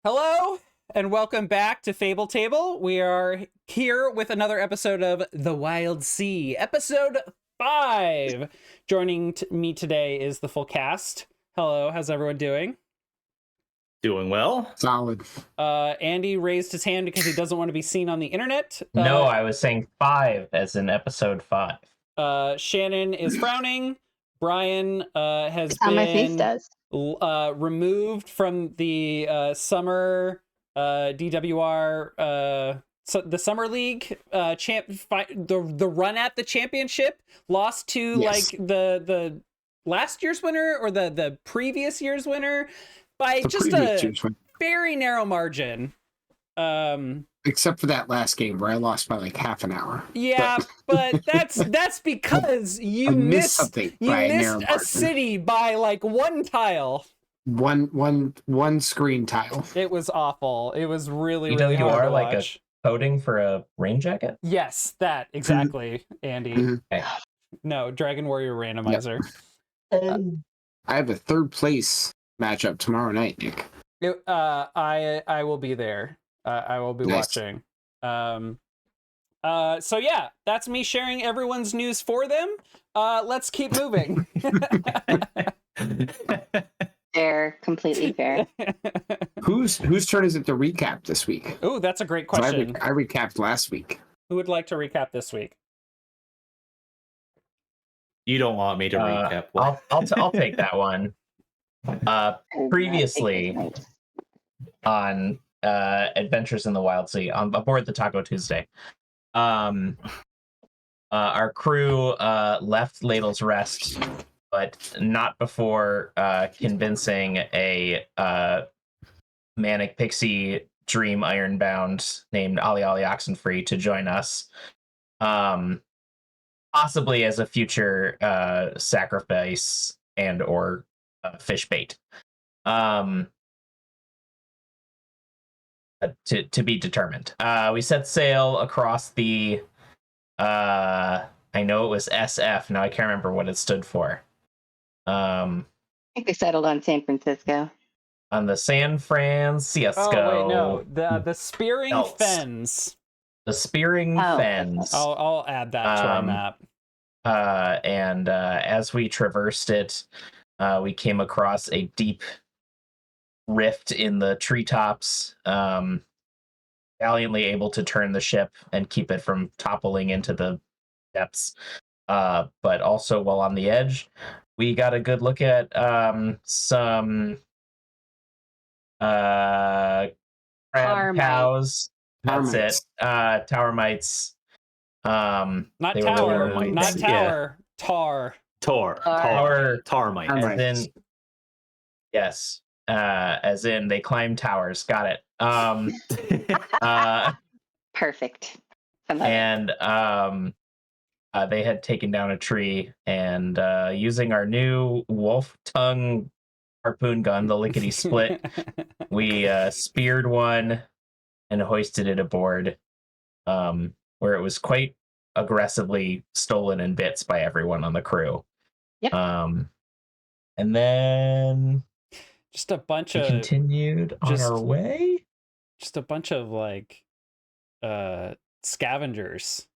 Hello and welcome back to Fable Table. We are here with another episode of The Wildsea, episode 5. Joining me today is the full cast. Hello, how's everyone doing? Doing well. Solid. Andy raised his hand because he doesn't want to be seen on the internet. No, I was saying 5 as in episode 5. Shannon is frowning. Brian has How been my face does. Removed from the summer DWR the summer league the run at the championship, lost to like the last year's winner or the previous year's winner by just a very narrow margin. Except for that last game where I lost by like half an hour. Yeah, but that's because you missed something. You missed a city by like one tile. One screen tile. It was awful. It was really You hard are to like watch. a coding for a rain jacket? Yes, that exactly, Andy. Okay. No, Dragon Warrior randomizer. I have a third place matchup tomorrow night, Nick. I will be there. I will be watching. So yeah, that's me sharing everyone's news for them. Let's keep moving. Fair, completely fair. Whose turn is it to recap this week? Ooh, that's a great question. I recapped last week. Who would like to recap this week? You don't want me to recap. I'll take that one. Previously on Adventures in the Wildsea, aboard the Taco Tuesday, our crew left Ladle's Rest, but not before convincing a manic pixie dream ironbound named Ali Oxenfree to join us, possibly as a future sacrifice and or fish bait. To be determined. We set sail across the I know it was SF, now I can't remember what it stood for. I think they settled on San Francisco. On the San Francisco. Oh wait, no, the Spearing Belts. Fens. The Spearing Fens. I'll add that to our map. And as we traversed it, we came across a deep rift in the treetops, valiantly able to turn the ship and keep it from toppling into the depths. But also while on the edge, we got a good look at some crab cows. That's it. Tower mites. Not tower. Not tower. Tar. Tar mites. As in, yes. As in they climb towers. Got it. Perfect. And they had taken down a tree, and using our new wolf tongue harpoon gun, the lickety split, we speared one and hoisted it aboard, where it was quite aggressively stolen in bits by everyone on the crew. Yep. And then just a bunch we of continued on our way. Just a bunch of like scavengers.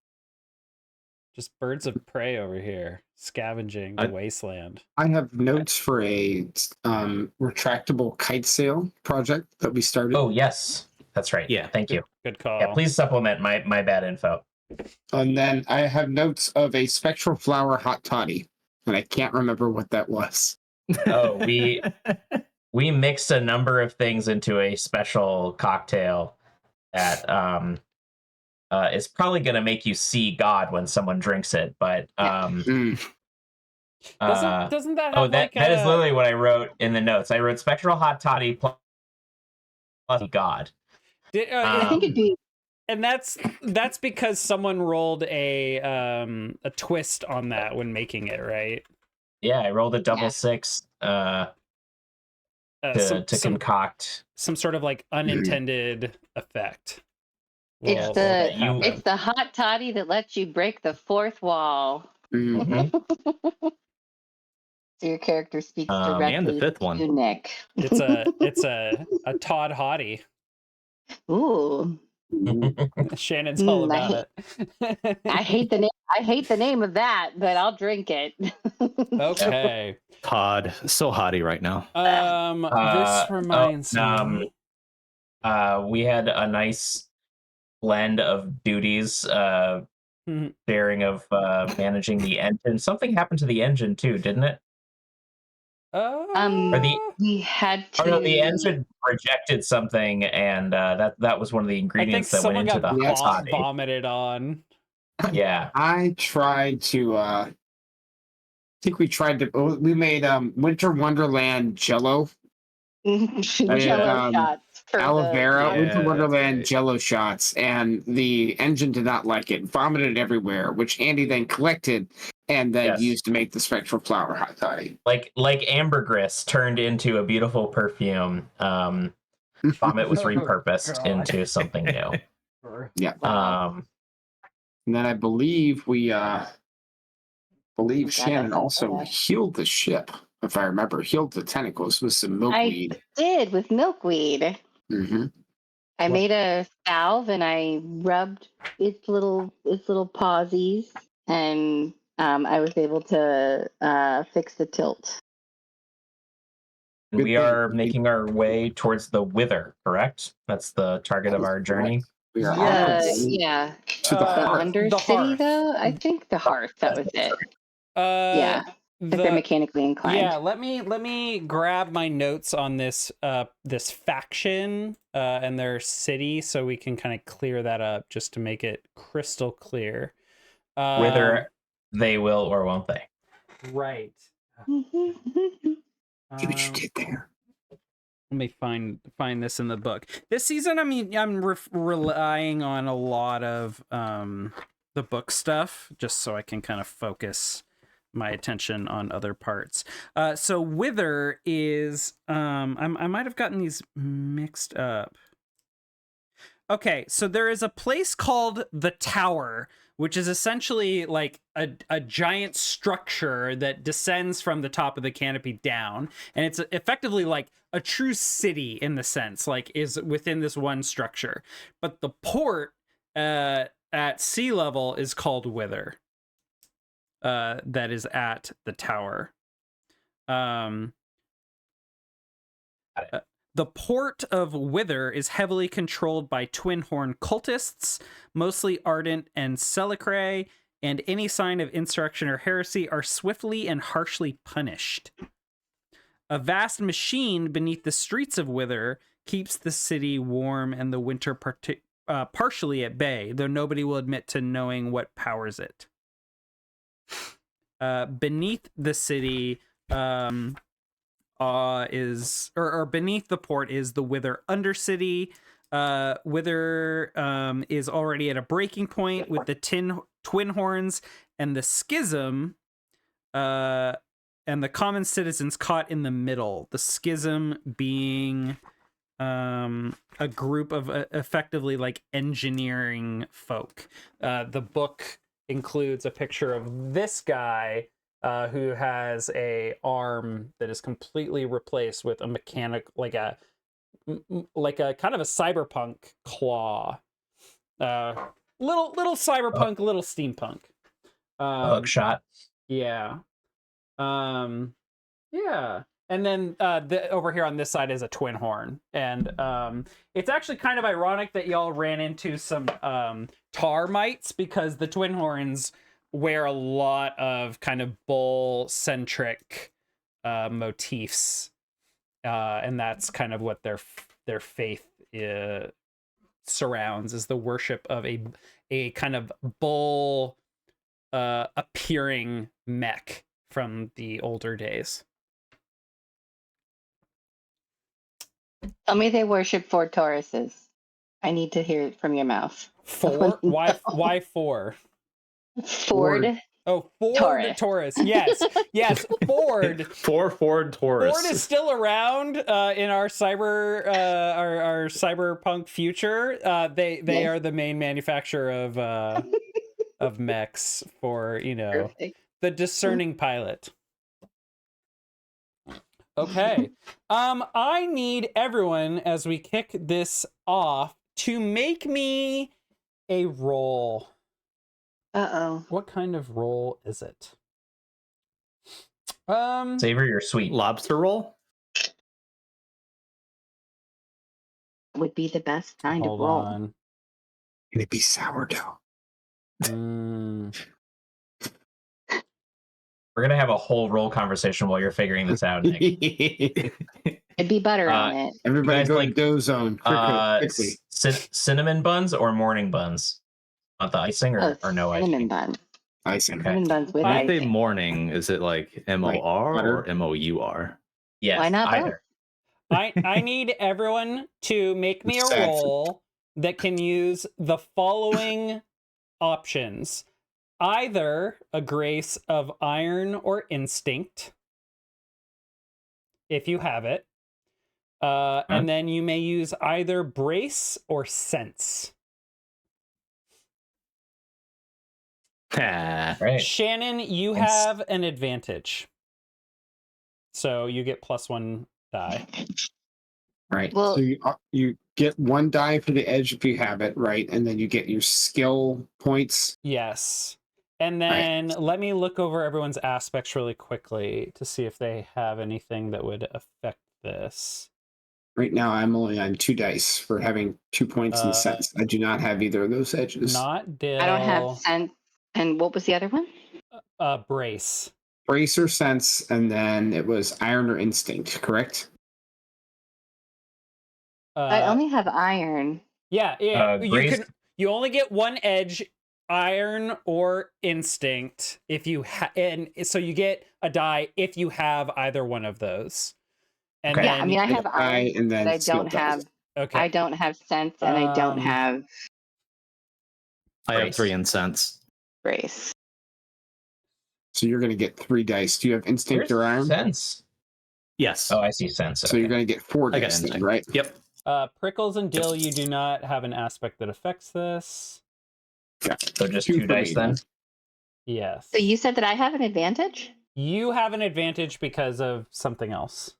Just birds of prey over here scavenging the wasteland. I have notes for a retractable kite sail project that we started. Oh yes, that's right. Yeah, thank you. Good call. Yeah, please supplement my bad info. And then I have notes of a spectral flower hot toddy, and I can't remember what that was. Oh, we mixed a number of things into a special cocktail that is probably going to make you see God when someone drinks it. But doesn't that have that is literally what I wrote in the notes. I wrote spectral hot toddy plus God. I think it'd be. And that's because someone rolled a twist on that when making it, right? Yeah, I rolled a double 6 to concoct some sort of like unintended effect. It's the hot toddy that lets you break the fourth wall. Mm-hmm. So your character speaks And the directly fifth to one. Nick. It's a Todd Hottie. Ooh. Shannon's all about it. I hate the name. I hate the name of that, but I'll drink it. Okay. Todd, so hotty right now. This reminds me. We had a nice blend of duties, sharing of managing the engine. Something happened to the engine too, didn't it? We had to. Oh no, the engine rejected something, and that was one of the ingredients that went into the hot toddy. Vomited on. Yeah, I tried to. I think we tried to. We made Winter Wonderland Jello. Jello shots. Aloe vera, Yeah, Winter Wonderland right. Jello shots, and the engine did not like it, vomited everywhere, which Andy then collected and then used to make the spectral flower hot toddy. like ambergris turned into a beautiful perfume. Vomit was repurposed into something new. Yeah. Wow. And then I believe Shannon that's also healed the ship, if I remember, healed the tentacles with some milkweed. I did with milkweed. Mm-hmm. I made a salve and I rubbed its little pawsies, and I was able to fix the tilt. We are making our way towards the Wither, correct? That's the target of our journey. We are Yeah. to the hearth. Undercity, though? I think the hearth, that was it. Yeah. If they're mechanically inclined. Yeah, let me grab my notes on this this faction and their city so we can kind of clear that up just to make it crystal clear. Whether they will or won't they? Right. See what you did there. Let me find this in the book. This season, I mean, I'm relying on a lot of the book stuff just so I can kind of focus my attention on other parts. So Wither is I might have gotten these mixed up. Okay, so there is a place called the Tower, which is essentially like a giant structure that descends from the top of the canopy down, and it's effectively like a true city in the sense, like is within this one structure. But the port at sea level is called Wither. That is at the Tower. The port of Wither is heavily controlled by twin horn cultists, mostly ardent and Celicrae, and any sign of insurrection or heresy are swiftly and harshly punished. A vast machine beneath the streets of Wither keeps the city warm and the winter partially at bay, though nobody will admit to knowing what powers it. Beneath the city beneath the port is the Wither Undercity. Wither is already at a breaking point with the twin horns and the schism, and the common citizens caught in the middle. The schism being a group of effectively like engineering folk. The book includes a picture of this guy who has a arm that is completely replaced with a mechanic, like a kind of a cyberpunk claw. Little cyberpunk, little steampunk. Hook shot. Yeah. Yeah. And then over here on this side is a twin horn. And it's actually kind of ironic that y'all ran into some tar mites, because the twin horns wear a lot of kind of bull-centric motifs. And that's kind of what their faith surrounds, is the worship of a kind of bull appearing mech from the older days. Tell me they worship 4 Tauruses. I need to hear it from your mouth. 4? Why 4? Ford. Oh, Ford Taurus. Yes, Ford. 4 Ford Taurus. Ford is still around in our our cyberpunk future. They are the main manufacturer of mechs for, you know, Perfect. the discerning pilot. Okay. I need everyone, as we kick this off, to make me a roll. Uh-oh. What kind of roll is it? Savory or sweet? Lobster roll? Would be the best kind Hold of roll. on. Can it be sourdough? We're gonna have a whole roll conversation while you're figuring this out, Nick. It'd be butter on it. Everybody guys go like, to dough zone quickly. Cinnamon buns or morning buns? Want the icing or no icing? Cinnamon buns. Icing. Okay. Cinnamon buns with When I say icing. morning, is it like M-O-R butter? or M-O-U-R? Yes, Why not both? either. I need everyone to make me a roll that can use the following options. Either a grace of iron or instinct, if you have it. And then you may use either brace or sense. Right. Shannon, you have an advantage. So you get +1 die. Right. Well- so you get 1 die for the edge if you have it, right? And then you get your skill points. Yes. And then let me look over everyone's aspects really quickly to see if they have anything that would affect this. Right now, I'm only on 2 dice for having 2 points in sense. I do not have either of those edges. Not Dill. I don't have sense. And what was the other one? Brace. Brace or sense, and then it was iron or instinct, correct? I only have iron. Yeah. Brace. You only get 1 edge, iron or instinct, if you and so you get a die if you have either one of those. And Okay. Yeah, I mean, I have iron, and then but I skill don't dice. have. okay. I don't have sense, and I don't have I have Brace. 3 in sense. brace. So you're going to get 3 dice. Do you have instinct or iron? Sense. Yes. Oh, I see sense. So you're going to get 4 I got dice then, instinct. right? Yep. Prickles and Dill, you do not have an aspect that affects this. Yeah. So just 2 2 for dice me, then. Yes. So you said that I have an advantage. You have an advantage because of something else.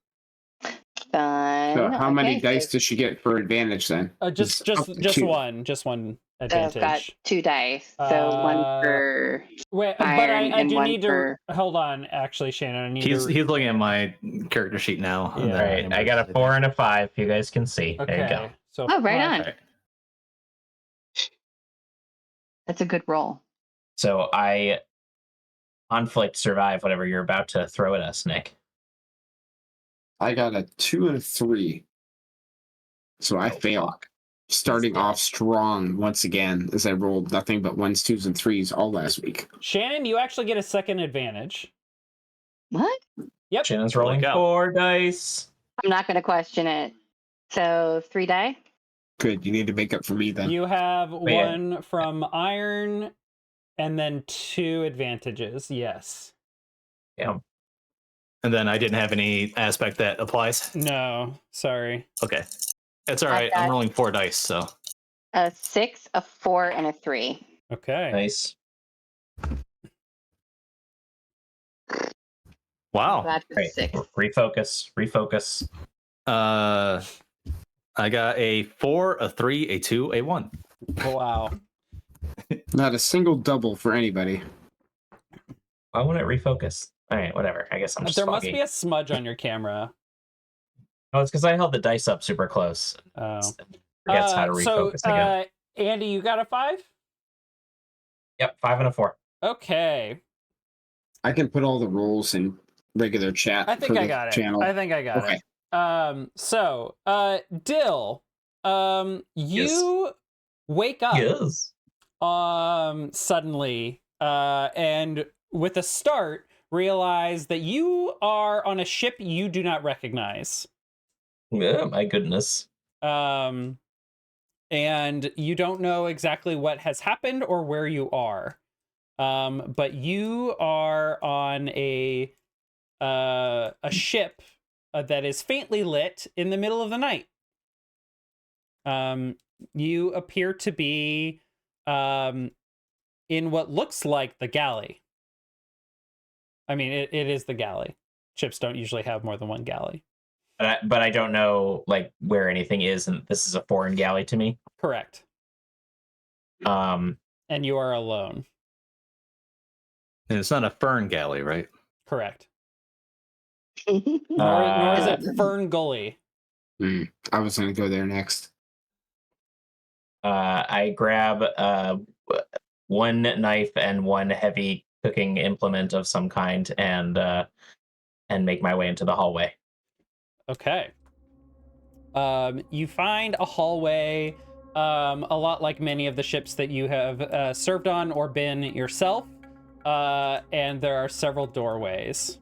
Fun. So how many Okay, dice does she get for advantage then? Just It's up to just 2. one. Just one So I've got advantage. 2 dice. So one for Wait, but iron I and do one need to for- hold on. Actually, Shannon, I need He's to. he's looking at my character sheet now. Yeah. and the Right. I numbers got a there. 4 and a 5. You guys can see. Okay. There you go. So Oh, right 5. on. Right. That's a good roll. So I conflict survive whatever you're about to throw at us, Nick. I got a 2 and a 3. So I failed. fuck. Starting off strong once again as I rolled nothing but 1s, 2s, and 3s all last week. Shannon, you actually get a second advantage. What? Yep. Shannon's rolling Look out. 4 dice. I'm not going to question it. So 3 die. Good. You need to make up for me then. You have yeah. 1 from iron, and then 2 advantages. Yes. Yeah. And then I didn't have any aspect that applies. No. Sorry. Okay. It's all I've right. got- I'm rolling 4 dice, so. A 6, a 4, and a 3. Okay. Nice. Wow. That's a Great. 6. Refocus. I got a 4, a 3, a 2, a 1. Wow. Not a single double for anybody. Why won't it refocus? All right, whatever. I guess I'm just There foggy. must be a smudge on your camera. Oh, it's because I held the dice up super close. Oh. Forgets how to refocus again. Andy, you got a 5? Yep, 5 and a 4. Okay. I can put all the rolls in regular chat. I think for I the got it. channel. I think I got Okay. it. So, Dill, you wake up Yes. suddenly, and with a start, realize that you are on a ship you do not recognize. Oh, my goodness. And you don't know exactly what has happened or where you are. But you are on a ship that is faintly lit in the middle of the night. You appear to be in what looks like the galley. I mean, it is the galley. ships don't usually have more than one galley. But I don't know like where anything is, and this is a foreign galley to me. Correct. And you are alone. And it's not a fern galley, right? Correct. Nor is it Fern Gully. I was going to go there next. I grab one knife and one heavy cooking implement of some kind, and make my way into the hallway. Okay. You find a hallway, a lot like many of the ships that you have served on or been yourself, and there are several doorways.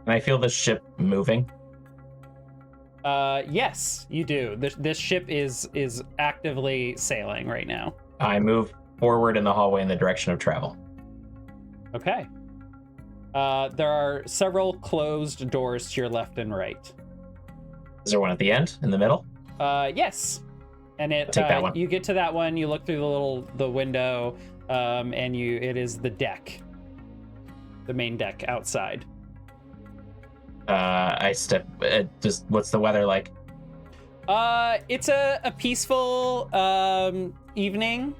And I feel the ship moving. Yes, you do. This ship is actively sailing right now. I move forward in the hallway in the direction of travel. Okay. There are several closed doors to your left and right. Is there one at the end, in the middle? Yes. And I'll take that one. You get to that one, you look through the window, and it is the deck. The main deck outside. I step. Just what's the weather like? It's a peaceful evening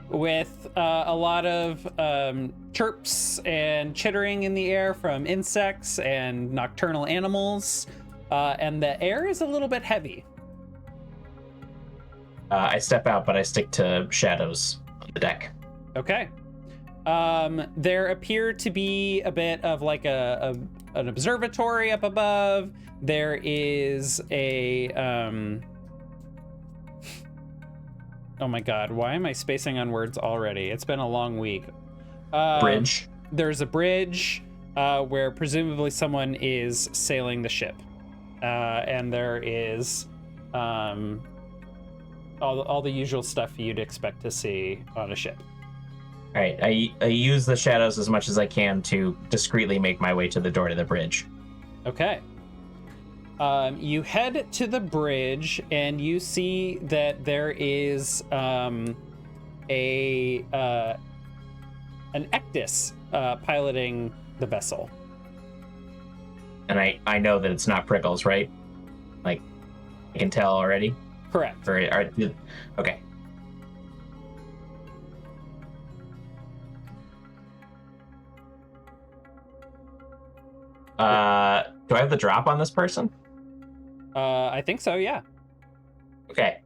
with a lot of chirps and chittering in the air from insects and nocturnal animals, and the air is a little bit heavy. I step out, but I stick to shadows on the deck. Okay. There appear to be a bit of like an observatory up above. There is a oh my god, why am I spacing on words already? It's been a long week. Bridge. There's a bridge where presumably someone is sailing the ship. And there is all the usual stuff you'd expect to see on a ship. All right, I use the shadows as much as I can to discreetly make my way to the door to the bridge. Okay. You head to the bridge and you see that there is an Ectus piloting the vessel. And I know that it's not Prickles, right? Like, I can tell already? Correct. Okay. Do I have the drop on this person? I think so, yeah. Okay.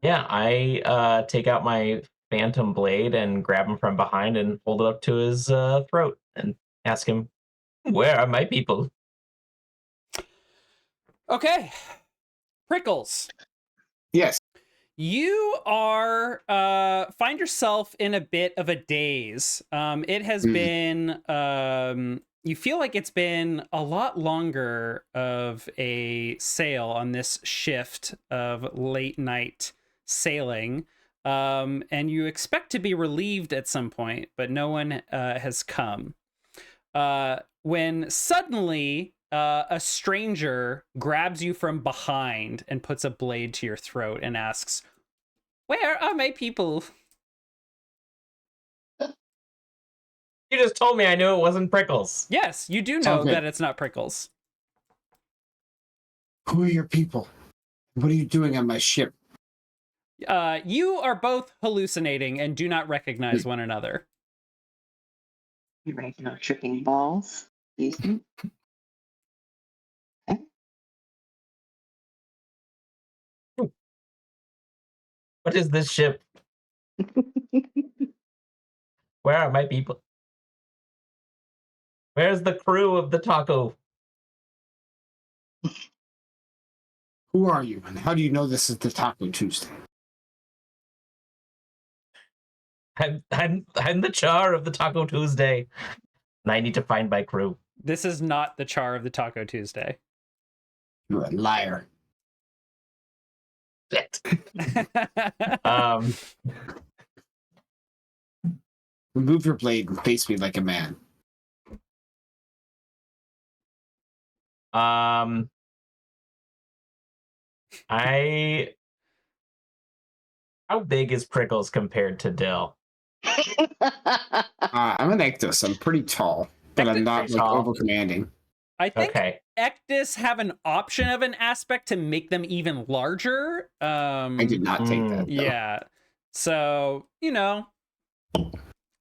Yeah, I take out my phantom blade and grab him from behind and hold it up to his throat and ask him, "Where are my people?" Okay. Prickles. Yes. You are find yourself in a bit of a daze. It has been you feel like it's been a lot longer of a sail on this shift of late night sailing. And you expect to be relieved at some point, but no one has come. When suddenly a stranger grabs you from behind and puts a blade to your throat and asks, "Where are my people?" You just told me I knew it wasn't Prickles. Yes, you do know that it's not Prickles. Who are your people? What are you doing on my ship? You are both hallucinating and do not recognize one another. You're regular tripping balls. Excuse me. Okay. What is this ship? Where are my people? Where's the crew of the taco? Who are you, and how do you know this is the Taco Tuesday? I'm the char of the Taco Tuesday, and I need to find my crew. This is not the char of the Taco Tuesday. You're a liar. Shit. Remove your blade and face me like a man. How big is Prickles compared to Dill? I'm an Ectus. I'm pretty tall, but I'm not like over commanding. I think Ectus have an option of an aspect to make them even larger. I did not take that. Though. Yeah. So, you know.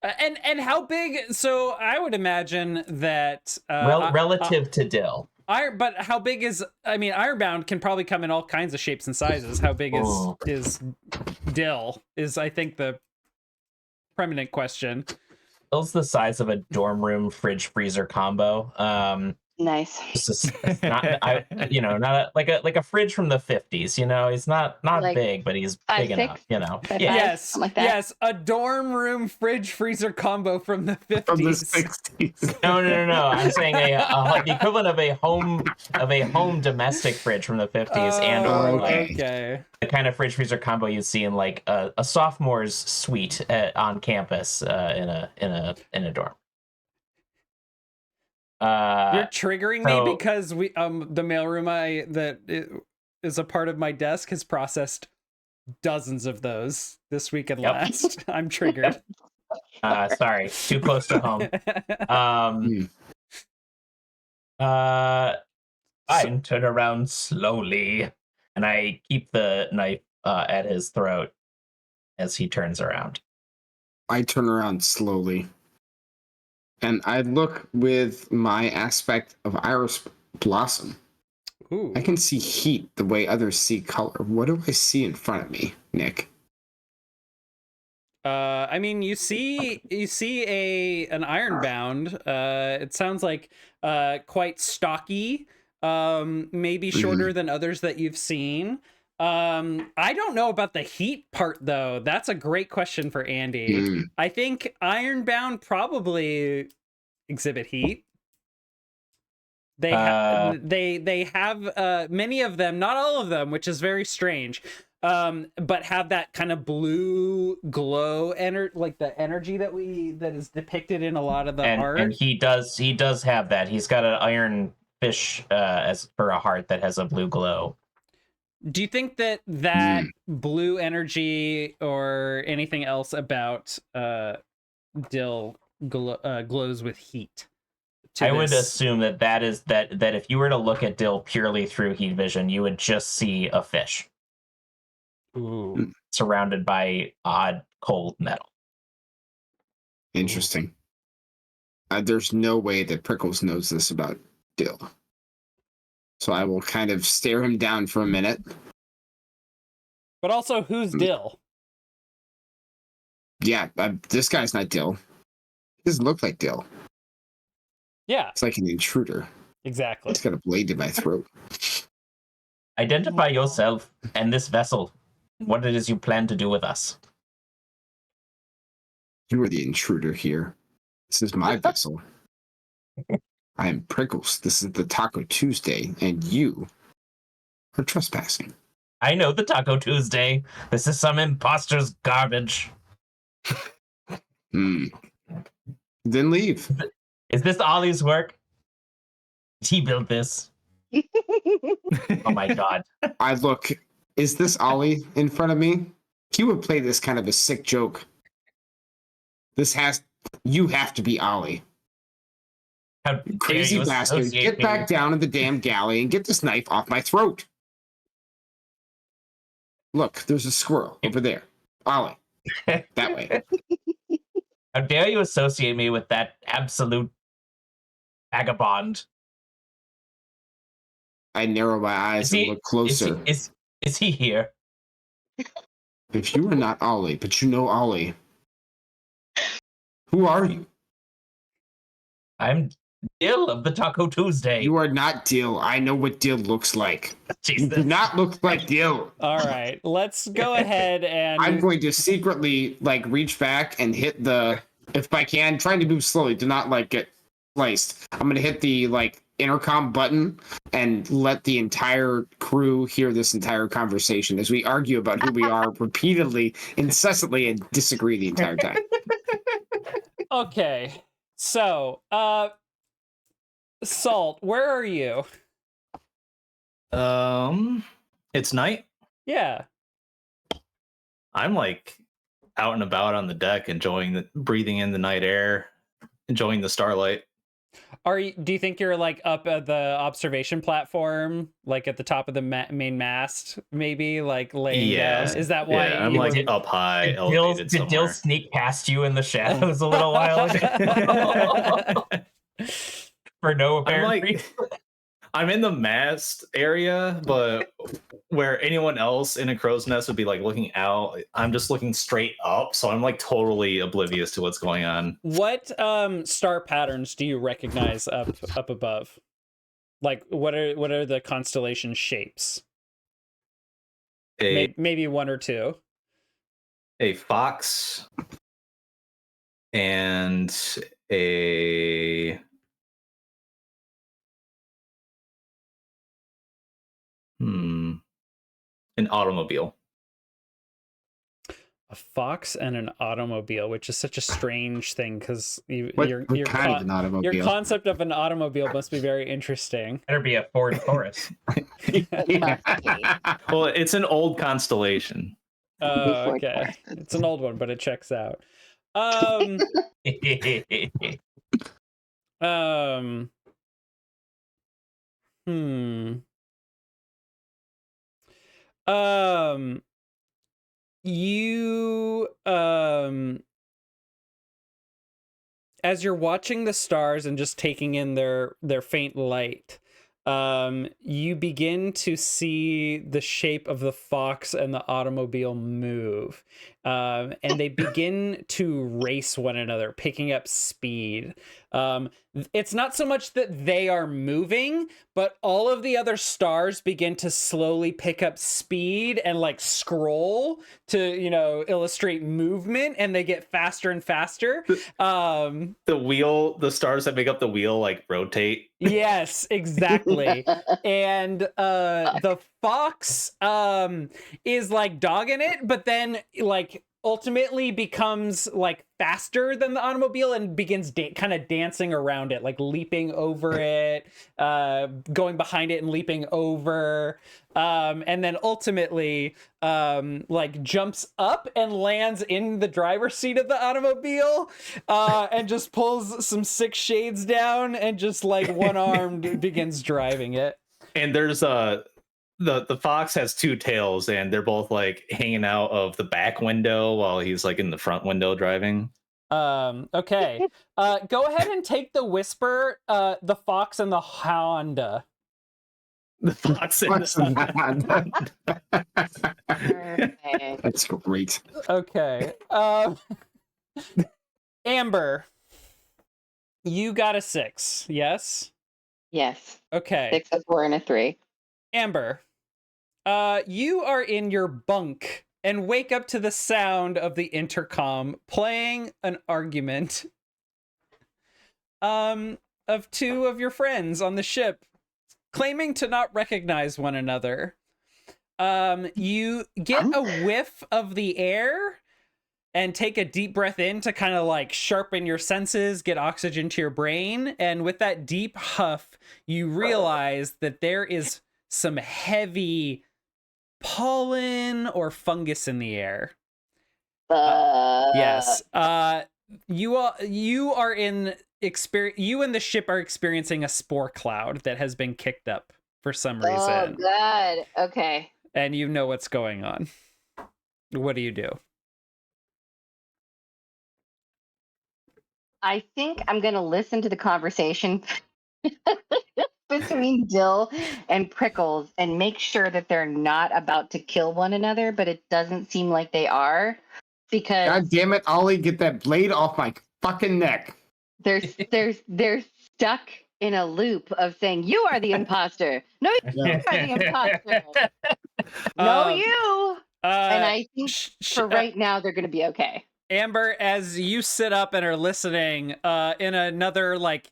And how big? So I would imagine that relative to Dill. But how big is? I mean, Ironbound can probably come in all kinds of shapes and sizes. How big is Dill? Is I think the preeminent question. Dill's the size of a dorm room fridge freezer combo. Nice. Not like a fridge from the 50s. You know, he's not like big, but he's big enough. You know, yes, like that. Yes, a dorm room fridge freezer combo from the 50s. From the 60s. No. I'm saying like the equivalent of a home domestic fridge from the 50s, okay. The kind of fridge freezer combo you'd see in like a sophomore's suite on campus in a dorm. You're triggering me because the mailroom that is a part of my desk has processed dozens of those this week and last. I'm triggered. Sorry, too close to home. I turn around slowly, and I keep the knife at his throat as he turns around. I turn around slowly. And I look with my aspect of Iris Blossom. Ooh. I can see heat the way others see color. What do I see in front of me, Nick? I mean, you see an Ironbound. It sounds like quite stocky. Maybe shorter than others that you've seen. I don't know about the heat part though. That's a great question for Andy. I think Ironbound probably exhibit heat. They have many of them, not all of them, which is very strange. But have that kind of blue glow like the energy that is depicted in a lot of the art. And he does have that. He's got an iron fish as for a heart that has a blue glow. Do you think that blue energy or anything else about Dill glows with heat? I would assume that if you were to look at Dill purely through heat vision, you would just see a fish. Ooh. Surrounded by odd cold metal. Interesting. There's no way that Prickles knows this about Dill. So I will kind of stare him down for a minute. But also, who's Dill? Yeah, this guy's not Dill. He doesn't look like Dill. Yeah. It's like an intruder. Exactly. It's got a blade in my throat. Identify yourself and this vessel. What it is you plan to do with us. You are the intruder here. This is my vessel. I am Prickles. This is the Taco Tuesday, and you are trespassing. I know the Taco Tuesday. This is some imposter's garbage. Then leave. Is this Ollie's work? He built this. Oh my god. I look. Is this Ollie in front of me? He would play this kind of a sick joke. You have to be Ollie. How crazy bastard. Get back down in the damn galley and get this knife off my throat. Look, there's a squirrel over there. Ollie. That way. How dare you associate me with that absolute vagabond? I narrow my eyes and look closer. Is he here? If you are not Ollie, but you know Ollie, who are you? I'm Dill of the Taco Tuesday. You are not Dill. I know what Dill looks like. Jesus. You do not look like Dill. All right, let's go ahead and... I'm going to secretly reach back and hit the, if I can, trying to move slowly, do not get sliced. I'm going to hit the intercom button and let the entire crew hear this entire conversation as we argue about who we are repeatedly, incessantly, and disagree the entire time. Okay, so Salt, where are you? It's night. Yeah. I'm out and about on the deck, breathing in the night air, enjoying the starlight. Do you think you're like up at the observation platform, like at the top of the main mast, maybe like laying down? Is that why I'm like up high, elevated Did Dill somewhere. sneak past you in the shadows a little while ago? For no apparent reason? I'm in the mast area, but where anyone else in a crow's nest would be like looking out, I'm just looking straight up, so I'm like totally oblivious to what's going on. What star patterns do you recognize up above? Like what are the constellation shapes? Maybe one or two. A fox and a an automobile. A fox and an automobile, which is such a strange thing because your concept of an automobile must be very interesting. Better be a Ford Taurus. Well, it's an old constellation. Okay. It's an old one, but it checks out. You as you're watching the stars and just taking in their faint light, you begin to see the shape of the fox and the automobile move, and they begin to race one another, picking up speed. It's not so much that they are moving, but all of the other stars begin to slowly pick up speed and like scroll to, illustrate movement, and they get faster and faster. The stars that make up the wheel like rotate. Yes, exactly. And the fox is like dogging it, but then like ultimately becomes like faster than the automobile and begins kind of dancing around it, like leaping over it, going behind it and leaping over, and then ultimately like jumps up and lands in the driver's seat of the automobile, and just pulls some 6 shades down and just like one-armed begins driving it. And there's the fox has 2 tails, and they're both like hanging out of the back window while he's like in the front window driving. Okay. Go ahead and take the whisper, the fox and the Honda. The fox and the Honda. That's great. Okay. Amber, you got a 6, yes? Yes. Okay. 6, a 4, and a 3. Amber, you are in your bunk and wake up to the sound of the intercom playing an argument of 2 of your friends on the ship claiming to not recognize one another. You get a whiff of the air and take a deep breath in to kind of like sharpen your senses, get oxygen to your brain, and with that deep huff, you realize that there is some heavy pollen or fungus in the air. Yes. You are in experience. You and the ship are experiencing a spore cloud that has been kicked up for some reason. Oh God. Okay. And you know what's going on. What do you do? I think I'm going to listen to the conversation between Dill and Prickles and make sure that they're not about to kill one another, but it doesn't seem like they are, because God damn it, Ollie, get that blade off my fucking neck. They're stuck in a loop of saying, you are the imposter. No, you are the imposter. No, you. And I think for right now, they're going to be okay. Amber, as you sit up and are listening, in another like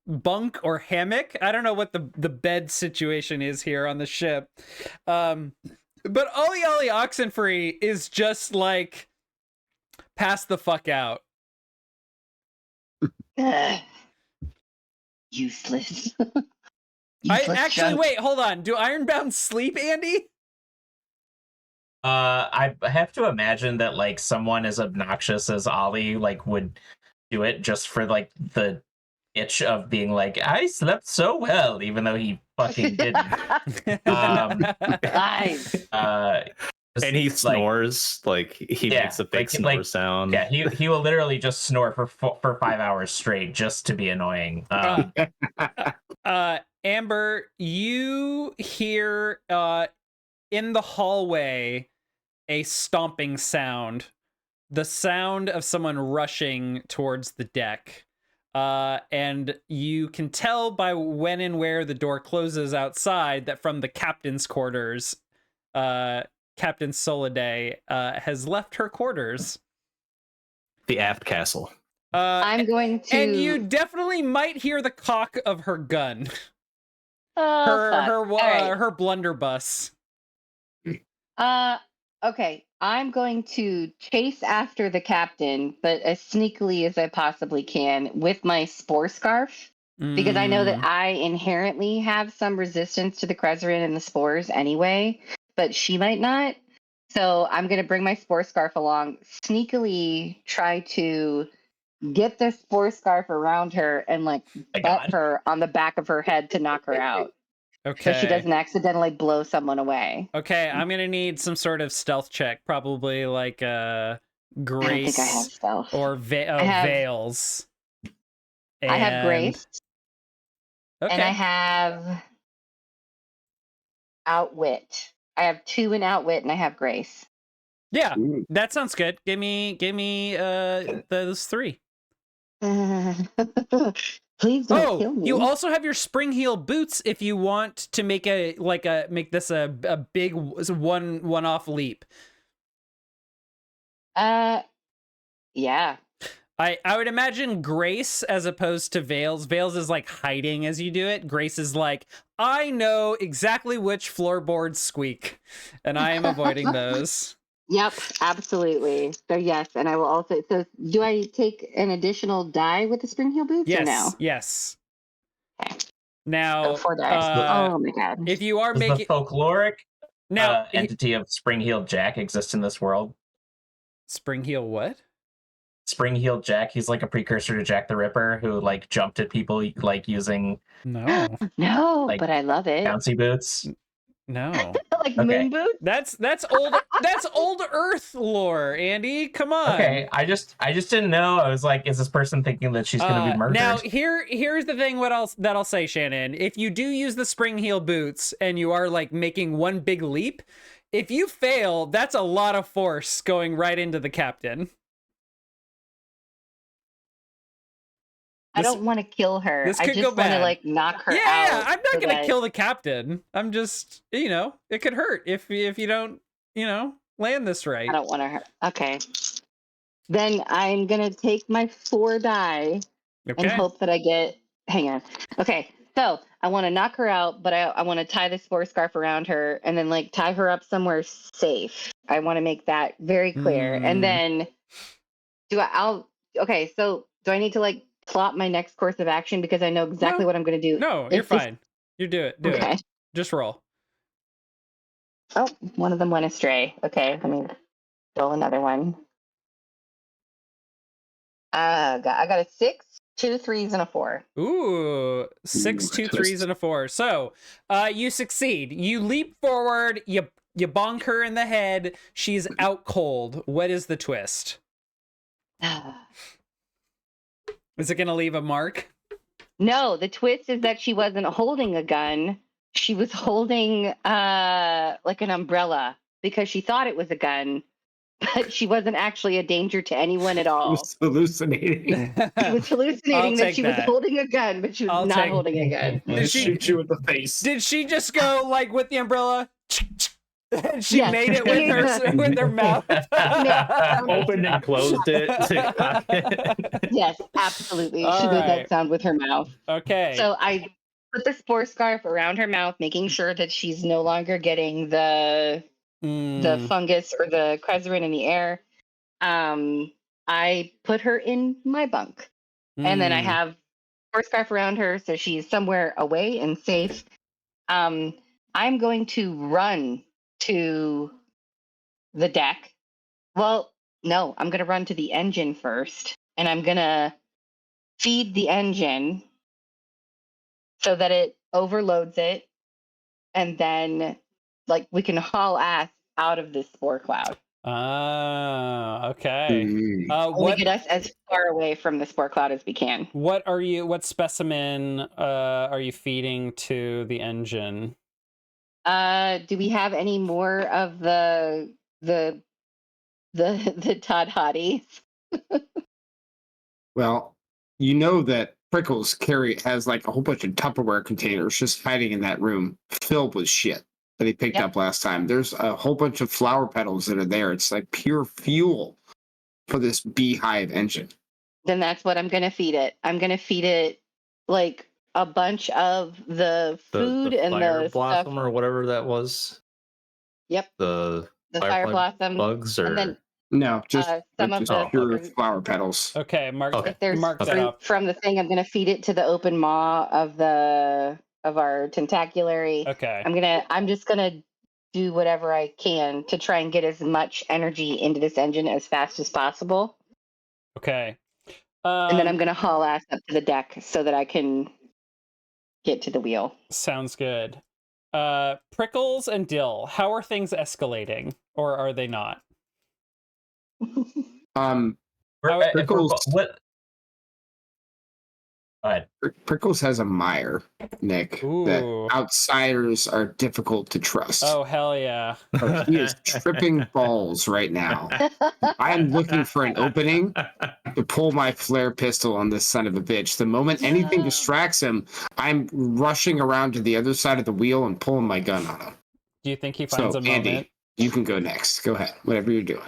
bunk or hammock, I don't know what the bed situation is here on the ship, but Ollie Oxenfree is just like pass the fuck out. Useless. I actually wait, hold on. Do Ironbound sleep, Andy? I have to imagine that like someone as obnoxious as Ollie like would do it just for like the itch of being like, I slept so well, even though he fucking didn't. Lies. And he snores, like he makes a fake snore sound. Yeah, he will literally just snore for 5 hours straight just to be annoying. Amber, you hear in the hallway a stomping sound, the sound of someone rushing towards the deck. And you can tell by when and where the door closes outside that from the captain's quarters, Captain Soliday has left her quarters. The aft castle. I'm going to... And you definitely might hear the cock of her gun. Oh, her blunderbuss. Okay, I'm going to chase after the captain, but as sneakily as I possibly can with my spore scarf, because I know that I inherently have some resistance to the Krezerin and the spores anyway, but she might not. So I'm going to bring my spore scarf along, sneakily try to get the spore scarf around her and like butt her on the back of her head to knock her out. Okay. So she doesn't accidentally blow someone away. Okay, I'm gonna need some sort of stealth check, probably like Grace. I don't think I have stealth. Or Veils. I have Grace. Okay. And I have Outwit. I have 2 in Outwit, and I have Grace. Yeah, that sounds good. Give me those 3. Please don't kill me. You also have your spring heel boots if you want to make this a big one-off leap. Yeah. I would imagine Grace as opposed to Veils. Veils is like hiding as you do it. Grace is like, I know exactly which floorboards squeak, and I am avoiding those. Yep, absolutely. So yes, and I will also. So do I take an additional die with the spring heel boots? Yes. Or no? Yes. Okay. Now, So 4 dice. Oh my god! If you are Does making the folkloric entity of Spring-Heeled Jack exist in this world? Spring-Heel what? Spring-Heeled Jack. He's like a precursor to Jack the Ripper who like jumped at people like using no, like, but I love it. Bouncy boots. No. Like moon boots? That's old that's old Earth lore, Andy. Come on. Okay, I just didn't know. I was like, is this person thinking that she's gonna be murdered? Now here's the thing that I'll say, Shannon. If you do use the spring heel boots and you are like making one big leap, if you fail, that's a lot of force going right into the captain. I don't want to kill her. I just want to like knock her out. Yeah, I'm not gonna kill the captain. I'm just, it could hurt if you don't, land this right. I don't want to hurt. Okay. Then I'm gonna take my 4 die and hope that I get. Hang on. Okay, so I want to knock her out, but I want to tie the spore scarf around her and then like tie her up somewhere safe. I want to make that very clear. And then okay, so do I need to like plot my next course of action because I know exactly what I'm going to do? No, you're fine. You do it. Do it. Just roll. Oh, one of them went astray. Okay, let me roll another one. I got a 6, 2 3s, and a 4. Ooh, 6, 2 3s, and a 4. So, you succeed. You leap forward. You bonk her in the head. She's out cold. What is the twist? Is it going to leave a mark? No, the twist is that she wasn't holding a gun. She was holding like an umbrella because she thought it was a gun, but she wasn't actually a danger to anyone at all. She was hallucinating. She was hallucinating that she was holding a gun, but she was not holding a gun. Did she shoot you in the face? Did she just go like with the umbrella? And she made it with her mouth. Opened and closed it. Yes, absolutely. She did that sound with her mouth. Okay. So I put the spore scarf around her mouth, making sure that she's no longer getting the fungus or the Krezerin in the air. I put her in my bunk. And then I have spore scarf around her so she's somewhere away and safe. I'm going to run to the deck. Well, no, I'm going to run to the engine first, and I'm going to feed the engine so that it overloads it, and then like we can haul ass out of this spore cloud. Okay. Only get us as far away from the spore cloud as we can. What specimen are you feeding to the engine? Do we have any more of the Todd Hotties? Well, you know that Prickles has like a whole bunch of Tupperware containers just hiding in that room filled with shit that he picked up last time. There's a whole bunch of flower petals that are there. It's like pure fuel for this beehive engine. Then that's what I'm going to feed it. I'm going to feed it like a bunch of the food the and fire the blossom stuff. or whatever that was. Yep. The fire blossom bugs or and then no, just some of the pure flower petals. Okay, Mark. Okay. If there's Mark that fruit up. from the thing, I'm going to feed it to the open maw of our tentaculary. Okay. I'm just gonna do whatever I can to try and get as much energy into this engine as fast as possible. Okay. And then I'm gonna haul ass up to the deck so that I can get to the wheel. Sounds good. Prickles and Dill, how are things escalating, or are they not? Prickles. What? Go ahead. Prickles has a mire, Nick, that Ooh. outsiders are difficult to trust. Oh, hell yeah. He is tripping balls right now. I am looking for an opening to pull my flare pistol on this son of a bitch. The moment anything distracts him, I'm rushing around to the other side of the wheel and pulling my gun on him. Do you think he finds a Andy, moment? you can go next. Go ahead, whatever you're doing.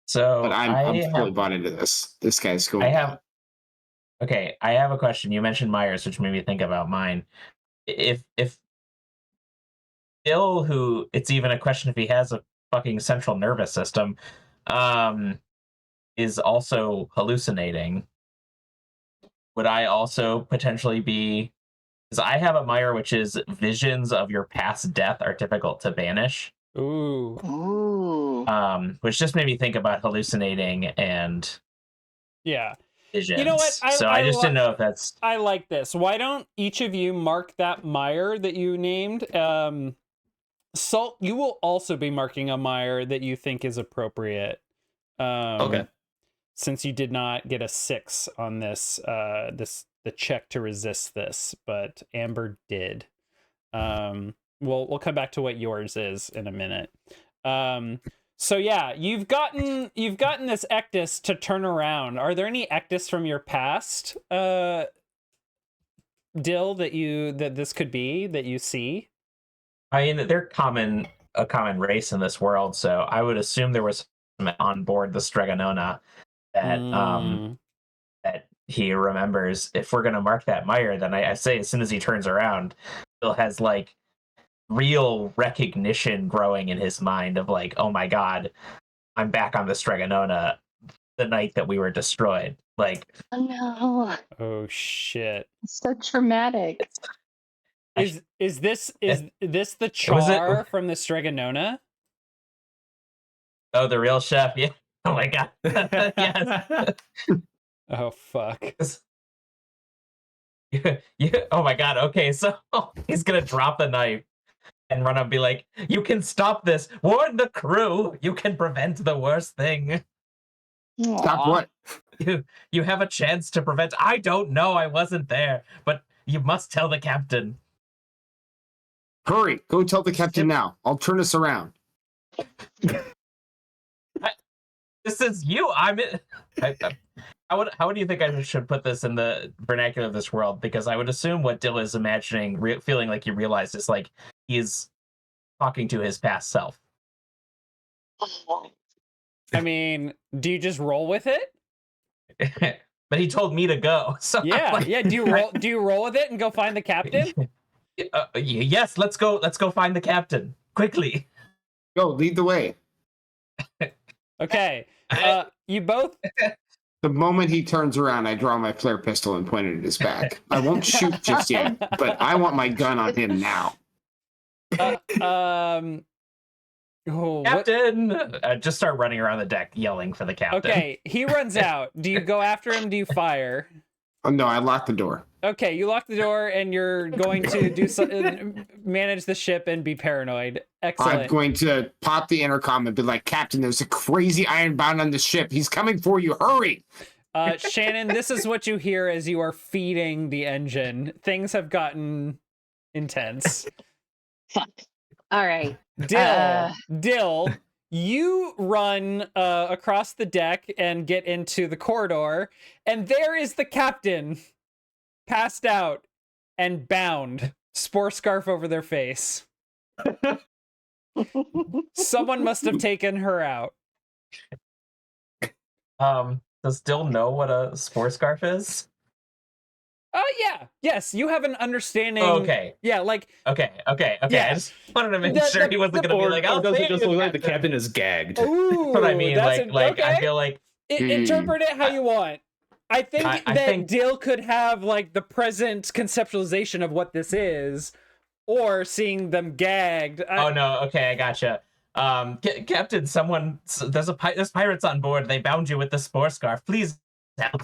So, but I'm fully bought into this. This guy's going down. Okay, I have a question. You mentioned Myers, which made me think about mine. If Bill, who it's even a question if he has a fucking central nervous system, is also hallucinating, would I also potentially be? Because I have a Meyer, which is visions of your past death are difficult to banish. Ooh. Which just made me think about hallucinating and yeah. visions. You know what? I just didn't know if that's. I like this. Why don't each of you mark that mire that you named? Salt, you will also be marking a mire that you think is appropriate. Okay. Since you did not get a 6 on this, the check to resist this, but Amber did. We'll come back to what yours is in a minute. So yeah, you've gotten this ectus to turn around. Are there any ectus from your past, Dill, that this could be that you see? I mean, they're a common race in this world, so I would assume there was some on board the Stregonona that that he remembers. If we're gonna mark that mire, then I say as soon as he turns around, Bill has like real recognition growing in his mind of like, oh my god, I'm back on the Stregonona the night that we were destroyed. Like, oh no, oh shit, it's so traumatic. Is this the char from the Stregonona? Oh, the real chef, yeah. Oh my god. Yes. Oh fuck. Oh my god. Okay, so he's gonna drop the knife and run up and be like, you can stop this. Warn the crew. You can prevent the worst thing. Aww. Stop what? You have a chance to prevent. I don't know. I wasn't there, but you must tell the captain. Hurry, go tell the captain now. I'll turn us around. This is you. How do you think I should put this in the vernacular of this world? Because I would assume what Dill is imagining, feeling like he realized is like he's talking to his past self. I mean, do you just roll with it? But he told me to go. So yeah, like, yeah. Do you roll with it and go find the captain? Yes, let's go. Let's go find the captain quickly. Go, lead the way. Okay. You both. The moment he turns around, I draw my flare pistol and point it at his back. I won't shoot just yet, but I want my gun on him now. Captain! Just start running around the deck yelling for the captain. Okay, he runs out. Do you go after him? Do you fire? Oh, no, I locked the door. Okay, you lock the door and you're going to do manage the ship and be paranoid. Excellent. I'm going to pop the intercom and be like, Captain, there's a crazy ironbound on the ship. He's coming for you. Hurry! Shannon, this is what you hear as you are feeding the engine. Things have gotten intense. Fuck. All right. Dill, you run across the deck and get into the corridor, and there is the captain, passed out and bound, spore scarf over their face. Someone must have taken her out. Does Dill know what a spore scarf is? Yeah. Yes, you have an understanding. Okay. Yeah, like. Okay. Yeah. I just wanted to make sure he wasn't going to be like, or does it just look like the captain is gagged? Ooh, That's what I mean. Like, okay. I feel like... Interpret it how you want. I think I that think... Dill could have, like, the present conceptualization of what this is, or seeing them gagged. Oh, no. Okay, I gotcha. Captain, there's pirates on board. They bound you with the spore scarf. Please help.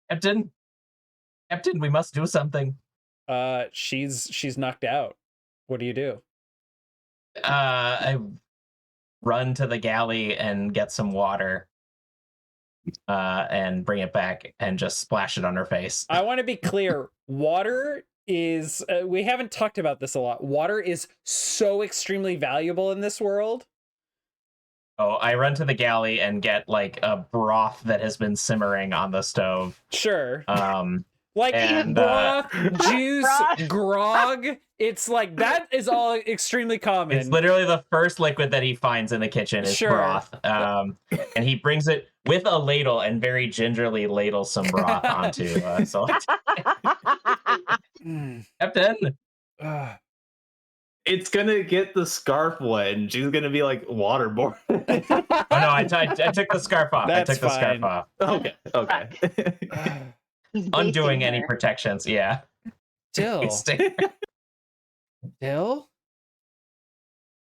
Captain, we must do something. She's knocked out. What do you do? I run to the galley and get some water, and bring it back and just splash it on her face. I want to be clear. Water is, we haven't talked about this a lot. Water is so extremely valuable in this world. Oh, I run to the galley and get like a broth that has been simmering on the stove. Sure. Like broth, juice, grog. It's like that is all extremely common. It's literally the first liquid that he finds in the kitchen is broth. And he brings it with a ladle and very gingerly ladles some broth onto. Captain. It's gonna get the scarf wet, and she's gonna be like waterborne. Oh no! I took the scarf off. That's I took the fine. scarf off. Okay. Undoing any protections. Yeah. Dill. Dill?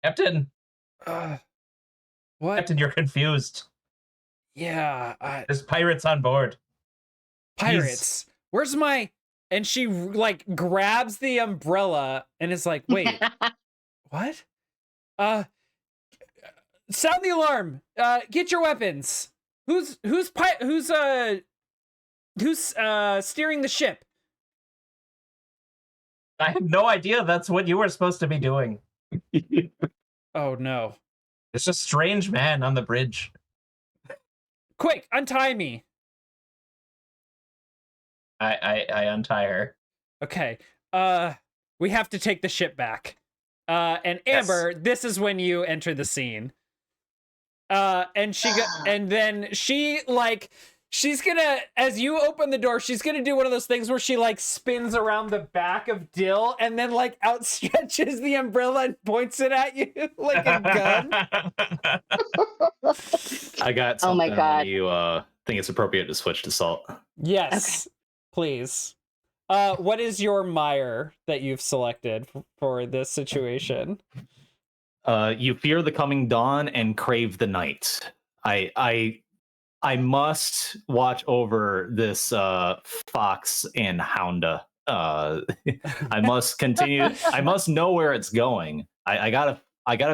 Captain. What? Captain, you're confused. Yeah. There's pirates on board. Pirates. Where's my... And she, like, grabs the umbrella and is like, wait, what? Sound the alarm. Get your weapons. Who's steering the ship? I have no idea that's what you were supposed to be doing. Oh, no. It's a strange man on the bridge. Quick, untie me. I untie her. Okay. We have to take the ship back. And Amber, this is when you enter the scene. And then she like she's gonna, as you open the door, she's gonna do one of those things where she like spins around the back of Dill and then like outstretches the umbrella and points it at you like a gun. I got something. Oh my God. You think it's appropriate to switch to salt? Yes, please. What is your mire that you've selected for this situation? You fear the coming dawn and crave the night. I must watch over this fox and hounda. I must continue. I must know where it's going. I gotta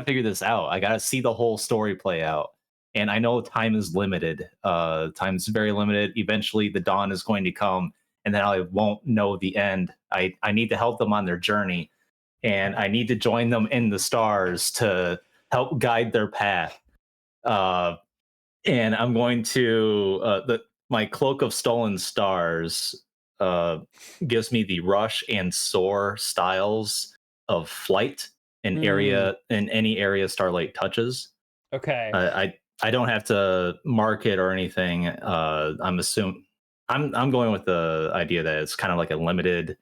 figure this out. I gotta see the whole story play out. And I know time is limited. Time's very limited. Eventually, the dawn is going to come, and then I won't know the end. I need to help them on their journey, and I need to join them in the stars to help guide their path. And I'm going to my cloak of stolen stars gives me the rush and soar styles of flight in any area Starlight touches. Okay. I don't have to mark it or anything. I'm going with the idea that it's kind of like a limited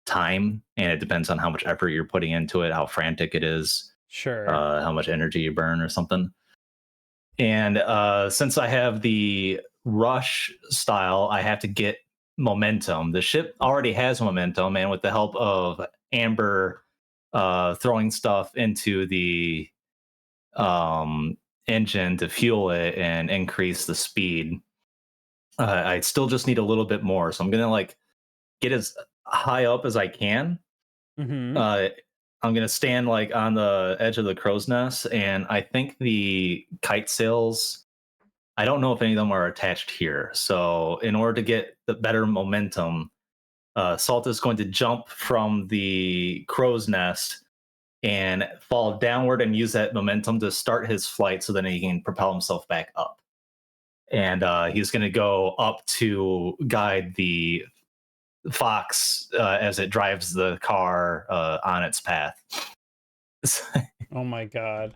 time, and it depends on how much effort you're putting into it, how frantic it is, Sure. how much energy you burn or something. And since I have the rush style, I have to get momentum. The ship already has momentum, and with the help of Amber throwing stuff into the engine to fuel it and increase the speed. I still just need a little bit more, so I'm gonna like get as high up as I can. Mm-hmm. I'm gonna stand like on the edge of the crow's nest, and I think the kite sails, I don't know if any of them are attached here. So in order to get the better momentum, Salt is going to jump from the crow's nest and fall downward and use that momentum to start his flight so then he can propel himself back up. And he's going to go up to guide the fox as it drives the car on its path. Oh my god.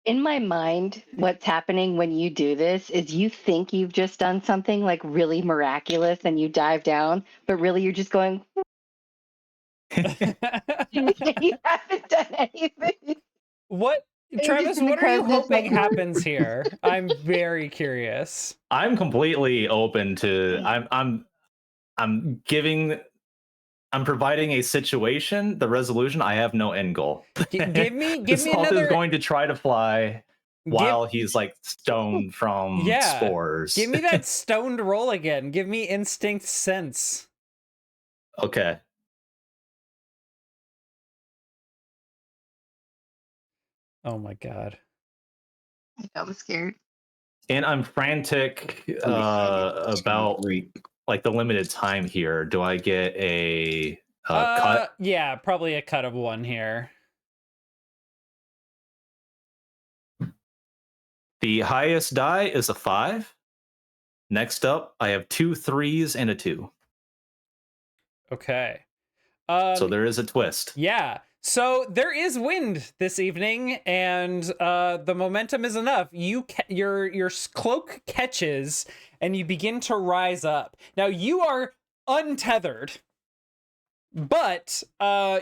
In my mind, what's happening when you do this is you think you've just done something like really miraculous and you dive down, but really you're just going, you haven't done anything. What, Travis, what are you hoping happens here? I'm very curious. I'm completely open to I'm providing a situation, the resolution. I have no end goal. Give me Salt another. is going to try to fly while he's like stoned from spores. Give me that stoned roll again. Give me instinct sense. Okay. Oh my god. I'm scared. And I'm frantic about like the limited time here. Do I get a cut? Yeah, probably a cut of 1 here. The highest die is a 5. Next up, I have 2 3s and a 2. Okay. So there is a twist. Yeah. So there is wind this evening, and the momentum is enough. Your cloak catches, and you begin to rise up. Now you are untethered, but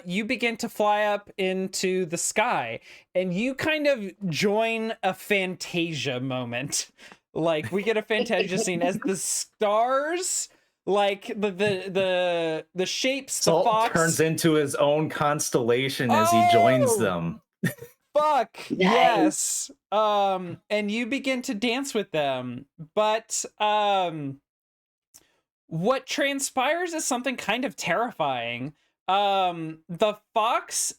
you begin to fly up into the sky, and you kind of join a Fantasia moment. Like we get a Fantasia scene as the stars. Like the shapes, Salt the fox turns into his own constellation as he joins them. Fuck nice. yes. And you begin to dance with them, but what transpires is something kind of terrifying. The fox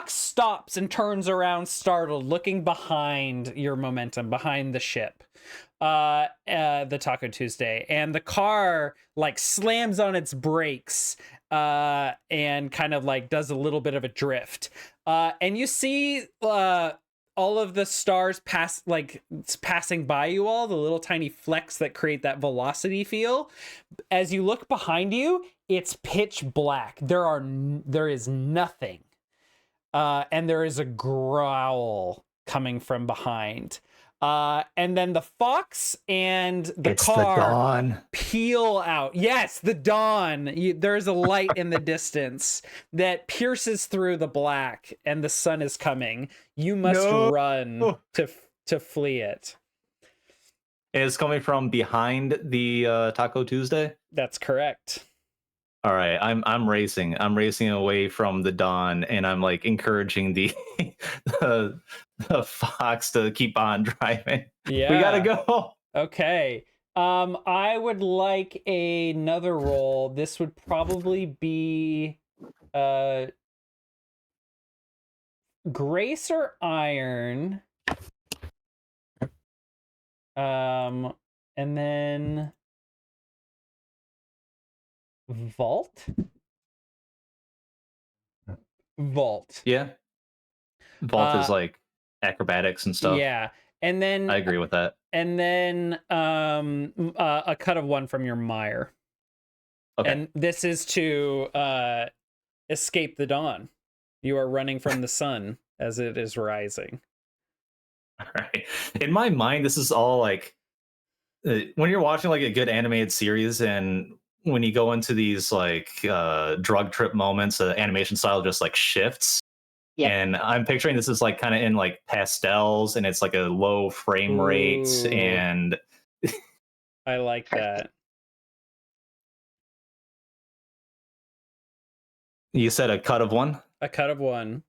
stops and turns around, startled, looking behind your momentum, behind the ship. The Taco Tuesday, and the car like slams on its brakes and kind of like does a little bit of a drift, and you see all of the stars passing by you all, the little tiny flecks that create that velocity feel. As you look behind you, it's pitch black. There is nothing, and there is a growl coming from behind. And then the fox and the car peel out. Yes, the dawn. There's a light in the distance that pierces through the black, and the sun is coming. You must run to flee it. It's coming from behind the Taco Tuesday? That's correct. All right, I'm racing. I'm racing away from the dawn, and I'm like encouraging the the fox to keep on driving. Yeah, we gotta go. Okay. I would like another roll. This would probably be Grace or Iron. And then Vault. Yeah. Vault is like acrobatics and stuff. Yeah. And then I agree with that. And then a cut of 1 from your mire. Okay. And this is to escape the dawn. You are running from the sun as it is rising. All right. In my mind, this is all like when you're watching like a good animated series, and when you go into these like drug trip moments, the animation style just like shifts. Yeah. And I'm picturing this is like kind of in like pastels, and it's like a low frame rate. And I like that. You said a cut of 1? A cut of 1.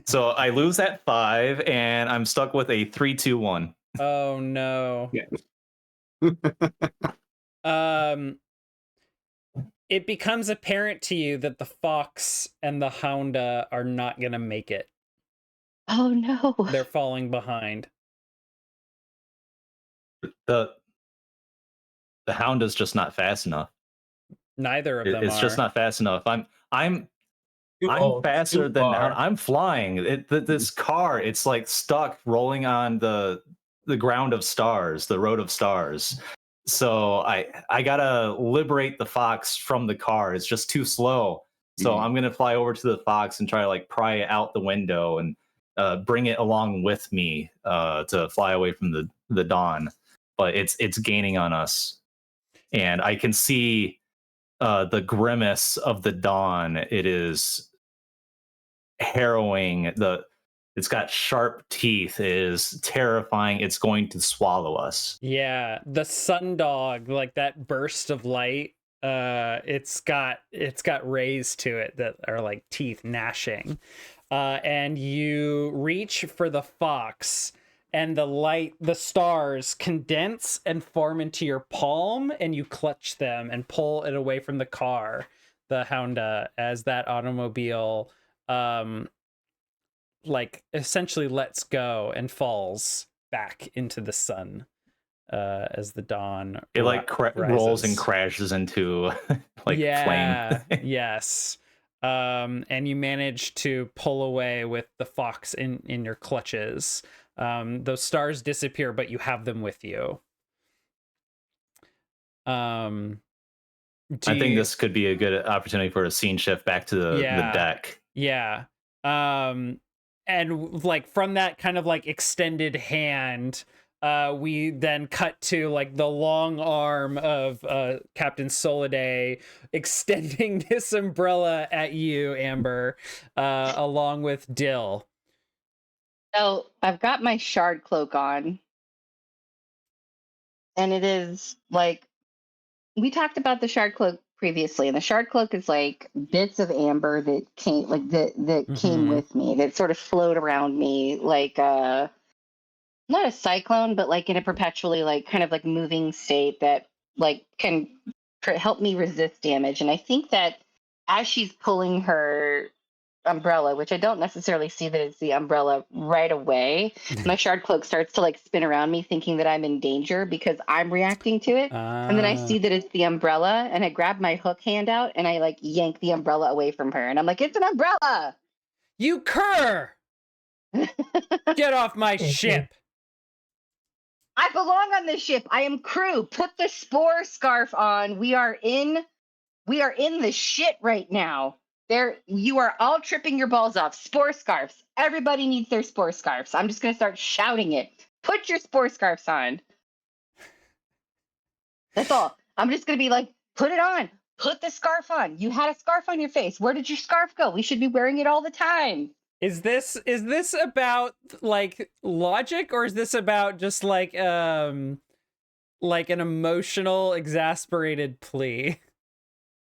So I lose at 5, and I'm stuck with a 3, 2, 1. Oh no. Yeah. It becomes apparent to you that the fox and the hounda are not gonna make it. Oh no. They're falling behind. The hound is just not fast enough. Neither of them It's are. just not fast enough. I'm Oh, faster too than far. I'm flying. This car, it's like stuck rolling on the ground of stars, the road of stars. So I gotta liberate the fox from the car. It's just too slow. So I'm gonna fly over to the fox and try to like pry it out the window and bring it along with me to fly away from the dawn. But it's gaining on us, and I can see the grimace of the dawn. It is harrowing. It's got sharp teeth. It is terrifying. It's going to swallow us. Yeah, the sundog, like that burst of light, it's got rays to it that are like teeth gnashing. And you reach for the fox, and the stars condense and form into your palm, and you clutch them and pull it away from the car, the hounda, as that automobile like essentially lets go and falls back into the sun as the dawn rolls and crashes into like flame. Yes. And you manage to pull away with the fox in your clutches. Those stars disappear, but you have them with you. I think this could be a good opportunity for a scene shift back to the deck. Yeah. And like from that kind of like extended hand, we then cut to like the long arm of Captain Soliday extending this umbrella at you, Amber, along with Dill. So I've got my shard cloak on, and it is like, we talked about the shard cloak previously, and the shard cloak is like bits of amber that came came with me, that sort of float around me like not a cyclone, but like in a perpetually like kind of like moving state that like can help me resist damage. And I think that as she's pulling her umbrella, which I don't necessarily see that it's the umbrella right away, my shard cloak starts to like spin around me, thinking that I'm in danger because I'm reacting to it. And then I see that it's the umbrella, and I grab my hook hand out and I like yank the umbrella away from her, and I'm like, it's an umbrella! You cur! Get off my ship! I belong on this ship. I am crew. Put the spore scarf on. We are in the shit right now. You are all tripping your balls off. Spore scarves. Everybody needs their spore scarves. I'm just going to start shouting it. Put your spore scarves on. That's all. I'm just going to be like, put it on. Put the scarf on. You had a scarf on your face. Where did your scarf go? We should be wearing it all the time. Is this about like logic, or is this about just like an emotional, exasperated plea?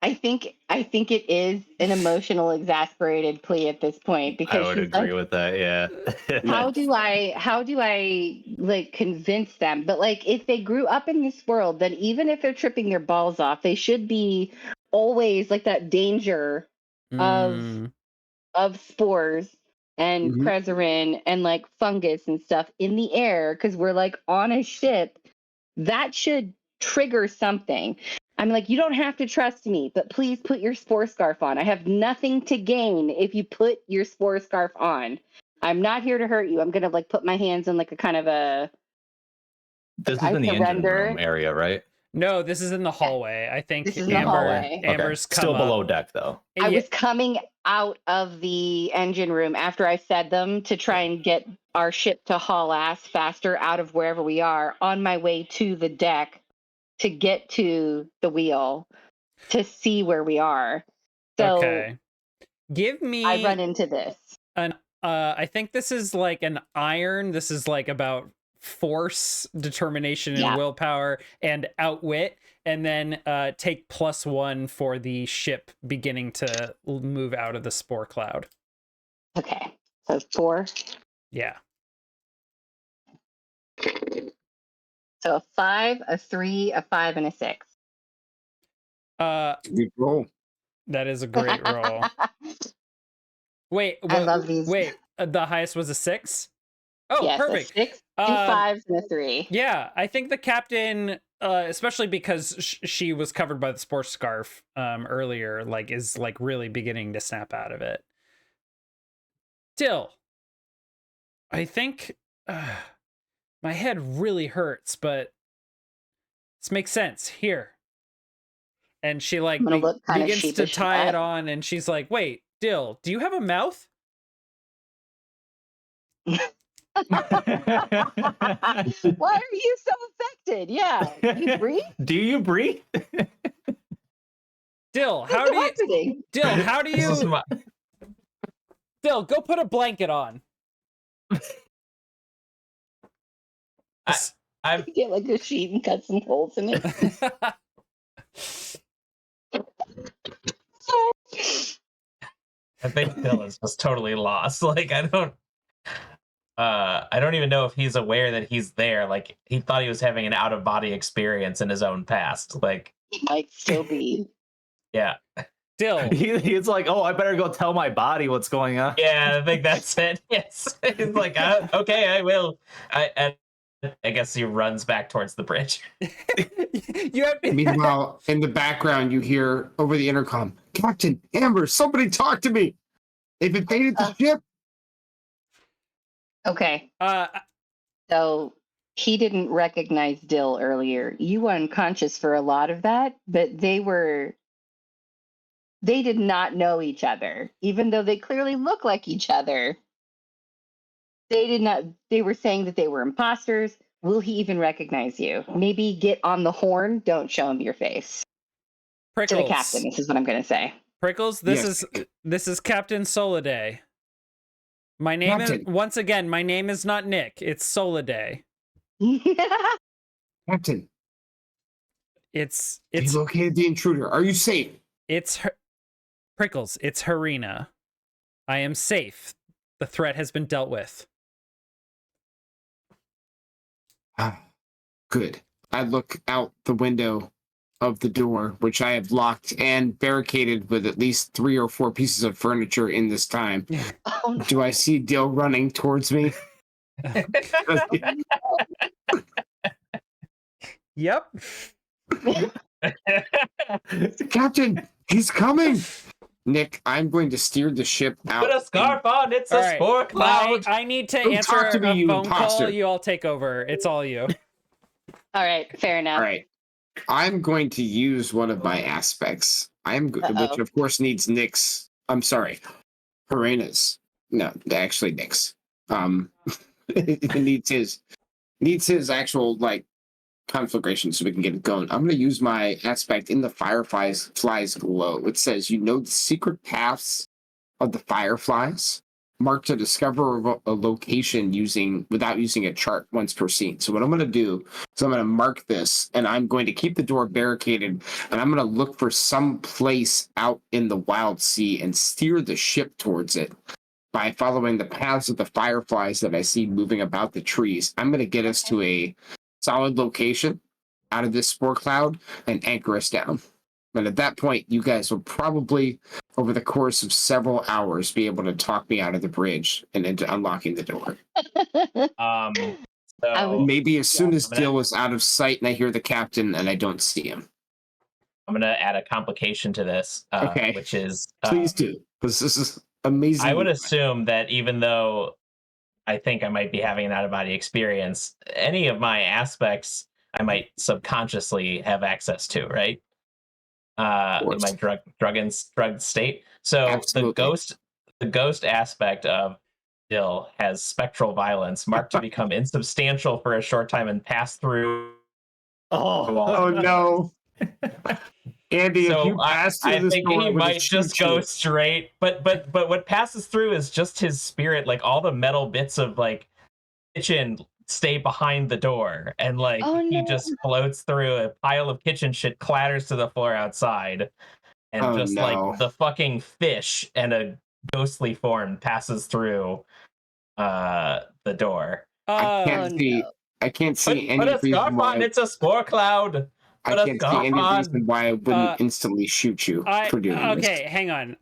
I think it is an emotional, exasperated plea at this point, because I would agree with that. Yeah. how do I like convince them? But like, if they grew up in this world, then even if they're tripping their balls off, they should be always like that danger of spores and presarin and like fungus and stuff in the air, because we're like on a ship. That should trigger something. I'm like, you don't have to trust me, but please put your spore scarf on. I have nothing to gain if you put your spore scarf on. I'm not here to hurt you. I'm gonna like put my hands in like a kind of a. This is in the engine room area, right? No, this is in the hallway. I think this is the hallway. Amber's okay. Still below deck, though. I was coming out of the engine room after I fed them to try and get our ship to haul ass faster out of wherever we are, on my way to the deck to get to the wheel to see where we are. So okay. Give me. I run into this. I think this is like an iron. This is like about force, determination, and willpower, and outwit, and then take +1 for the ship beginning to move out of the spore cloud. Okay, so 4. Yeah. So a 5, a 3, a 5, and a 6. Good roll. That is a great roll. Wait, I love these. Wait, the highest was a 6? Oh, yes, perfect. A 6, 2 5s, and a 3. Yeah, I think the captain, especially because she was covered by the sports scarf earlier, like is like really beginning to snap out of it. Still, I think my head really hurts, but this makes sense. Here. And she like begins to tie it on, and she's like, wait, Dill, do you have a mouth? Why are you so affected? Yeah. You breathe? Do you breathe? Dill, how do you Dill, go put a blanket on. I get like a sheet and cut some holes in it. I think Dill is just totally lost. Like I don't even know if he's aware that he's there. Like he thought he was having an out of body experience in his own past. Like he might still be. Yeah. Dill. He's like, oh, I better go tell my body what's going on. Yeah, I think that's it. Yes. He's like, okay, I will. I guess he runs back towards the bridge. Meanwhile, in the background, you hear over the intercom, Captain Amber, somebody talk to me. They've invaded the ship. Okay. So he didn't recognize Dill earlier. You were unconscious for a lot of that, but they did not know each other, even though they clearly look like each other. They did not. They were saying that they were imposters. Will he even recognize you? Maybe get on the horn. Don't show him your face. Prickles. To the captain. This is what I'm going to say. Prickles, this is Captain Soliday. My name is once again. My name is not Nick. It's Soliday. Captain. It's you located the intruder. Are you safe? It's Prickles. It's Harina. I am safe. The threat has been dealt with. Good. I look out the window of the door, which I have locked and barricaded with at least 3 or 4 pieces of furniture in this time. Oh, no. Do I see Dill running towards me? Yep. Captain, he's coming. Nick, I'm going to steer the ship out. Put a scarf on. It's a spore cloud. I need to answer a phone call. You all take over. It's all you. All right, fair enough. All right. I'm going to use one of my aspects. Which of course needs Nick's. I'm sorry, Harina's. No, actually Nick's. It needs his actual like conflagration so we can get it going. I'm going to use my aspect in the Firefly's glow. It says, the secret paths of the Fireflies. Mark to discover a location without using a chart once per scene. So what I'm going to do is I'm going to mark this, and I'm going to keep the door barricaded, and I'm going to look for some place out in the Wildsea and steer the ship towards it by following the paths of the Fireflies that I see moving about the trees. I'm going to get us to a solid location out of this spore cloud and anchor us down. And at that point, you guys will probably, over the course of several hours, be able to talk me out of the bridge and into unlocking the door. So maybe as soon as Dill is out of sight and I hear the captain and I don't see him. I'm going to add a complication to this, okay. Which is... Please do, because this is amazing. I would assume that even though I think I might be having an out-of-body experience, any of my aspects I might subconsciously have access to, right? In my drugged state. So absolutely. the ghost aspect of Dill has spectral violence, marked to become insubstantial for a short time and pass through. Oh no. Andy, so if you pass through this think door, he might just go straight. But what passes through is just his spirit, like all the metal bits of like kitchen stay behind the door, and like he just floats through. A pile of kitchen shit clatters to the floor outside, and like the fucking fish and a ghostly form passes through the door. I can't see any reason why. It's a spore cloud. I can't see any reason why I wouldn't instantly shoot you for doing this. Okay, hang on.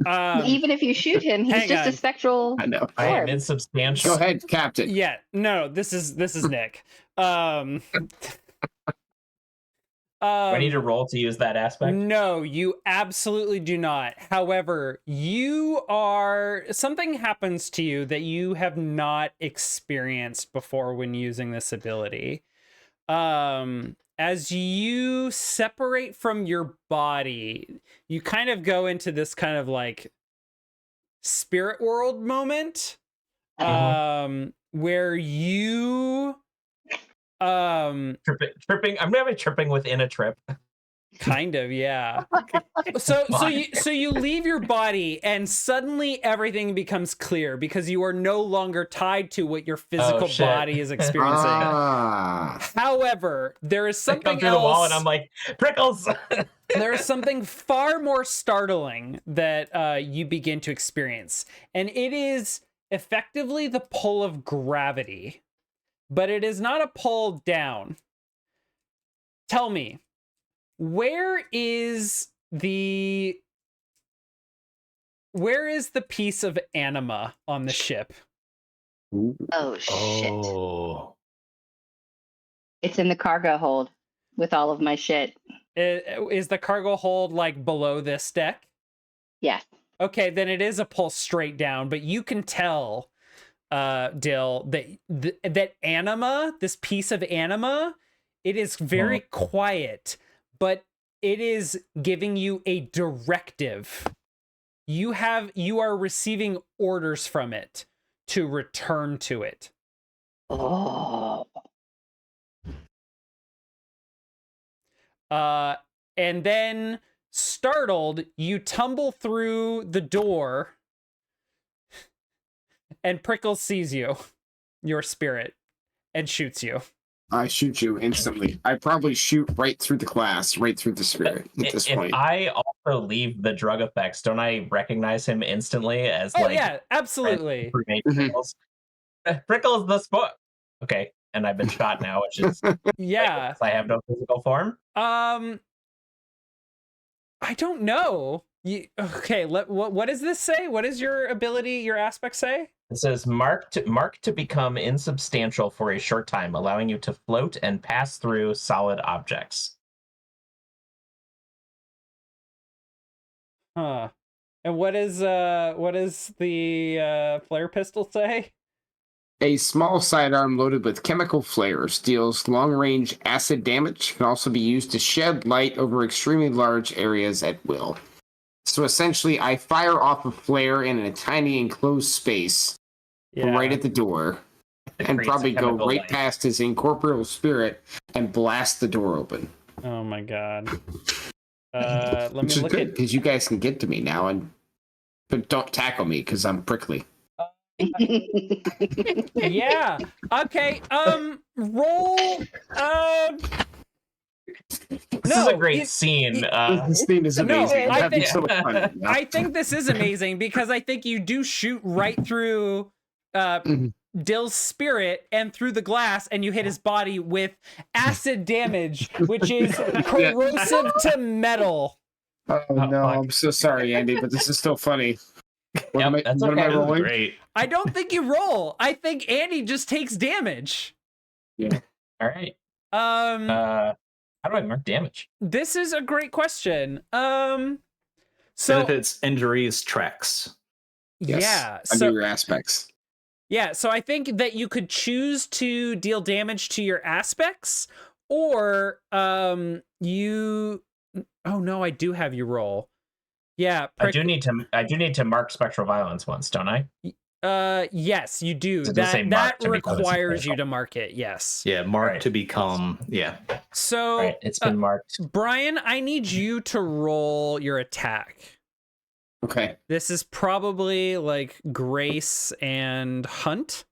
Even if you shoot him, he's just a spectral. I know. I am insubstantial. Go ahead, Captain. Yeah, no, this is Nick. Do I need to roll to use that aspect? No, you absolutely do not. However, something happens to you that you have not experienced before when using this ability. As you separate from your body, you kind of go into this kind of like spirit world moment, where you tripping. I'm gonna be tripping within a trip. Kind of, yeah. So you leave your body and suddenly everything becomes clear because you are no longer tied to what your physical body is experiencing. However, there is something else. I come through the wall and I'm like, prickles. There is something far more startling that you begin to experience, and it is effectively the pull of gravity, but it is not a pull down. Tell me, where is the piece of anima on the ship? Oh shit. Oh. It's in the cargo hold with all of my shit. Is the cargo hold like below this deck? Yes. Okay, then it is a pull straight down, but you can tell, Dill, that anima, this piece of anima, it is very quiet, but it is giving you a directive. You are receiving orders from it to return to it. Oh. And then, startled, you tumble through the door, and Prickles sees you, your spirit, and shoots you. I shoot you instantly. I probably shoot right through the glass, right through the spirit at this point. If I also leave the drug effects, don't I recognize him instantly as yeah, absolutely. Prickles, Prickles the sport. Okay, and I've been shot now, which is yeah. I have no physical form. I don't know. Okay, what does this say? What does your ability, your aspect say? It says mark to become insubstantial for a short time, allowing you to float and pass through solid objects. Huh. And what does the flare pistol say? A small sidearm loaded with chemical flares deals long-range acid damage, can also be used to shed light over extremely large areas at will. So essentially, I fire off a flare in a tiny enclosed space right at the door, and probably go right past his incorporeal spirit and blast the door open. Oh my god. Let me look at, because you guys can get to me now, but don't tackle me because I'm prickly. Yeah. Okay. Roll. This is a great scene. This scene is amazing. I think this is amazing because I think you do shoot right through Dill's spirit and through the glass, and you hit his body with acid damage, which is corrosive to metal. Oh no, I'm so sorry, Andy, but this is still funny. What am I rolling? Great. I don't think you roll. I think Andy just takes damage. Yeah. All right. How do I mark damage? This is a great question. So Benefits, injuries, tracks. Yes, yeah. Under your aspects. Yeah, so I think that you could choose to deal damage to your aspects, or you. Oh no, I do have you roll. Yeah, I do need to mark spectral violence once, don't I? Yes, you do. So that requires you to mark it. Yes. Yeah, mark to become. Yeah. So it's been marked. Brian, I need you to roll your attack. Okay. This is probably like Grace and Hunt.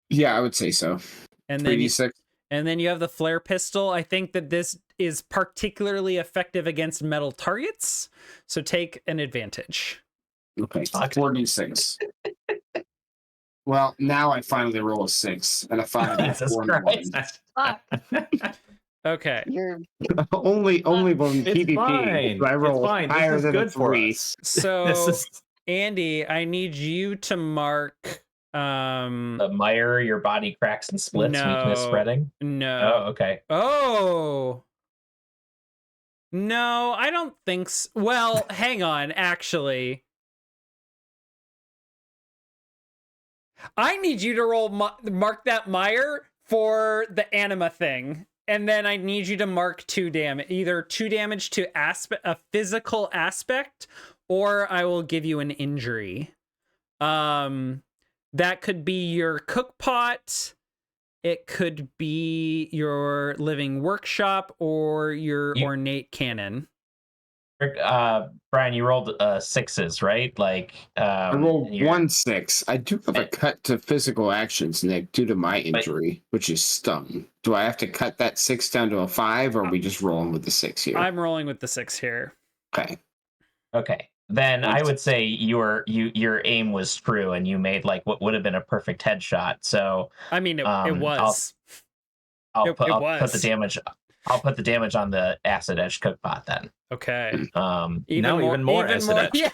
Yeah, I would say so. And then 3d6. And then you have the flare pistol. I think that this is particularly effective against metal targets, so take an advantage. Okay, 4d6. Well, now I finally roll a 6 and a 5 and a 4 and a 1. Okay. You're only when PvP fine. do I roll fine. higher This is than good a 3. So, Andy, I need you to mark The mire, your body cracks and splits, weakness spreading. No. Oh, okay. Oh. No, I don't think so. Well, hang on, actually. I need you to roll mark that mire for the anima thing. And then I need you to mark 2 damage, either 2 damage to a physical aspect, or I will give you an injury. That could be your cook pot, it could be your living workshop, or your ornate cannon. Brian, you rolled 6s, right? Like I rolled 1 6. I do have a cut to physical actions, Nick, due to my injury, which is stun. Do I have to cut that 6 down to a 5, or are we just rolling with the 6 here? I'm rolling with the 6 here. Okay. Then I would say your aim was true, and you made like what would have been a perfect headshot. So I mean, it was. I'll put the damage. I'll put the damage on the acid edge cookpot then. Okay. Even more acid edge. Yeah.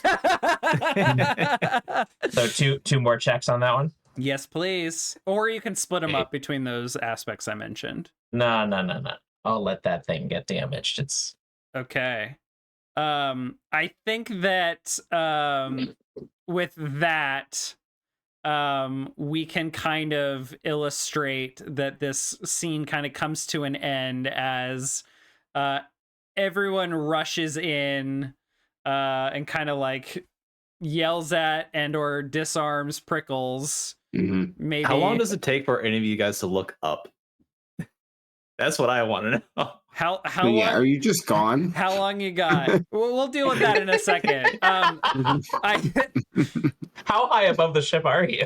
So two more checks on that one. Yes, please. Or you can split them up between those aspects I mentioned. No. I'll let that thing get damaged. It's okay. I think that with that, we can kind of illustrate that this scene kind of comes to an end as everyone rushes in and kind of like yells at and or disarms Prickles. Mm-hmm. Maybe. How long does it take for any of you guys to look up? That's what I want to know. How long? Yeah, are you just gone? How long you got? We'll deal with that in a second. How high above the ship are you?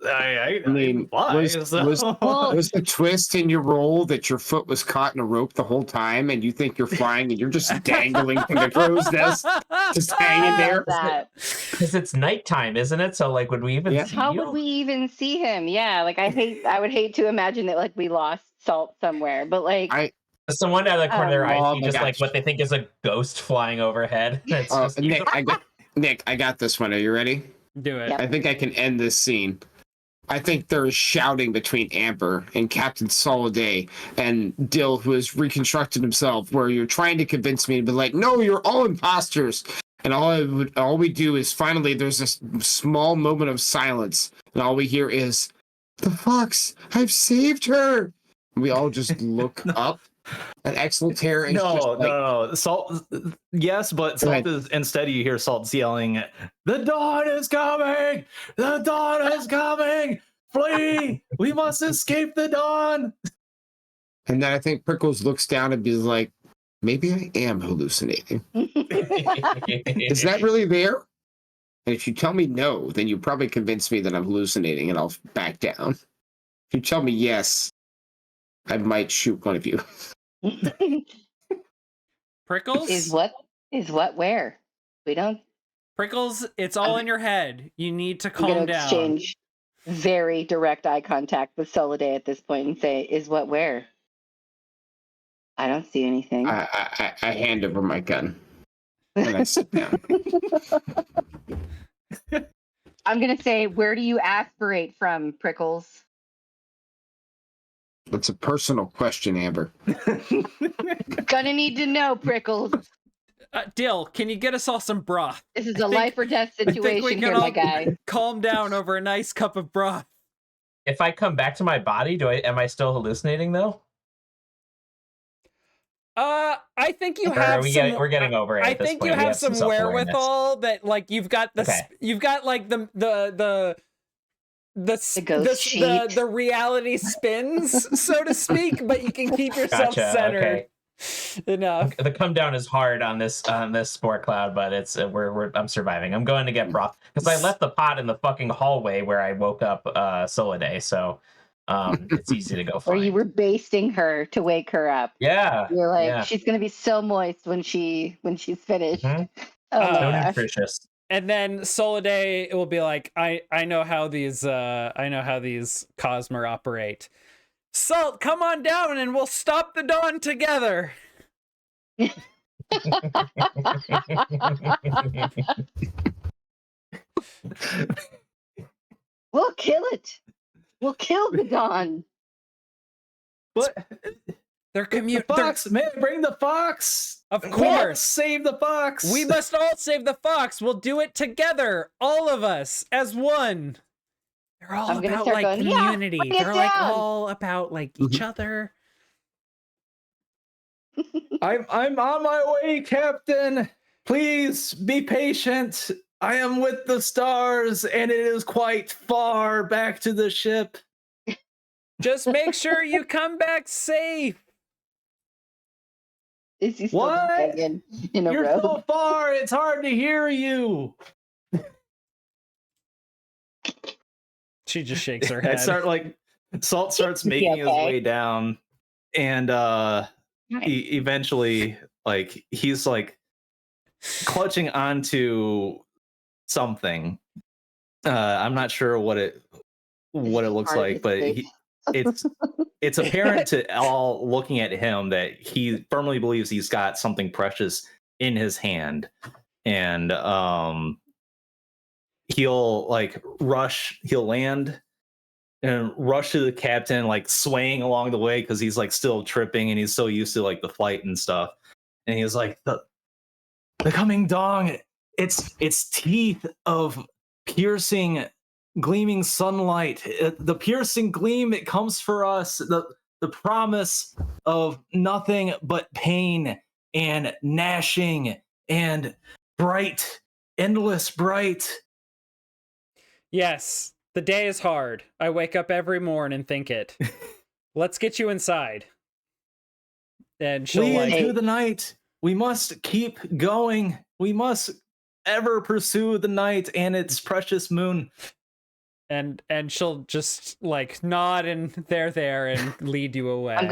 I mean, was the twist in your roll that your foot was caught in a rope the whole time, and you think you're flying, and you're just dangling from the crow's nest, just hanging there? Because it's nighttime, isn't it? So, like, would we even see How you? would we even see him? Yeah, like I would hate to imagine that like we lost Salt somewhere, but like someone out of the corner of their eyes, just like what they think is a ghost flying overhead. Nick, I got this one. Are you ready? Do it. Yep. I think I can end this scene. I think there is shouting between Amber and Captain Soliday and Dill, who has reconstructed himself, where you're trying to convince me to be like, no, you're all imposters. And all we do is finally there's this small moment of silence, and all we hear is, the fox, I've saved her. And we all just look up. And Exaltair is no. Salt, yes, but Salt is instead you hear Salt yelling, "The dawn is coming! The dawn is coming! Flee! We must escape the dawn!" And then I think Prickles looks down and be like, "Maybe I am hallucinating. Is that really there? And if you tell me no, then you probably convince me that I'm hallucinating, and I'll back down. If you tell me yes, I might shoot one of you." Prickles? Is what where? We don't. Prickles, it's all in your head. You need to calm down. Exchange very direct eye contact with Soliday at this point and say, is what where? I don't see anything. I hand over my gun. And I sit down. I'm going to say, where do you aspirate from, Prickles? That's a personal question, Amber. Gonna need to know, Prickles. Dill, can you get us all some broth? This is a life or death situation here, my guy. Calm down over a nice cup of broth. If I come back to my body, am I still hallucinating though? I think you have we're getting over it. I think you have some wherewithal that like you've got like the reality spins, so to speak, but you can keep yourself centered enough. The come down is hard on this spore cloud, but it's I'm surviving. I'm going to get broth because I left the pot in the fucking hallway where I woke up Soliday. So It's easy to go Or find. you were basting her to wake her up. Yeah. You're like, yeah. she's gonna be so moist when she's finished. Mhm. Oh my So gosh. nutritious. And then Soliday will be like, I know how these Cosmer operate. Salt, come on down and we'll stop the dawn together. We'll kill it. We'll kill the dawn. What? They're The fox, man, bring the fox. Of Let's course. save the fox. We must all save the fox. We'll do it together, all of us as one. They're all I'm gonna about start like going, "Yeah, community. bring it They're like down." all about like each other. I'm on my way, Captain. Please be patient. I am with the stars, and it is quite far back to the ship. Just make sure you come back safe. Is he still What? hanging in a You're row? so far, it's hard to hear you. She just shakes her I head. start like Salt starts making his okay? way down, and Nice. eventually, like he's like clutching onto something. I'm not sure what it looks Part of like, his but face. it's apparent to all looking at him that he firmly believes he's got something precious in his hand, and he'll land and rush to the captain, like swaying along the way because he's like still tripping and he's so used to like the flight and stuff. And he's like, the coming dawn, its teeth of piercing, gleaming sunlight, the piercing gleam, it comes for us, the promise of nothing but pain and gnashing and bright, endless bright. Yes, the day is hard. I wake up every morn and think it. Let's get you inside. And she'll Lead like into the night. We must keep going. We must ever pursue the night and its precious moon. and she'll just like nod and they're there and lead you away. I'm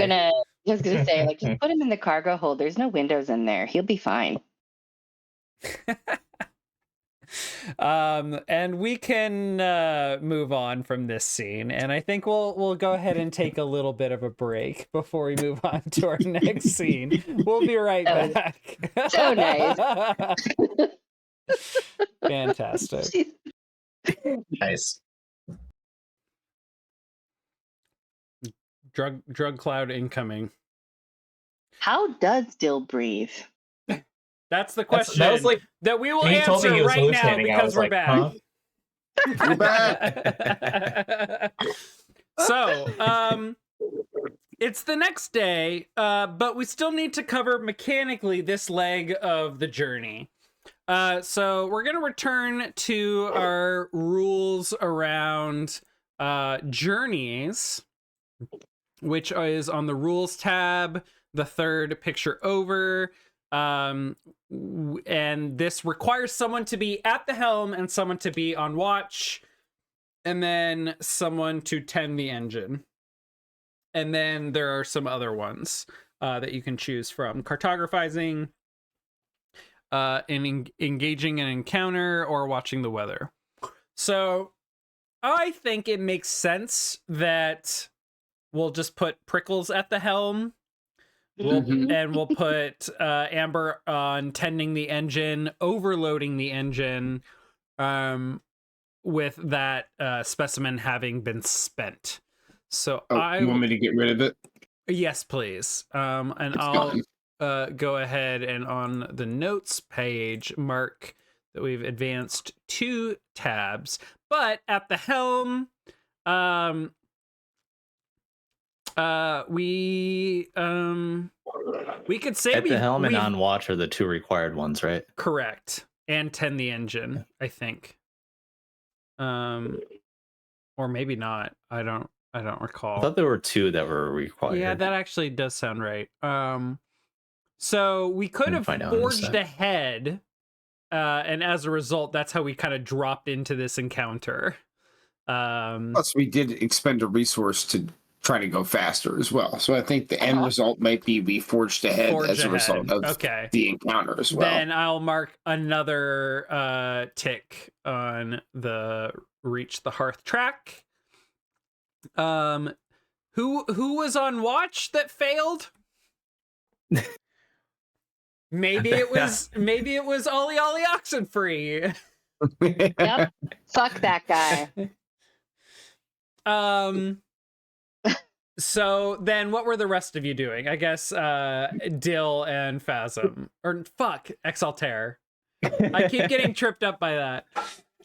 just gonna say, like, just put him in the cargo hold. There's no windows in there. He'll be fine. And we can move on from this scene, and I think we'll go ahead and take a little bit of a break before we move on to our next scene. We'll be right back. So nice. Fantastic. Nice. Drug cloud incoming. How does Dill breathe? That's the question That was like that we will when he told me answer he was right now hallucinating, I because was we're like, back. huh? We're back. So, it's the next day, but we still need to cover mechanically this leg of the journey. So we're going to return to our rules around journeys, which is on the rules tab, the third picture over. And this requires someone to be at the helm and someone to be on watch, and then someone to tend the engine. And then there are some other ones that you can choose from: cartographizing, engaging an encounter, or watching the weather. So I think it makes sense that we'll just put Prickles at the helm. We'll put Amber on tending the engine, overloading the engine, with that specimen having been spent. So You want me to get rid of it? Yes, please. And I'll go ahead and on the notes page mark that we've advanced 2 tabs. But at the helm, we could say At the helm and on watch are the 2 required ones, right? Correct. And tend the engine, I think. Or maybe not. I don't recall. I thought there were 2 that were required. Yeah, that actually does sound right. So we could have forged ahead, and as a result, that's how we kind of dropped into this encounter. Plus, we did expend a resource to try to go faster as well. So I think the end result might be we forged ahead as a result of the encounter as well. Then I'll mark another tick on the reach the hearth track. Who was on watch that failed? Maybe it was Ollie Oxenfree. Yep. Fuck that guy. So then what were the rest of you doing? I guess Dill and Phasm. Or fuck, Exaltair. I keep getting tripped up by that.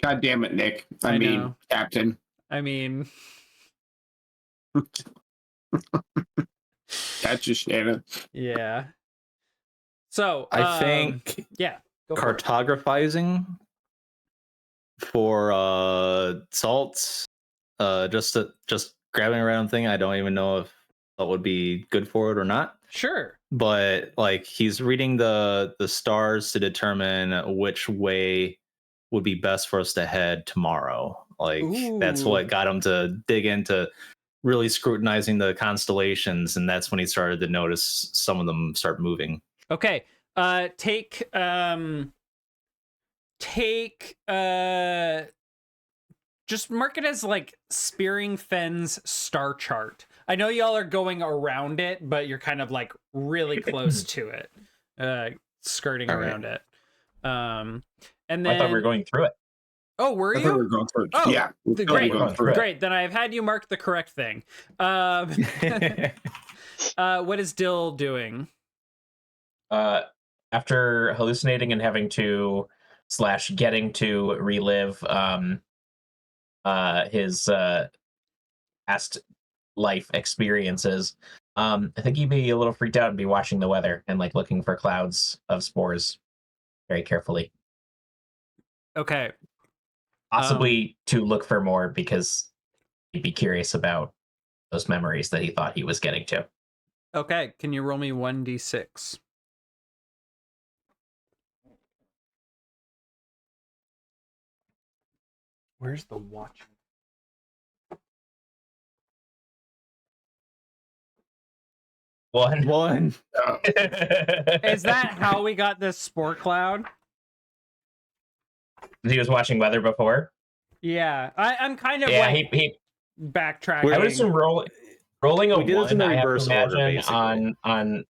God damn it, Nick. I mean, know. Captain. I mean... That's just Shannon. Yeah. So I think cartographizing for salts, just grabbing a random thing. I don't even know if that would be good for it or not. Sure. But like he's reading the stars to determine which way would be best for us to head tomorrow. Like that's what got him to dig into really scrutinizing the constellations, and that's when he started to notice some of them start moving. Okay. Just mark it as like Spearing Fen's star chart. I know y'all are going around it, but you're kind of like really close to it, skirting around it. And then I thought we were going through it. Oh, were you? I thought we were going through it. Oh, yeah. Great. Then I've had you mark the correct thing. What is Dill doing? After hallucinating and having to / getting to relive his past life experiences, I think he'd be a little freaked out and be watching the weather and like looking for clouds of spores very carefully. Okay. Possibly to look for more because he'd be curious about those memories that he thought he was getting to. Okay, can you roll me 1d6? Where's the watch? One. Oh. Is that how we got this spore cloud? He was watching weather before. Yeah, I'm kind of he backtracking. I would assume rolling a one. I have to imagine order, on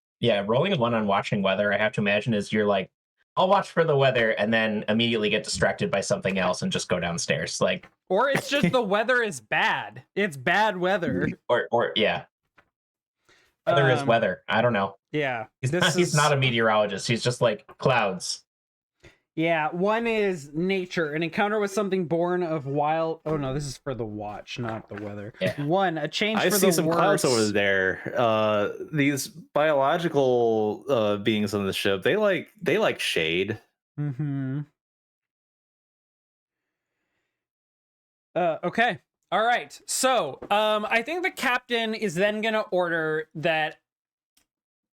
rolling a one on watching weather. I have to imagine is you're like, I'll watch for the weather and then immediately get distracted by something else and just go downstairs. Like, or it's just the weather is bad. It's bad weather. Or yeah. Weather is weather. I don't know. Yeah. He's not a meteorologist. He's just like clouds. Yeah, one is nature, an encounter with something born of wild. Oh no, this is for the watch, not the weather. Yeah. One, a change I for see the some worse. clouds over there. These biological beings on the ship, they like shade. Mm-hmm. Okay. All right. So, I think the captain is then gonna order that.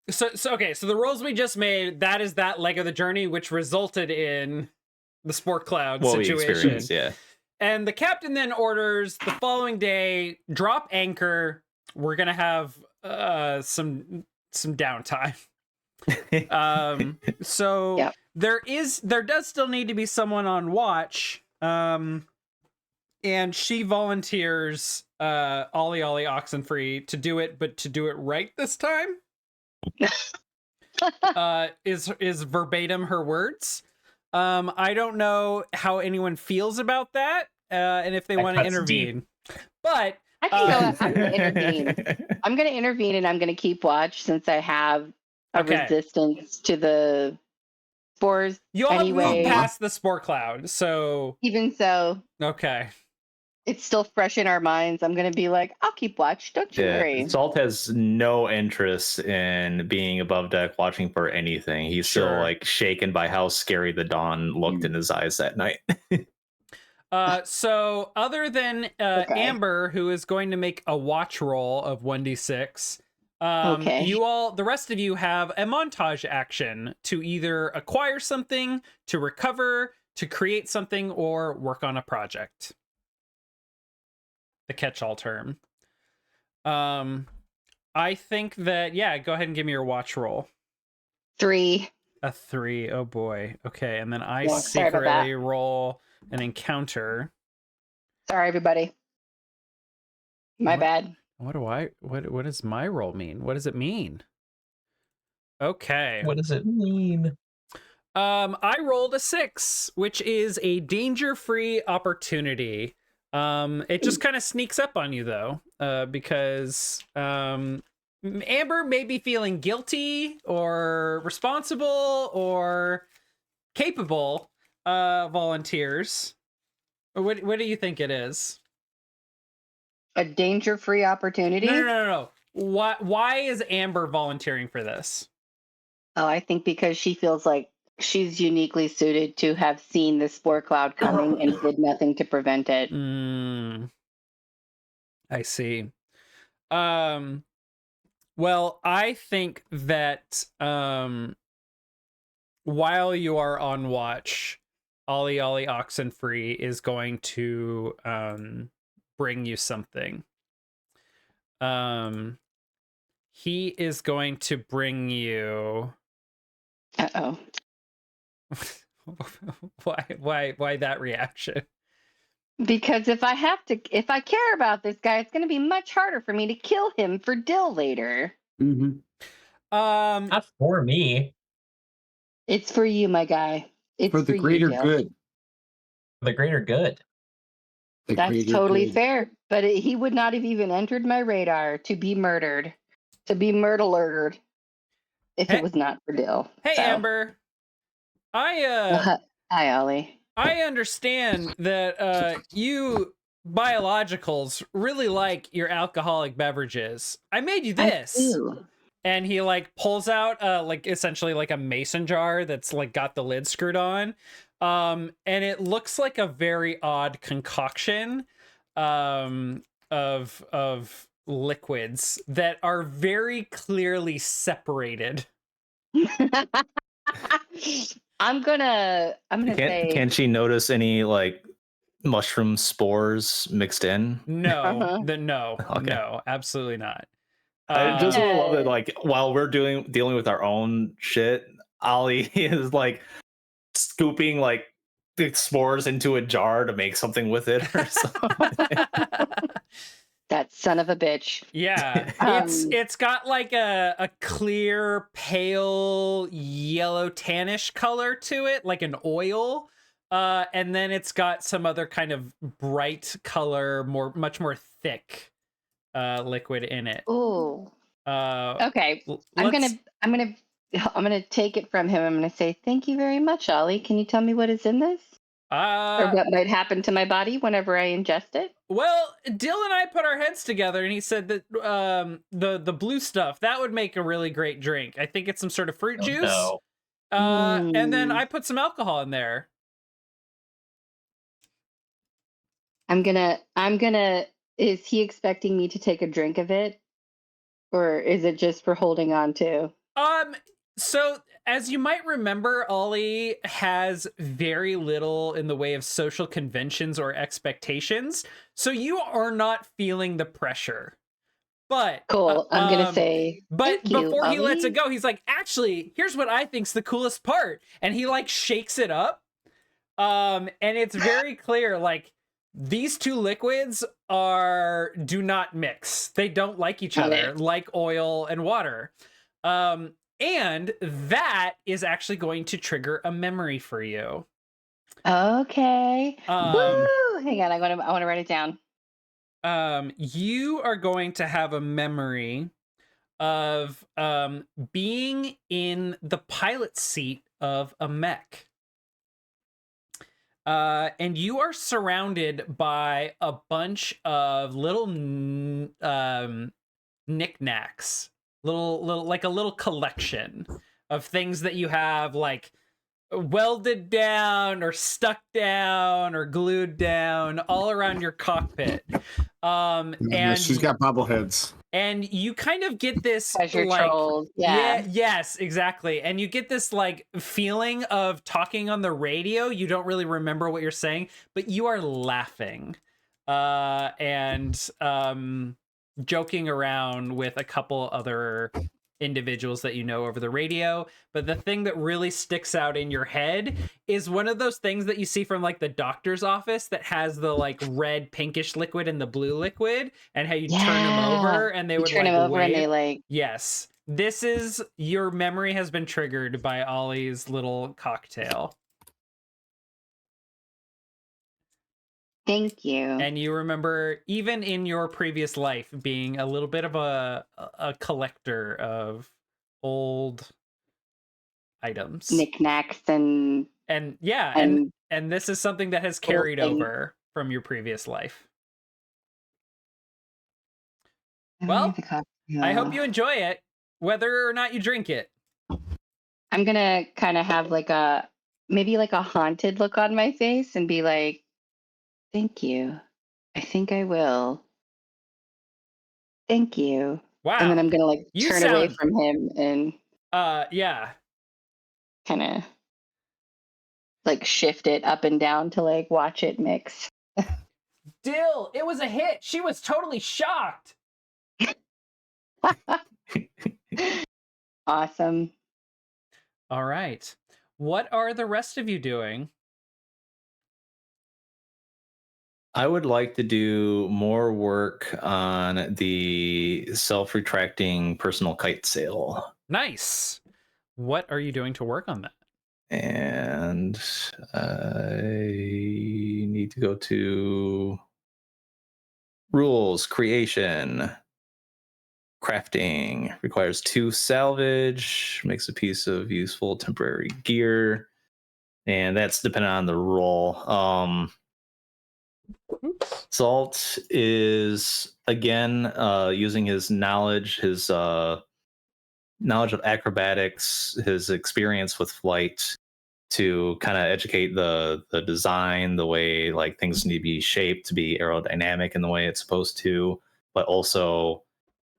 So okay, so the rolls we just made, that is that leg of the journey, which resulted in the spore cloud situation. Yeah. And the captain then orders the following day, drop anchor. We're gonna have some downtime. So yep. there does still need to be someone on watch. And she volunteers Ollie Oxenfree to do it, but to do it right this time. Is verbatim her words. I don't know how anyone feels about that, and if they want to intervene. But I can go. I'm going to intervene. I'm going to intervene, and I'm going to keep watch since I have a resistance to the spores. You'll anyway. have moved past the spore cloud, so even so, okay. It's still fresh in our minds. I'm going to be like, I'll keep watch. Don't you worry. Salt has no interest in being above deck watching for anything. He's still like shaken by how scary the dawn looked in his eyes that night. So other than Amber, who is going to make a watch roll of 1d6, you all, the rest of you have a montage action to either acquire something, to recover, to create something, or work on a project. the catch-all term. I think that, yeah, go ahead and give me your watch roll. 3. A 3. Oh boy. Okay, and then I Yeah, sorry about that. secretly roll an encounter. Sorry, everybody. My bad. What does my roll mean? What does it mean? Okay. What does it mean? I rolled a 6, which is a danger-free opportunity. It just kind of sneaks up on you though, because Amber may be feeling guilty or responsible or capable volunteers. What do you think it is? A danger-free opportunity? No. Why is Amber volunteering for this? Oh, I think because she feels like she's uniquely suited to have seen the spore cloud coming and did nothing to prevent it. I see. Well, I think that while you are on watch, Ollie Oxenfree is going to bring you something. He is going to bring you. Uh-oh. Why that reaction? Because if I care about this guy, it's going to be much harder for me to kill him for Dill later. Mm-hmm. Not for me. It's for you, my guy. It's for the greater you, good. For the greater good. That's totally fair. But he would not have even entered my radar to be murdered, if it was not for Dill. Hey, so. Amber. Hi, Ollie. I understand that you biologicals really like your alcoholic beverages. I made you this. And he like pulls out like essentially like a mason jar that's like got the lid screwed on. And it looks like a very odd concoction of liquids that are very clearly separated. I'm gonna say. Can't she notice any like mushroom spores mixed in? No, no, absolutely not. I just love it. Like while we're dealing with our own shit, Ollie is like scooping like the spores into a jar to make something with it or something. That son of a bitch. Yeah, it's got like a clear, pale, yellow tannish color to it, like an oil. And then it's got some other kind of bright color, much more thick liquid in it. Ooh. Okay. I'm gonna take it from him. I'm gonna say, thank you very much, Ollie. Can you tell me what is in this? Or what might happen to my body whenever I ingest it? Well, Dill and I put our heads together, and he said that the blue stuff that would make a really great drink. I think it's some sort of fruit juice. No. And then I put some alcohol in there. I'm gonna. Is he expecting me to take a drink of it, or is it just for holding on to? So as you might remember, Ollie has very little in the way of social conventions or expectations. So you are not feeling the pressure. But cool. I'm gonna say. But before he Ollie? lets it go, he's like, actually, here's what I think's the coolest part. And he like shakes it up. And it's very clear, like, these two liquids do not mix. They don't like each other, like oil and water. And that is actually going to trigger a memory for you. Okay. Woo! Hang on, I want to write it down. You are going to have a memory of being in the pilot seat of a mech. And you are surrounded by a bunch of little knickknacks, little like a little collection of things that you have like welded down or stuck down or glued down all around your cockpit. And she's got bobbleheads. And you kind of get this pleasure like trolls. Yeah. Yes, exactly. And you get this like feeling of talking on the radio. You don't really remember what you're saying, but you are laughing. and joking around with a couple other individuals that you know over the radio. But the thing that really sticks out in your head is one of those things that you see from like the doctor's office that has the like red pinkish liquid and the blue liquid, and how you turn them over and they would turn like them over wave. and they like. Yes, this is your memory has been triggered by Ollie's little cocktail. Thank you. And you remember, even in your previous life, being a little bit of a collector of old items, knickknacks, and yeah, and this is something that has carried over from your previous life. Well, I hope you enjoy it, whether or not you drink it. I'm gonna kind of have like maybe like a haunted look on my face and be like, thank you. I think I will. Thank you. Wow. And then I'm gonna like turn away from him and yeah. Kind of like shift it up and down to like watch it mix. Dill, it was a hit. She was totally shocked. Awesome. All right. What are the rest of you doing? I would like to do more work on the self-retracting personal kite sail. Nice. What are you doing to work on that? And I need to go to rules, creation, crafting. Requires 2 salvage, makes a piece of useful temporary gear. And that's dependent on the role. Salt is again using his knowledge, knowledge of acrobatics, his experience with flight to kind of educate the design, the way like things need to be shaped to be aerodynamic in the way it's supposed to, but also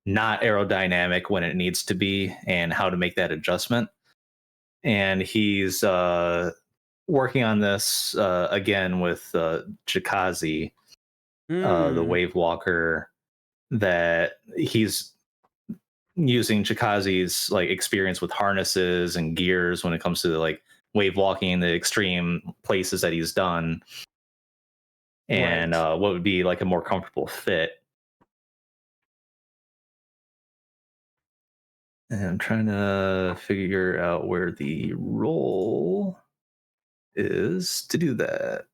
not aerodynamic when it needs to be, and how to make that adjustment. And he's working on this again with Chikazi, the wave walker, that he's using Chikazi's like experience with harnesses and gears when it comes to like wave walking in the extreme places that he's done, and what would be like a more comfortable fit. And I'm trying to figure out where the role is to do that.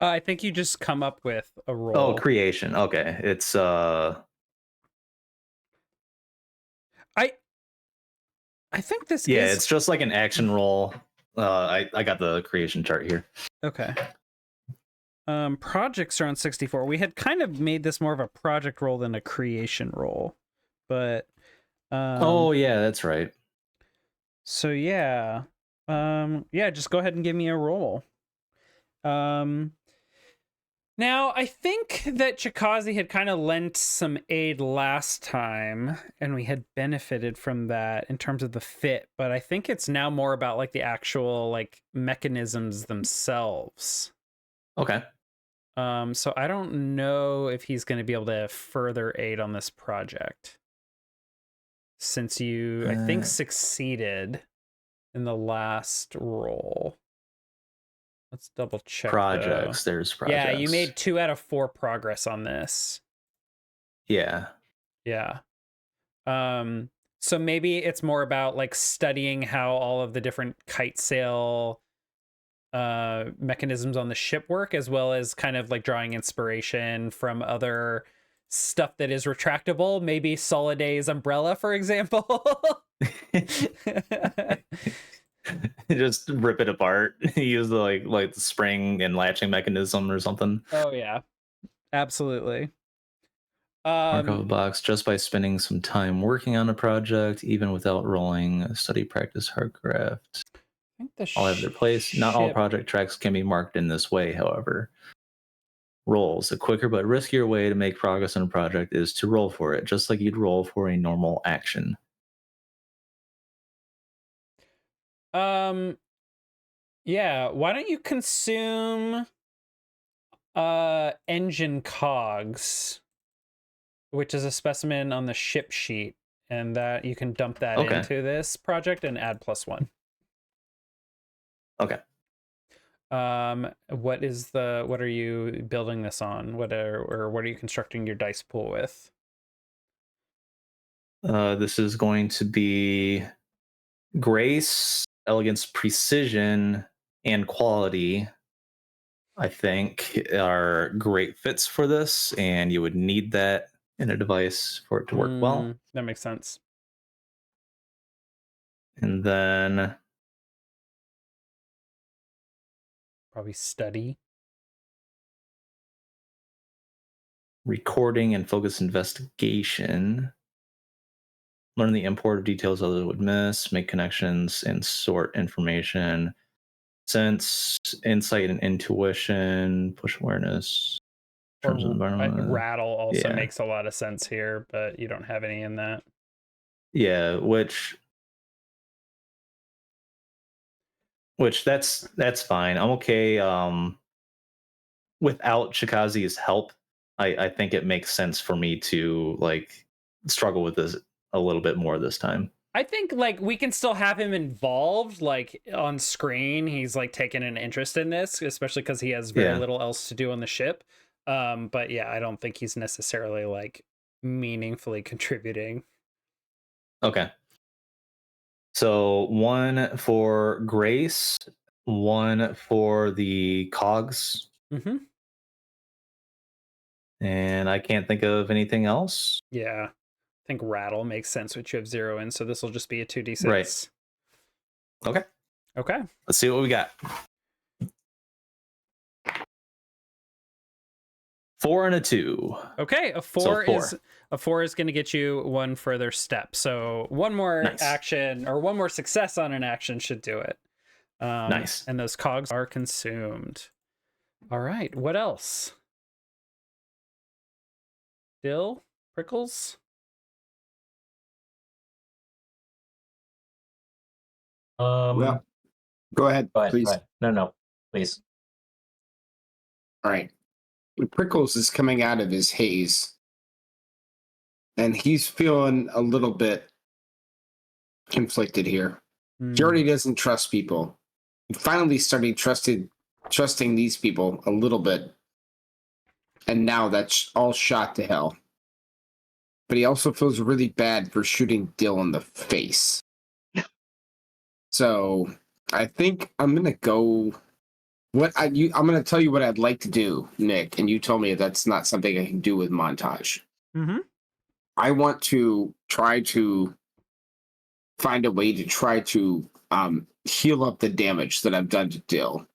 I think you just come up with a role. Oh, creation. Okay. It's I think this is... it's just like an action role. I got the creation chart here. Okay. Projects are on 64. We had kind of made this more of a project role than a creation role. But oh yeah, that's right. So yeah. Yeah, just go ahead and give me a roll. Now, I think that Chikazi had kind of lent some aid last time, and we had benefited from that in terms of the fit, but I think it's now more about like the actual like mechanisms themselves. Okay. So I don't know if he's going to be able to further aid on this project, since you, I think, succeeded in the last roll. Let's double check. Projects. Though. There's projects. Yeah, you made 2 out of 4 progress on this. Yeah. Yeah. So maybe it's more about like studying how all of the different kite sail mechanisms on the ship work, as well as kind of like drawing inspiration from other stuff that is retractable. Maybe Soliday's umbrella, for example. Just rip it apart. Use the like the spring and latching mechanism or something. Oh yeah, absolutely. Mark off a box just by spending some time working on a project, even without rolling. Study, practice, hardcraft. All have their place. Not all project tracks can be marked in this way, however. Rolls. A quicker but riskier way to make progress on a project is to roll for it, just like you'd roll for a normal action. Yeah, why don't you consume engine cogs, which is a specimen on the ship sheet, and that you can dump that into this project and add +1. Okay. What are you building this on? What are you constructing your dice pool with? This is going to be grace, elegance, precision, and quality. I think are great fits for this, and you would need that in a device for it to work well. That makes sense. And then probably study, recording, and focus investigation. Learn the import of details others would miss, make connections, and sort information. Sense, insight, and intuition. Push awareness. Terms of environment. Rattle also makes a lot of sense here, but you don't have any in that. Yeah, which that's fine. I'm okay. Without Chikazi's help, I think it makes sense for me to like struggle with this a little bit more this time. I think like we can still have him involved, like on screen. He's like taking an interest in this, especially because he has very little else to do on the ship. But yeah, I don't think he's necessarily like meaningfully contributing. Okay. So 1 for grace, 1 for the cogs. Mm-hmm. And I can't think of anything else. Yeah. I think rattle makes sense, which you have 0 in, so this will just be a 2d6. Right. Okay. Okay. Let's see what we got. 4 and a 2. Okay, a 4 is going to get you 1 further step. So one more action or one more success on an action should do it. Nice. And those cogs are consumed. All right. What else? Dill? Prickles? Well, go ahead, please. Go ahead. No, please. All right. Prickles is coming out of his haze, and he's feeling a little bit conflicted here. He already doesn't trust people. He finally started trusting these people a little bit, and now that's all shot to hell. But he also feels really bad for shooting Dill in the face. So I think I'm gonna go. I'm gonna tell you what I'd like to do, Nick, and you told me that's not something I can do with montage. Mm-hmm. I want to try to find a way to try to heal up the damage that I've done to Dill.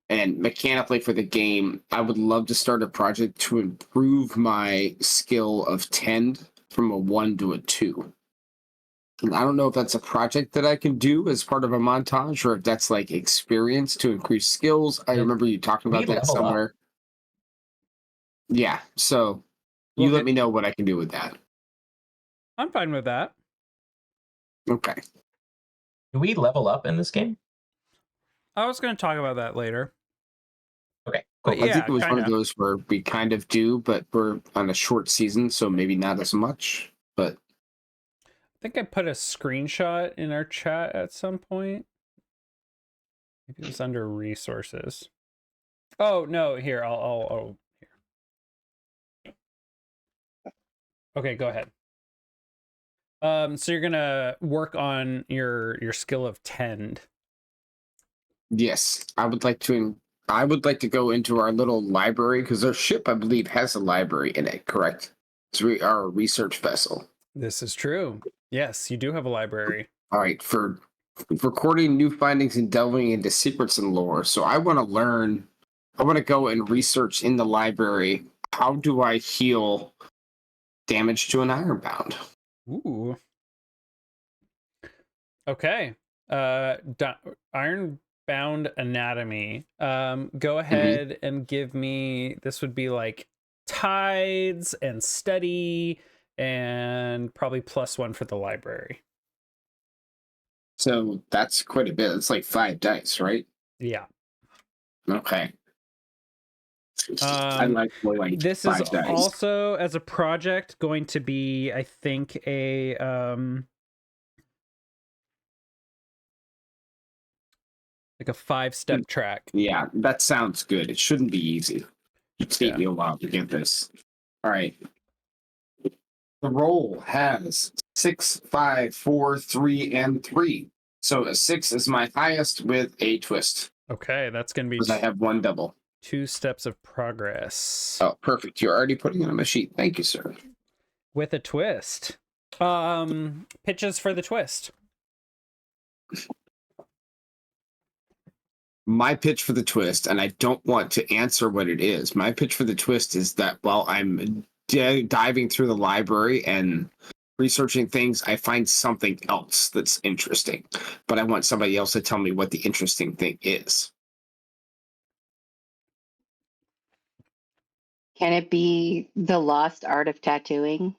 And mechanically for the game, I would love to start a project to improve my skill of tend from a 1 to a 2. And I don't know if that's a project that I can do as part of a montage or if that's like experience to increase skills. I remember you talking about that somewhere. Yeah, so you let me know what I can do with that. I'm fine with that. Okay. Do we level up in this game? I was going to talk about that later. Okay, cool. I think it was one of those where we kind of do, but we're on a short season, so maybe not as much. But I think I put a screenshot in our chat at some point. Maybe it was under resources. Oh no, here I'll here. Okay, go ahead. So you're gonna work on your skill of tend. Yes, I would like to go into our little library because our ship, I believe, has a library in it. Correct? So we are a research vessel. This is true. Yes, you do have a library. All right, for recording new findings and delving into secrets and lore. So I want to learn. I want to go and research in the library. How do I heal damage to an ironbound? Ooh. Okay. Ironbound anatomy. Go ahead and give me. This would be like tides and study. And probably +1 for the library. So that's quite a bit. It's like 5 dice, right? Yeah. Okay. I like more like this is 5 dice. also, as a project, going to be, I think, a like a 5-step track. Yeah, that sounds good. It shouldn't be easy. It'll take me a while to get this. All right. The roll has 6, 5, 4, 3, and 3. So a 6 is my highest with a twist. Okay, that's going to be Because I have 1 double. 2 steps of progress. Oh, perfect. You're already putting it on my sheet. Thank you, sir. With a twist. Pitches for the twist. My pitch for the twist, and I don't want to answer what it is. My pitch for the twist is that while I'm diving through the library and researching things, I find something else that's interesting. But I want somebody else to tell me what the interesting thing is. Can it be the lost art of tattooing?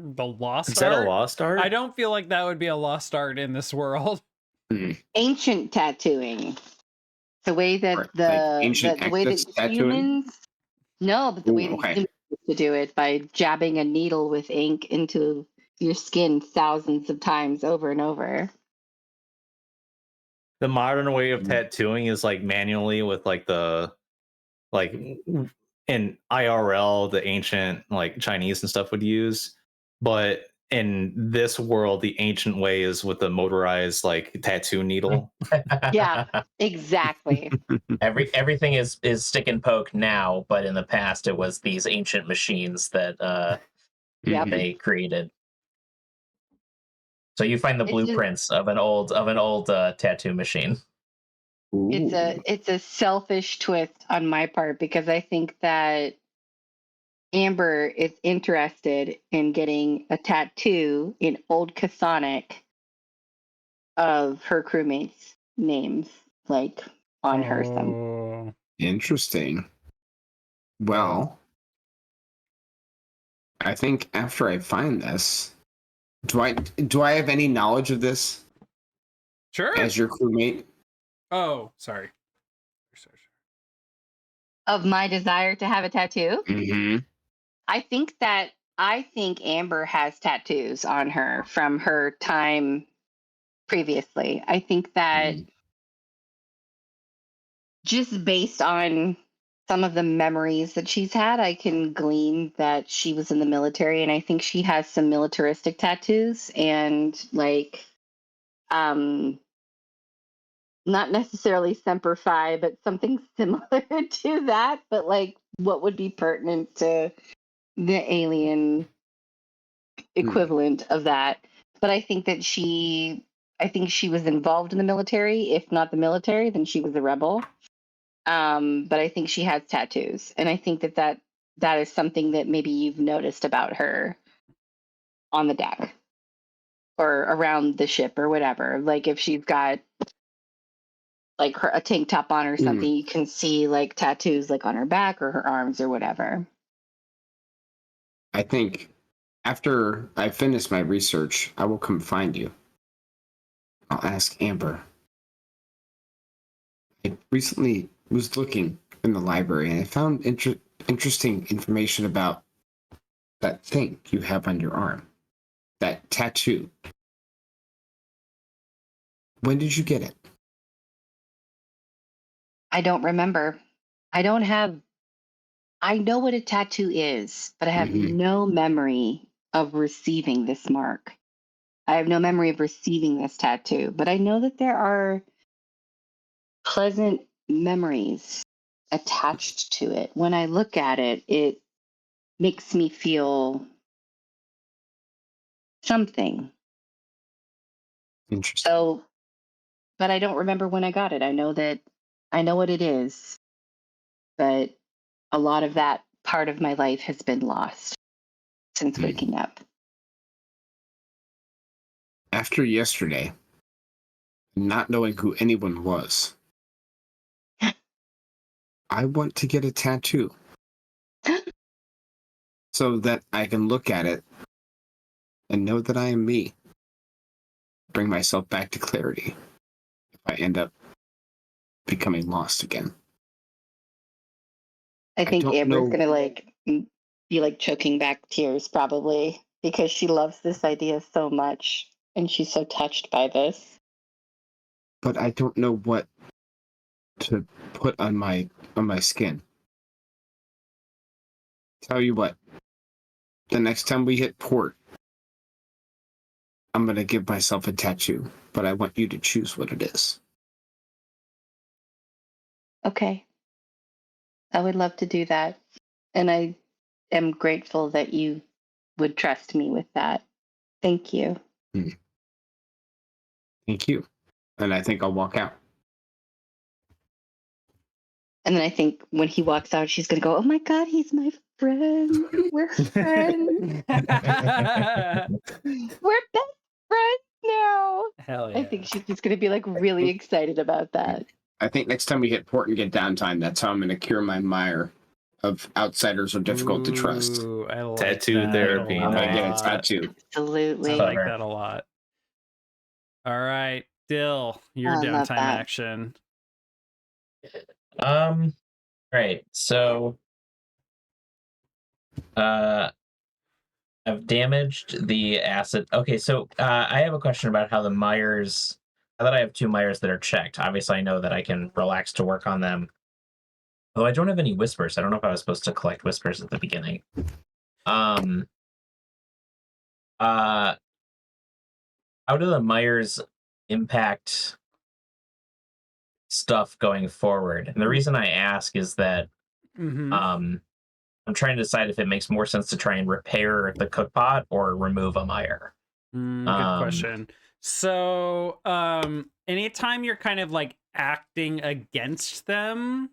The lost Is art? that a lost art? I don't feel like that would be a lost art in this world. Ancient tattooing. The way that Right, the like ancient the way that Exodus tattooing? humans but the way that okay. humans used to do it by jabbing a needle with ink into your skin thousands of times over and over. The modern way of tattooing is like manually with like the like in IRL the ancient like Chinese and stuff would use, but in this world the ancient way is with the motorized like tattoo needle. Yeah, exactly. Everything is stick and poke now, but in the past it was these ancient machines that Yep. they created. So you find the It's blueprints of an old tattoo machine. It's a selfish twist on my part because I think that Amber is interested in getting a tattoo in Old Chthonic of her crewmates' names, like on her thumb. Interesting. Well, I think after I find this, do I have any knowledge of this Sure. as your crewmate? Oh, sorry. Of my desire to have a tattoo? Mm-hmm. I think Amber has tattoos on her from her time previously. I think that just based on some of the memories that she's had, I can glean that she was in the military, and I think she has some militaristic tattoos and like not necessarily Semper Fi, but something similar to that, but like what would be pertinent to the alien equivalent of that. But I think she was involved in the military. If not the military, then she was a rebel. But I think she has tattoos, and I think that is something that maybe you've noticed about her on the deck or around the ship or whatever. Like if she's got like a tank top on or something, you can see like tattoos like on her back or her arms or whatever. I think after I finish my research, I will come find you. I'll ask Amber. I recently was looking in the library and I found interesting information about that thing you have on your arm. That tattoo. When did you get it? I don't remember. I know what a tattoo is, but I have no memory of receiving this mark. I have no memory of receiving this tattoo, but I know that there are pleasant memories attached to it. When I look at it, it makes me feel something. Interesting. So, but I don't remember when I got it. I know what it is, but a lot of that part of my life has been lost since waking up. After yesterday, not knowing who anyone was, I want to get a tattoo so that I can look at it and know that I am me. Bring myself back to clarity. I end up becoming lost again. I think don't Amber's know. gonna be choking back tears probably because she loves this idea so much and she's so touched by this. But I don't know what to put on my skin. Tell you what, the next time we hit port, I'm gonna give myself a tattoo, but I want you to choose what it is. Okay. I would love to do that. And I am grateful that you would trust me with that. Thank you. Thank you. And I think I'll walk out. And then I think when he walks out, she's going to go, oh my God, he's my friend. We're friends. We're best friends now. Hell yeah. I think she's just going to be really excited about that. I think next time we hit port and get downtime, that's how I'm going to cure my mire of outsiders are difficult to trust. I like Tattoo that therapy. a I'm going to get a lot. tattoo. Absolutely. I like that a lot. All right, Dill, your downtime action. Right. So I've damaged the acid. Okay, so I have a question about how the mires. Now that I have 2 mires that are checked, obviously I know that I can relax to work on them. Though I don't have any whispers. I don't know if I was supposed to collect whispers at the beginning. How do the mires impact stuff going forward? And the reason I ask is that I'm trying to decide if it makes more sense to try and repair the cookpot or remove a mire. Good question. So anytime you're kind of acting against them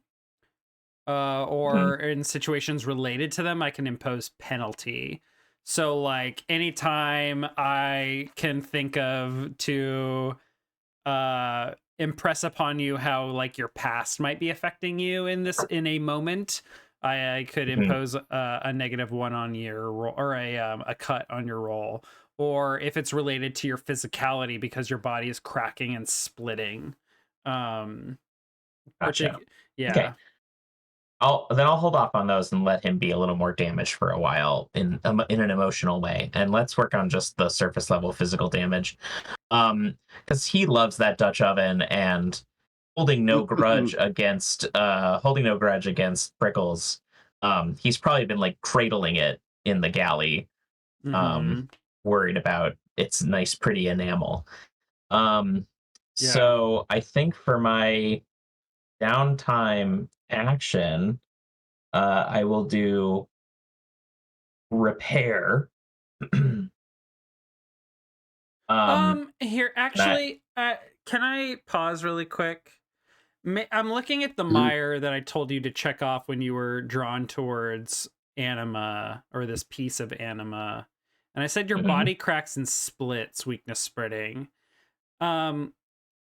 or in situations related to them, I can impose penalty. So anytime I can think of to impress upon you how your past might be affecting you in a moment, I could impose a -1 on your roll, or a cut on your roll, or if it's related to your physicality because your body is cracking and splitting. Gotcha. Yeah. Okay. I'll hold off on those and let him be a little more damaged for a while in an emotional way, and let's work on just the surface level physical damage, because he loves that Dutch oven and holding no grudge against Prickles. He's probably been cradling it in the galley, worried about its nice pretty enamel. So I think for my downtime action, I will do repair. Here, actually, can I pause really quick? I'm looking at the mire that I told you to check off when you were drawn towards anima, or this piece of anima, and I said your body cracks and splits, weakness spreading.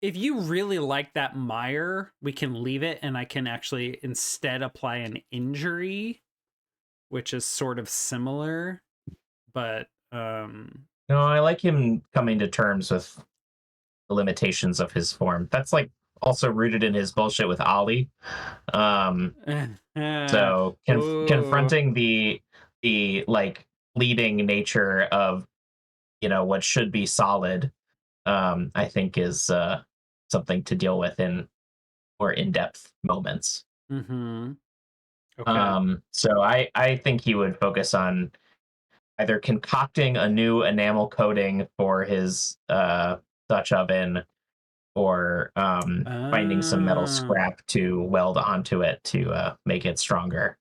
If you really like that mire, we can leave it, and I can actually instead apply an injury, which is sort of similar, but no, I like him coming to terms with the limitations of his form. That's also rooted in his bullshit with Ollie. So confronting the fleeting nature of what should be solid, I think is something to deal with in more in-depth moments. Okay. So I think he would focus on either concocting a new enamel coating for his Dutch oven, or finding some metal scrap to weld onto it to make it stronger.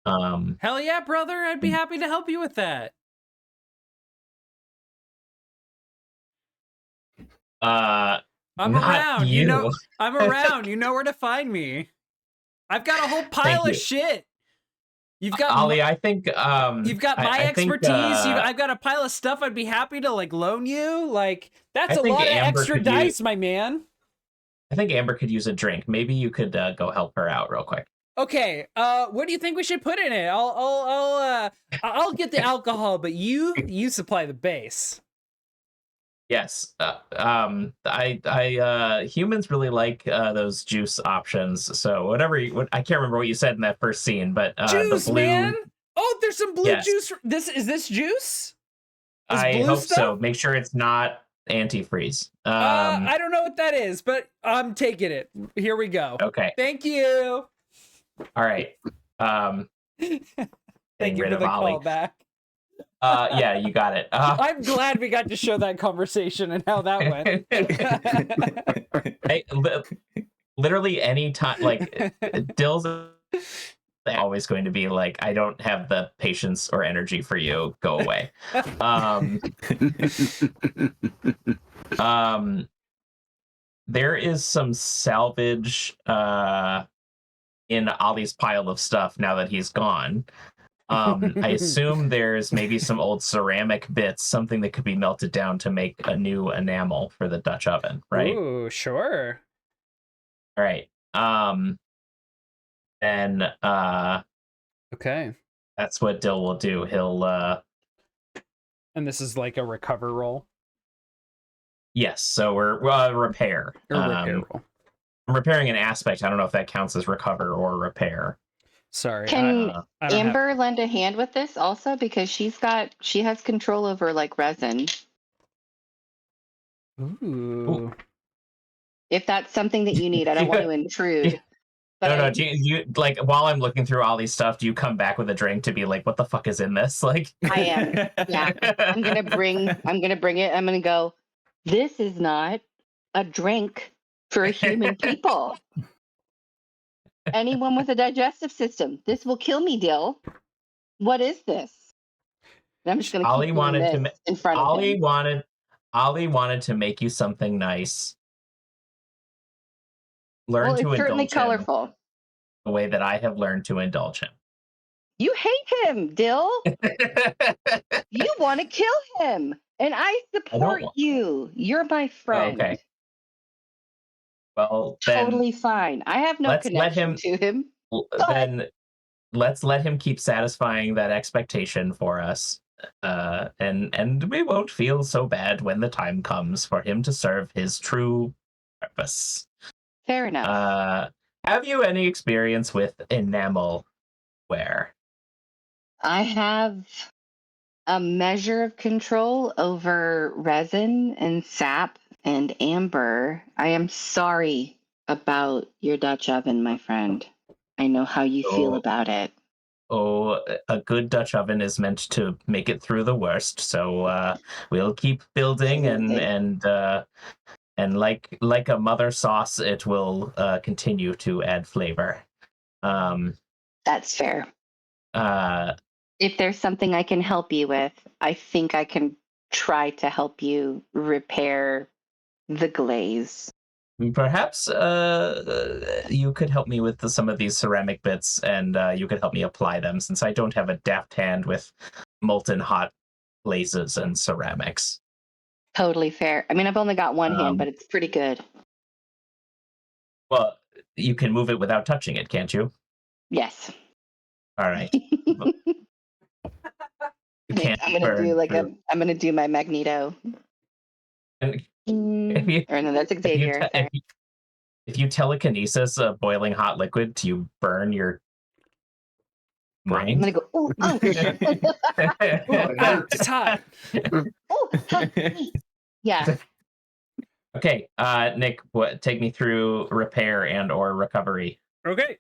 Hell yeah, brother! I'd be happy to help you with that. I'm around. I'm around. You know where to find me. I've got a whole pile of shit. You've got Ollie. I think you've got my expertise. I've got a pile of stuff. I'd be happy to loan you. That's a lot of extra dice, my man. I think Amber could use a drink. Maybe you could go help her out real quick. Okay. What do you think we should put in it? I'll get the alcohol, but you supply the base. Yes. Humans really like those juice options. So I can't remember what you said in that first scene, but juice, the blue. Man. Oh, there's some blue Yes. juice. Is this juice? I hope so. Make sure it's not antifreeze. I don't know what that is, but I'm taking it. Here we go. Okay. Thank you. All right. Thank you for the call back. Yeah, you got it. I'm glad we got to show that conversation and how that went. Literally any time, like Dill's always going to be like, I don't have the patience or energy for you. Go away. There is some salvage in Ollie's pile of stuff now that he's gone. I assume there's maybe some old ceramic bits, something that could be melted down to make a new enamel for the Dutch oven, right? Ooh, sure. All right. And okay. That's what Dill will do. He'll and this is like a recover roll. Yes, so we're repair. Repair roll. I'm repairing an aspect. I don't know if that counts as recover or repair. Sorry. Can Amber lend a hand with this also, because she has control over like resin. Ooh. If that's something that you need, I don't want to intrude. But no. Do you like, while I'm looking through all these stuff, do you come back with a drink to be like, what the fuck is in this? Like, I am. Yeah. I'm gonna bring it. I'm gonna go, this is not a drink for human people. Anyone with a digestive system. This will kill me, Dill. What is this? And I'm just gonna keep doing this in front of him. Ollie wanted to make you something nice. Learn to indulge certainly colorful. The way that I have learned to indulge him. You hate him, Dill. You want to kill him, and I support you. You're my friend. Okay. Well, totally fine. I have no connection to him. Then let's let him keep satisfying that expectation for us, and we won't feel so bad when the time comes for him to serve his true purpose. Fair enough. Have you any experience with enamel wear? I have a measure of control over resin and sap and amber. I am sorry about your Dutch oven, my friend. I know how you feel about it. Oh, a good Dutch oven is meant to make it through the worst. So we'll keep building, and like a mother sauce, it will continue to add flavor. That's fair. If there's something I can help you with, I think I can try to help you repair the glaze. Perhaps you could help me with some of these ceramic bits, and you could help me apply them, since I don't have a deft hand with molten hot glazes and ceramics. Totally fair. I mean, I've only got one hand, but it's pretty good. Well, you can move it without touching it, can't you? Yes. All right. I'm gonna do my Magneto. That's Xavier. If you telekinesis a boiling hot liquid, do you burn your mind? I'm gonna go. Oh, it's hot. Yeah. Okay, Nick, take me through repair and or recovery. Okay.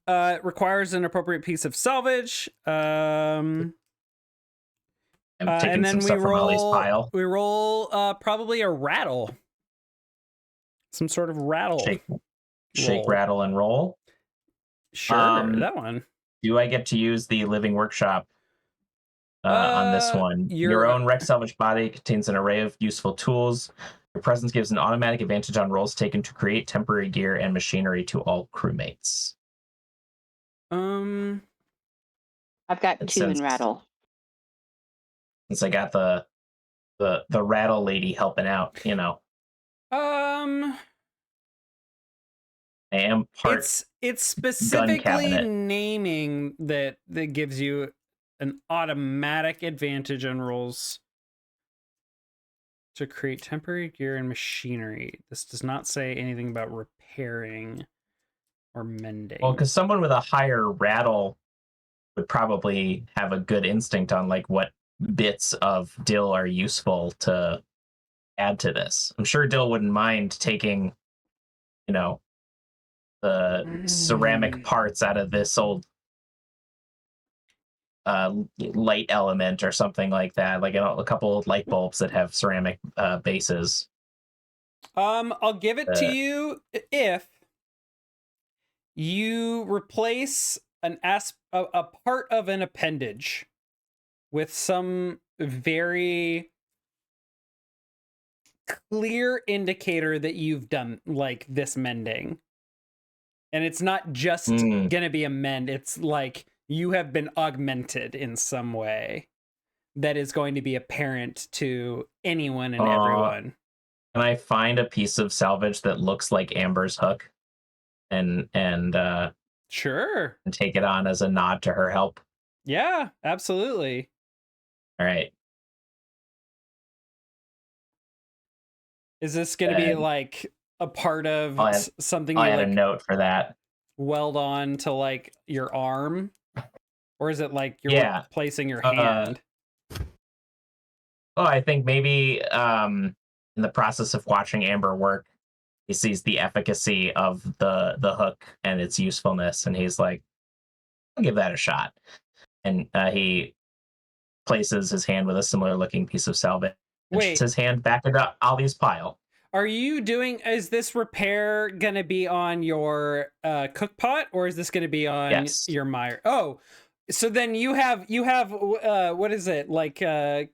It requires an appropriate piece of salvage. I'm taking and then some stuff from Ollie's pile. We roll probably a rattle. Some sort of rattle. Shake, rattle, and roll. Sure, that one. Do I get to use the living workshop on this one? Your own wrecked salvage body contains an array of useful tools. Your presence gives an automatic advantage on rolls taken to create temporary gear and machinery to all crewmates. I've got 2 in rattle. Since I got the rattle lady helping out, you know. I am part. It's specifically naming that gives you an automatic advantage on rolls To create temporary gear and machinery. This does not say anything about repairing or mending. Well, because someone with a higher rattle would probably have a good instinct on like what bits of Dill are useful to add to this. I'm sure Dill wouldn't mind taking, the ceramic parts out of this old light element or something like that, like a couple of light bulbs that have ceramic bases. I'll give it to you if you replace a part of an appendage with some very clear indicator that you've done like this mending. And it's not just gonna be a mend, it's like you have been augmented in some way that is going to be apparent to anyone and everyone. Can I find a piece of salvage that looks like Amber's hook and sure, and take it on as a nod to her help? Yeah, absolutely. All right. Is this going to be like a part of something I you had like a note for that. Weld on to like your arm? Or is it like you're placing your hand? I think maybe in the process of watching Amber work, he sees the efficacy of the hook and its usefulness, and he's like, I'll give that a shot. And he places his hand with a similar looking piece of salvage. Puts his hand back into Ollie's pile. Is this repair gonna be on your cook pot, or is this gonna be on your mire? Oh, so then you have what is it, like kind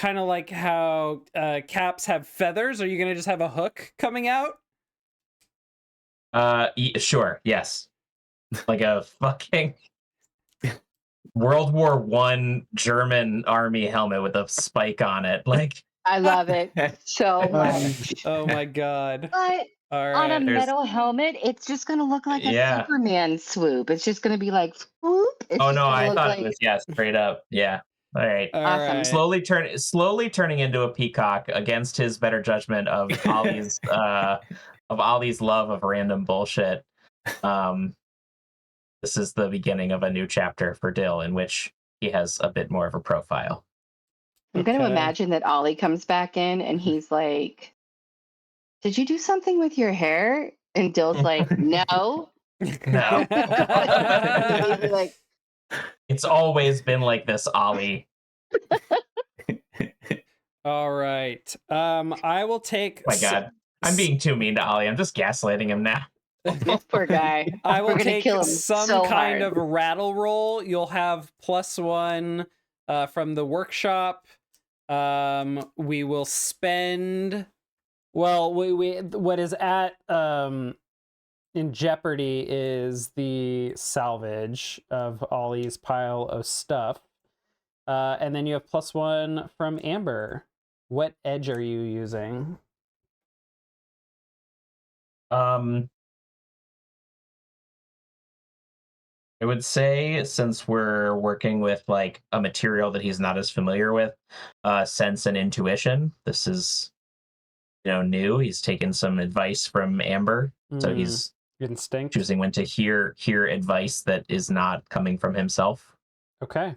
of like how caps have feathers? Are you gonna just have a hook coming out? Sure, yes. Like a fucking World War I German army helmet with a spike on it. Like, I love it so much. Oh my god. But on a metal helmet, it's just going to look like a Superman swoop. It's just going to be like, swoop. I thought it was, straight up. Yeah. All right. Awesome. Right. Slowly turning into a peacock against his better judgment of Ollie's love of random bullshit. This is the beginning of a new chapter for Dill, in which he has a bit more of a profile. I'm going to imagine that Ollie comes back in and he's like, did you do something with your hair? And Dill's like, no. No. Like, it's always been like this, Ollie. All right. I will take... Oh my God. I'm being too mean to Ollie. I'm just gaslighting him now. This poor guy. I will take some kind of rattle roll. You'll have +1 from the workshop. We will spend... Well, we what is at in jeopardy is the salvage of Ollie's pile of stuff. And then you have +1 from Amber. What edge are you using? I would say, since we're working with like a material that he's not as familiar with, sense and intuition. This is, new. He's taken some advice from Amber, so he's instinct choosing when to hear advice that is not coming from himself. Okay.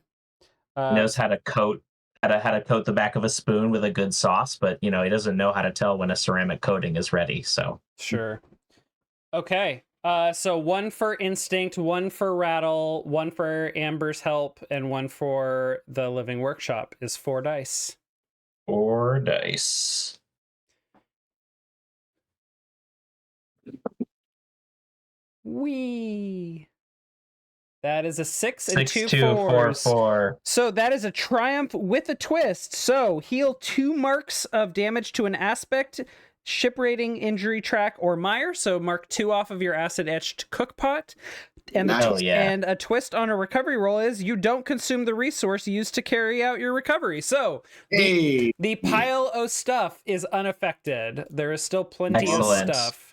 He knows how to coat the back of a spoon with a good sauce, but he doesn't know how to tell when a ceramic coating is ready. So sure. Okay. So 1 for instinct, 1 for rattle, 1 for Amber's help, and 1 for the living workshop is 4 dice. 4 dice. Wee. That is a 6 and 6, 2 4s. 4. So that is a triumph with a twist. So heal 2 marks of damage to an aspect, ship rating, injury track, or mire. So mark 2 off of your acid etched cook pot. And and a twist on a recovery roll is you don't consume the resource used to carry out your recovery. So the pile of stuff is unaffected. There is still plenty of stuff.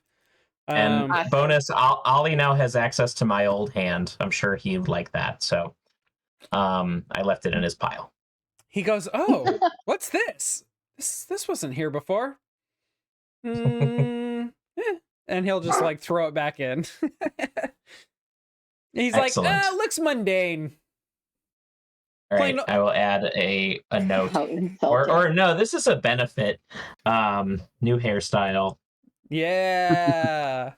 And bonus, Ollie now has access to my old hand. I'm sure he'd like that. So I left it in his pile. he goes, "Oh, what's this? This wasn't here before." And he'll just like throw it back in. He's Excellent. like, looks mundane. All right, I will add a note. Or no, this is a benefit. New hairstyle. Yeah.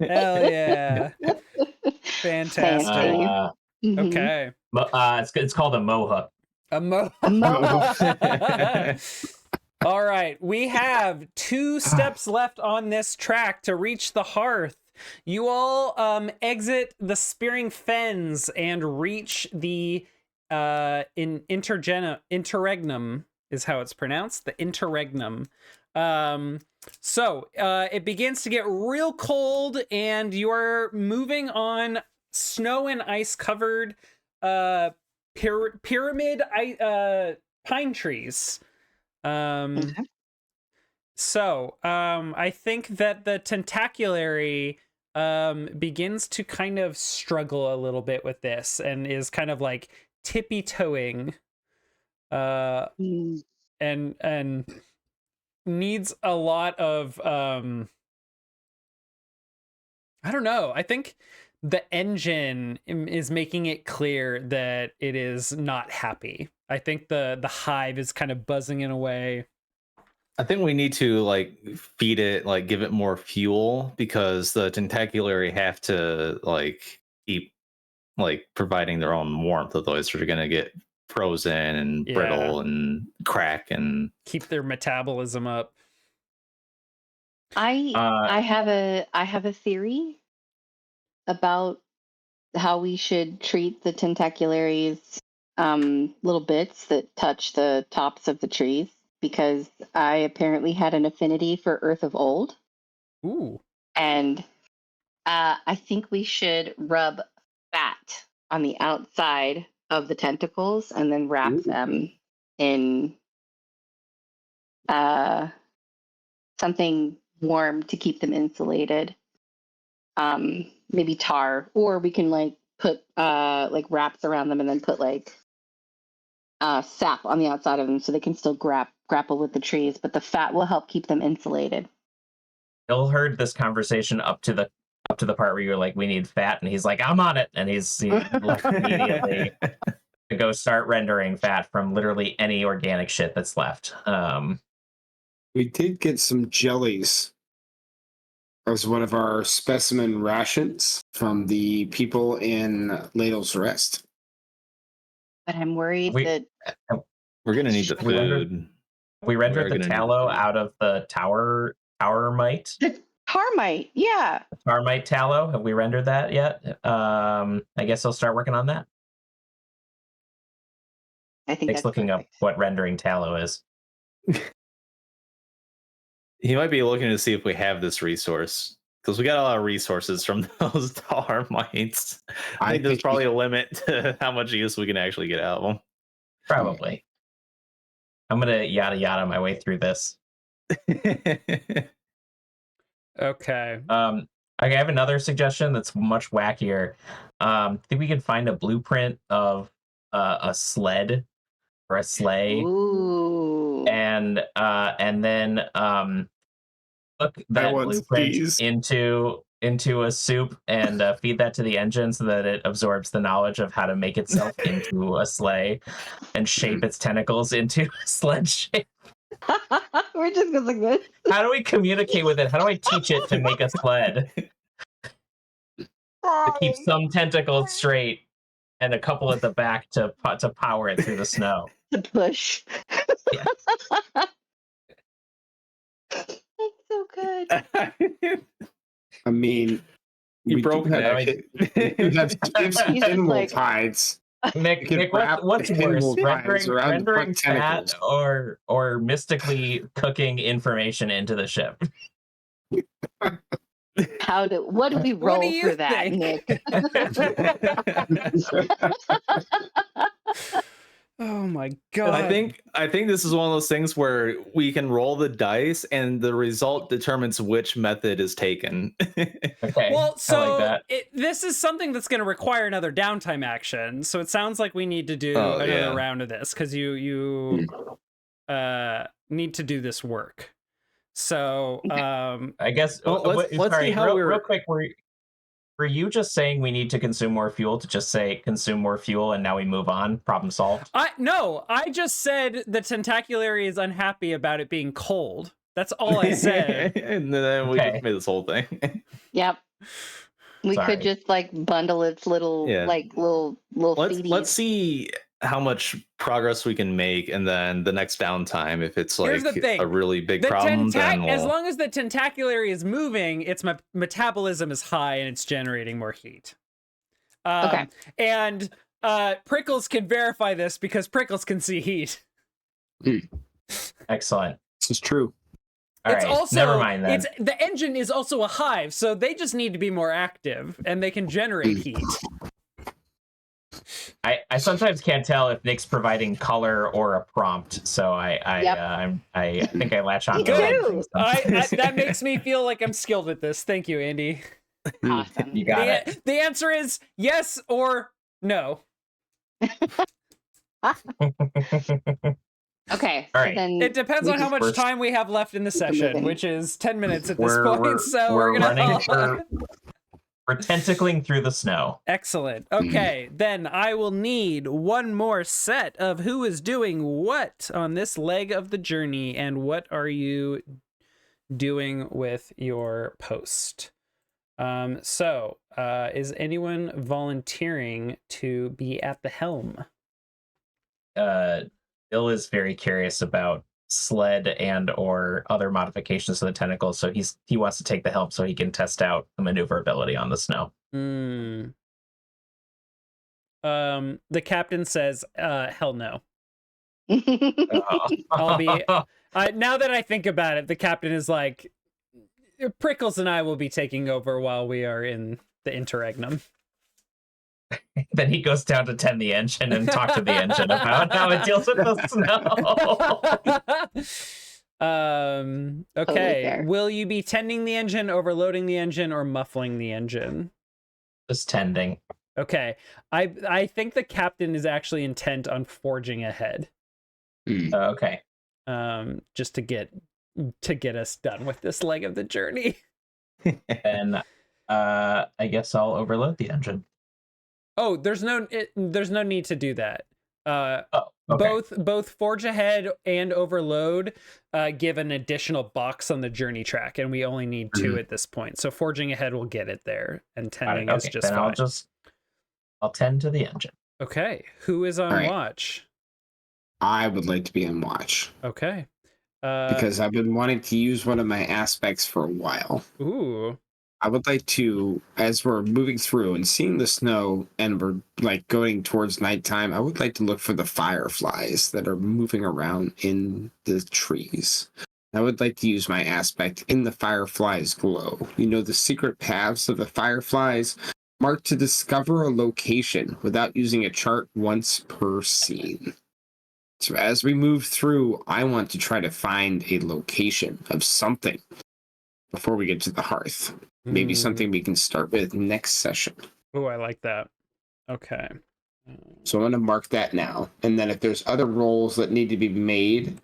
Hell yeah. Fantastic. Okay. It's called a mohawk. A All right, we have 2 steps left on this track to reach the hearth. You all exit the Spearing Fens and reach the interregnum is how it's pronounced. The interregnum. So it begins to get real cold, and you are moving on snow and ice covered pyramid pine trees. So I think that the tentaculary begins to kind of struggle a little bit with this and is kind of like tippy-toeing and needs a lot of I don't know. I think the engine is making it clear that it is not happy. I think the hive is kind of buzzing in a way. I think we need to like feed it, like give it more fuel, because the tentaculary have to like keep like providing their own warmth, otherwise they're gonna get frozen and brittle and crack and keep their metabolism up. I have a theory about how we should treat the tentaculary's little bits that touch the tops of the trees, because I apparently had an affinity for Earth of Old. Ooh. And I think we should rub fat on the outside of the tentacles and then wrap them in something warm to keep them insulated. Maybe tar, or we can like put like wraps around them and then put like sap on the outside of them so they can still grapple with the trees, but the fat will help keep them insulated. Bill heard this conversation up to the part where you're like, we need fat, and he's like, I'm on it, and he's left immediately to go start rendering fat from literally any organic shit that's left. We did get some jellies as one of our specimen rations from the people in Ladle's Rest. But I'm worried that we're gonna need the food. We rendered the tallow out of the tower mite. The tarmite, yeah. The tarmite tallow. Have we rendered that yet? I guess I'll start working on that. I think Nick's looking up what rendering tallow is. He might be looking to see if we have this resource, because we got a lot of resources from those tarmites. I think there's probably a limit to how much use we can actually get out of them. Probably. I'm gonna yada my way through this. Okay. I have another suggestion that's much wackier. I think we can find a blueprint of a sled or a sleigh. Ooh. And then cook that blueprint into a soup and feed that to the engine so that it absorbs the knowledge of how to make itself into a sleigh and shape its tentacles into a sled shape. We're just going like this. How do we communicate with it? How do I teach it to make a sled? To keep some tentacles straight and a couple at the back to power it through the snow. To push. Yeah. That's so good. I mean, you broke that. We have animal hides. Nick, what's worse, rendering fat or mystically cooking information into the ship? What do we roll for that, Nick? Oh my god. I think this is one of those things where we can roll the dice and the result determines which method is taken. Okay. Well, so I like that. this is something that's going to require another downtime action. So it sounds like we need to do another round of this because you need to do this work. So I guess let's see how real quick. Were you just saying we need to consume more fuel to just say consume more fuel and now we move on? Problem solved? No, I just said the Tentaculary is unhappy about it being cold. That's all I said. And then we just made this whole thing. Yep. We could just like bundle its little little feeties. Let's see how much progress we can make, and then the next downtime, if it's like a really big problem, then as long as the Tentaculary is moving, its metabolism is high and it's generating more heat. Okay. And Prickles can verify this because Prickles can see heat. Excellent. This is true. It's also never mind then. The engine is also a hive, so they just need to be more active and they can generate heat. I sometimes can't tell if Nick's providing color or a prompt, so I think I latch on. Good. That makes me feel like I'm skilled at this. Thank you, Andy. Awesome. You got it. The answer is yes or no. Okay. All right. Then it depends on how much time we have left in the session, which is 10 minutes at this point. So we're gonna. We're tentacling through the snow. Excellent. Okay, then I will need one more set of who is doing what on this leg of the journey, and what are you doing with your post. So is anyone volunteering to be at the helm? Bill is very curious about sled and or other modifications to the tentacles, so he wants to take the helm so he can test out the maneuverability on the snow. The captain says hell no. I'll be now that I think about it, the captain is like, Prickles and I will be taking over while we are in the interregnum. Then he goes down to tend the engine and talk to the engine about how it deals with the snow. Okay. Will you be tending the engine, overloading the engine, or muffling the engine? Just tending. Okay. I think the captain is actually intent on forging ahead. Okay. Just to get us done with this leg of the journey. And I guess I'll overload the engine. Oh, there's no need to do that. Okay. Both forge ahead and overload give an additional box on the journey track, and we only need 2 at this point. So forging ahead will get it there, and tending is just then fine. I'll tend to the engine. Okay, who is on watch? I would like to be on watch. Okay. Because I've been wanting to use one of my aspects for a while. Ooh. I would like to, as we're moving through and seeing the snow and we're like going towards nighttime, I would like to look for the fireflies that are moving around in the trees. I would like to use my aspect in the fireflies' glow. You know, the secret paths of the fireflies marked to discover a location without using a chart once per scene. So as we move through, I want to try to find a location of something before we get to the hearth. Maybe something we can start with next session. Oh, I like that. Okay. So I'm going to mark that now. And then if there's other roles that need to be made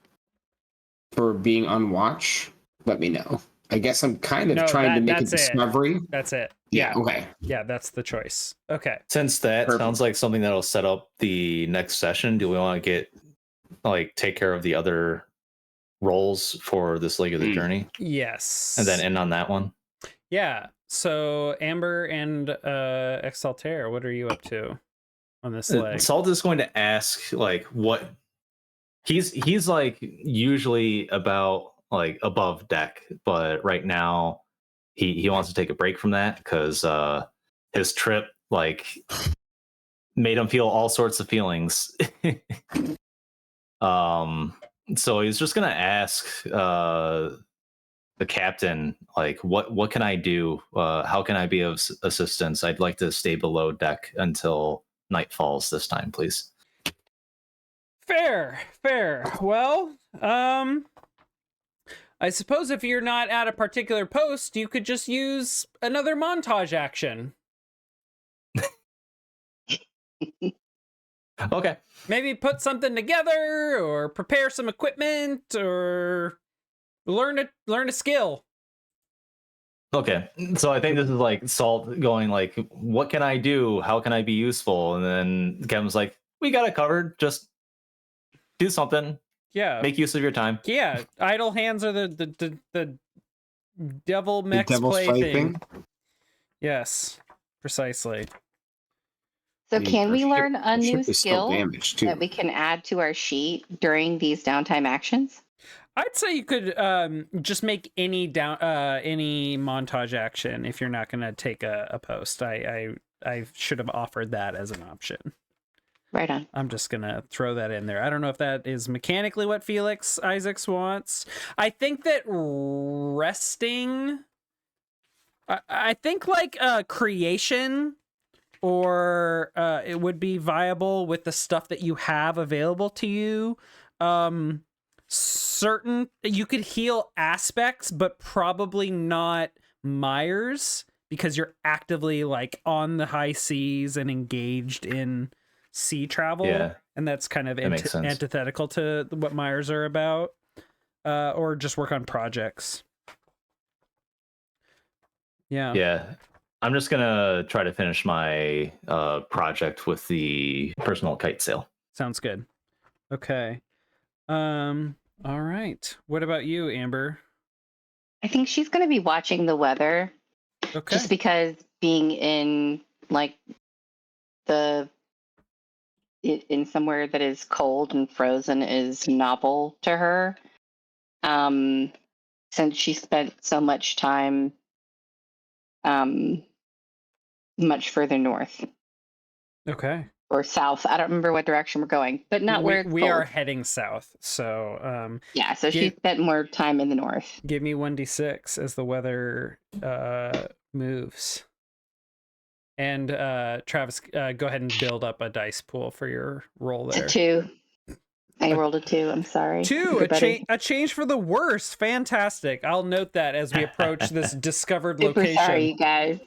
for being on watch, let me know. I guess I'm kind of trying to make a discovery. That's it. Yeah. Okay. Yeah, that's the choice. Okay. Since that sounds like something that'll set up the next session, do we want to take care of the other roles for this leg of the journey? Yes. And then end on that one? Yeah. So Amber and Exaltair, what are you up to on this leg? Salt is going to ask what he's like usually about above deck, but right now he wants to take a break from that because his trip made him feel all sorts of feelings. So he's just gonna ask the captain, what can I do? How can I be of assistance? I'd like to stay below deck until night falls this time, please. Fair. Well, I suppose if you're not at a particular post, you could just use another montage action. Okay. Maybe put something together, or prepare some equipment, or learn a skill. Okay. So I think this is like Salt going like, what can I do? How can I be useful? And then Kevin's like, we got it covered. Just do something. Yeah. Make use of your time. Yeah. Idle hands are the devil mech's devil's plaything. Yes. Precisely. So can we learn a new ship is still skill damaged, too. that we can add to our sheet during these downtime actions? I'd say you could just make any montage action if you're not going to take a post. I should have offered that as an option. Right on. I'm just going to throw that in there. I don't know if that is mechanically what Felix Isaacs wants. I think that resting... I think like creation... or it would be viable with the stuff that you have available to you. Certain you could heal aspects, but probably not Myers, because you're actively like on the high seas and engaged in sea travel. Yeah, and that's kind of makes sense. antithetical to what Myers are about. Or just work on projects. Yeah. I'm just gonna try to finish my project with the personal kite sail. Sounds good. Okay. All right. What about you, Amber? I think she's going to be watching the weather. Okay. Just because being in like in somewhere that is cold and frozen is novel to her. Since she spent so much time much further north. Okay. Or south. I don't remember what direction we're going, but not where it's we cold. are heading south. So yeah, so she spent more time in the north. Give me 1d6 as the weather moves. And Travis, go ahead and build up a dice pool for your roll there. A 2. I rolled a 2. I'm sorry. 2, a change for the worse. Fantastic. I'll note that as we approach this discovered Super location. sorry, you guys.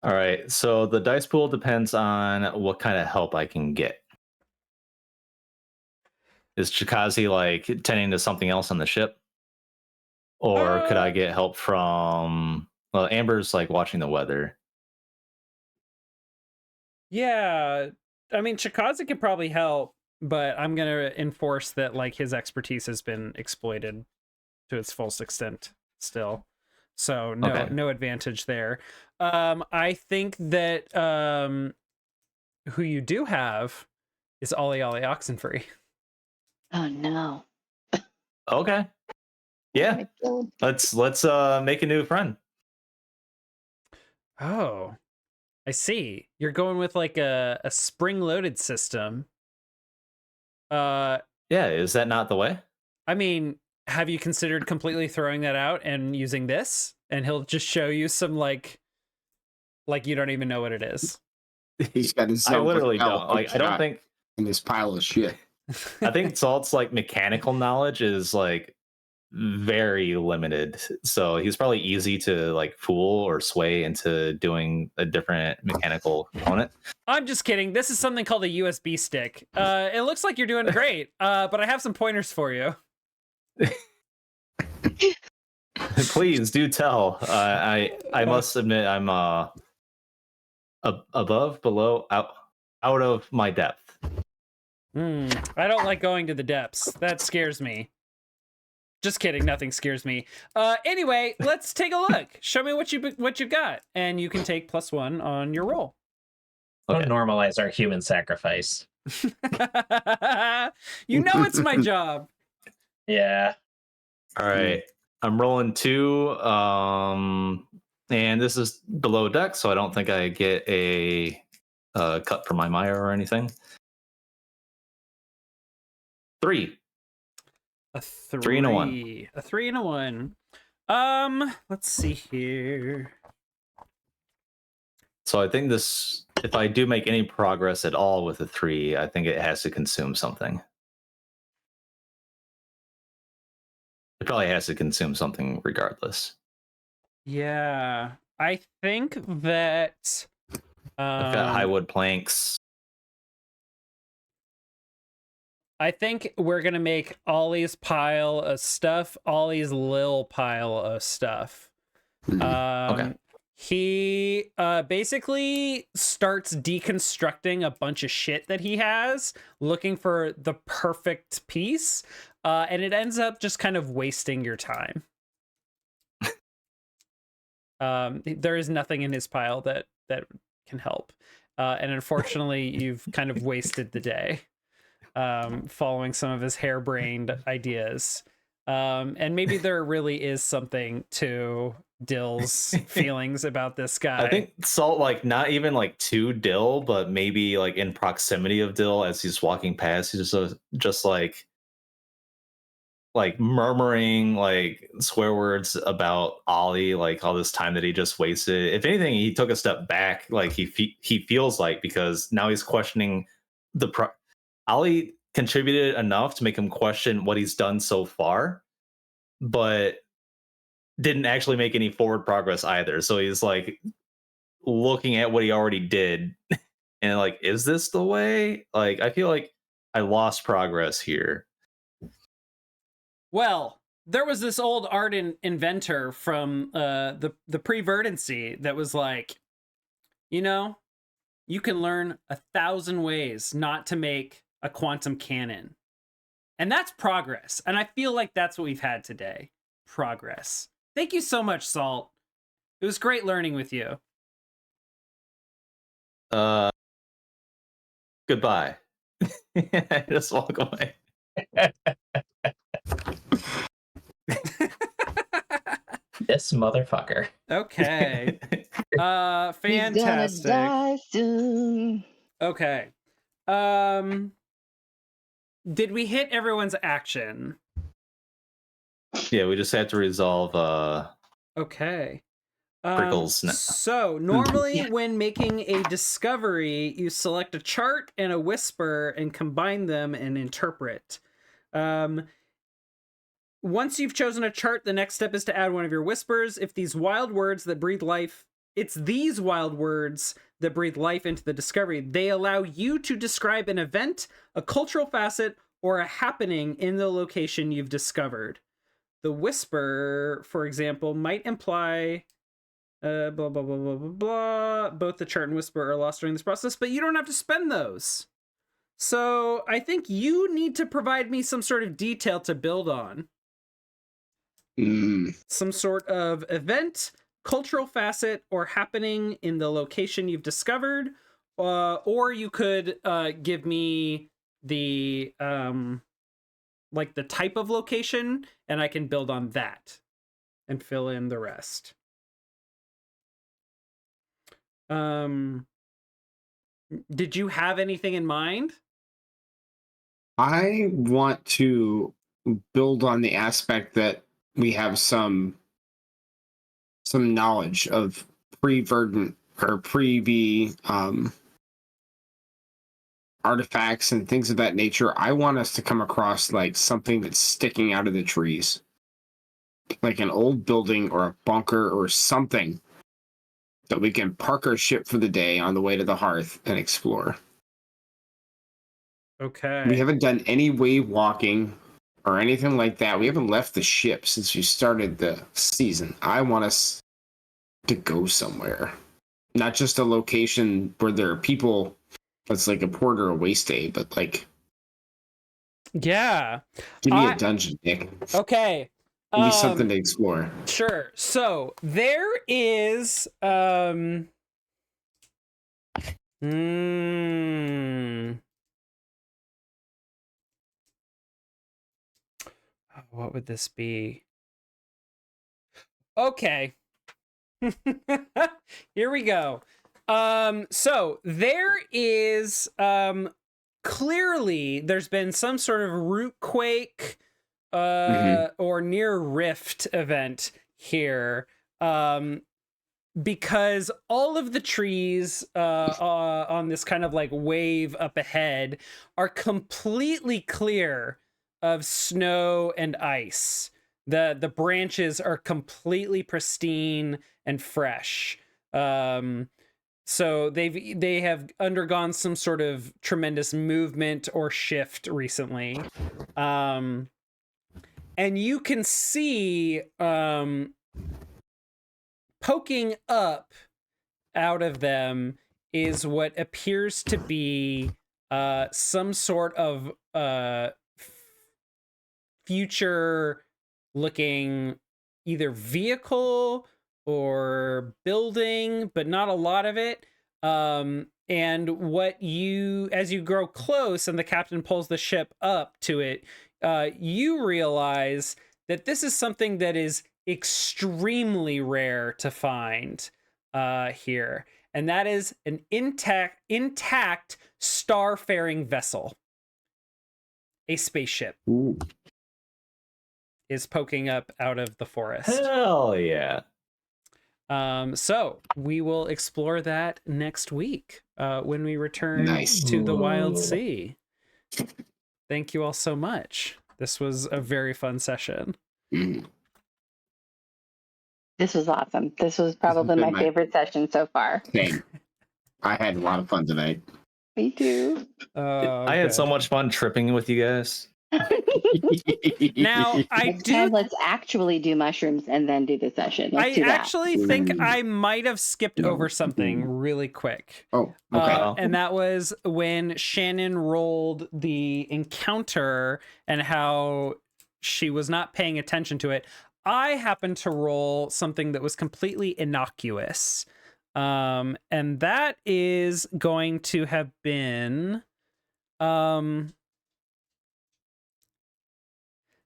All right, so the dice pool depends on what kind of help I can get. Is Chikazi like tending to something else on the ship? Or could I get help from... Well, Amber's like watching the weather. Yeah, I mean, Chikazi could probably help, but I'm going to enforce that like his expertise has been exploited to its fullest extent still. So no advantage there. I think that who you do have is Ollie Oxenfree. Oh no. Okay. Yeah. Let's make a new friend. Oh, I see. You're going with like a spring-loaded system. Yeah, is that not the way? I mean, have you considered completely throwing that out and using this? And he'll just show you some like you don't even know what it is. He's got his. I literally don't. Like, I don't think in this pile of shit. I think Salt's like mechanical knowledge is like very limited. So he's probably easy to like fool or sway into doing a different mechanical component. I'm just kidding. This is something called a USB stick. It looks like you're doing great, but I have some pointers for you. Please do tell. I must admit I'm above, below, out of my depth. I don't like going to the depths. That scares me. Just kidding. Nothing scares me. Anyway, let's take a look. Show me what you got, and you can take +1 on your roll. Don't normalize our human sacrifice. You know it's my job. Yeah. All right. I'm rolling 2. And this is below deck, so I don't think I get a cut from my Maya or anything. 3. A 3 and a 1. A 3 and a 1. Let's see here. So I think this if I do make any progress at all with a 3, I think it has to consume something. It probably has to consume something regardless. Yeah, I think that I've got highwood planks. I think we're gonna make Ollie's pile of stuff Ollie's lil pile of stuff. Okay. He basically starts deconstructing a bunch of shit that he has, looking for the perfect piece, and it ends up just kind of wasting your time. There is nothing in his pile that can help, and unfortunately, you've kind of wasted the day, following some of his harebrained ideas. And maybe there really is something to Dill's feelings about this guy. I think Salt, like, not even like to Dill, but maybe like in proximity of Dill as he's walking past, he's just like murmuring like swear words about Ollie, like all this time that he just wasted. If anything, he took a step back, like he feels like, because now he's questioning Ollie contributed enough to make him question what he's done so far, but didn't actually make any forward progress either. So he's like looking at what he already did and like, is this the way? Like, I feel like I lost progress here. Well, there was this old art inventor from the pre-verdancy that was like, you know, you can learn 1,000 ways not to make a quantum cannon. And that's progress. And I feel like that's what we've had today. Progress. Thank you so much, Salt. It was great learning with you. Goodbye. I just walk away. This motherfucker. Okay. Fantastic. He's gonna die soon. Okay. Did we hit everyone's action? Yeah, we just had to resolve Okay. Prickles. So normally when making a discovery, you select a chart and a whisper and combine them and interpret. Once you've chosen a chart, the next step is to add one of your whispers. If these wild words that breathe life, it's these wild words that breathe life into the discovery. They allow you to describe an event, a cultural facet, or a happening in the location you've discovered. The whisper, for example, might imply blah, blah, blah, blah, blah, blah. Both the chart and whisper are lost during this process, but you don't have to spend those. So I think you need to provide me some sort of detail to build on. Some sort of event, cultural facet, or happening in the location you've discovered. Or you could give me the like the type of location, and I can build on that and fill in the rest. Did you have anything in mind? I want to build on the aspect that we have some knowledge of pre-verdant or pre-V artifacts and things of that nature. I want us to come across like something that's sticking out of the trees, like an old building or a bunker or something that we can park our ship for the day on the way to the hearth and explore. Okay. We haven't done any wave walking or anything like that. We haven't left the ship since we started the season. I want us to go somewhere, not just a location where there are people that's like a port or a waste day, but like, yeah, give me a dungeon, Nick. Okay. Give me something to explore. Sure. So there is what would this be? Okay. Here we go. So there is clearly there's been some sort of root quake or near rift event here. because all of the trees on this kind of like wave up ahead are completely clear of snow and ice. The branches are completely pristine and fresh. So they have undergone some sort of tremendous movement or shift recently. And you can see poking up out of them is what appears to be some sort of future looking either vehicle or building, but not a lot of it. And what as you grow close and the captain pulls the ship up to it, you realize that this is something that is extremely rare to find here. And that is an intact starfaring vessel. A spaceship. Ooh. Is poking up out of the forest. Hell yeah. So we will explore that next week when we return Nice. to the Wildsea. Thank you all so much. This was a very fun session. Mm. This was awesome. This was probably my favorite session so far. Same. I had a lot of fun tonight. Me too. I had so much fun tripping with you guys. Now let's actually do mushrooms and then do the session. I actually think I might have skipped over something really quick. Oh, okay. And that was when Shannon rolled the encounter and how she was not paying attention to it. I happened to roll something that was completely innocuous. And that is going to have been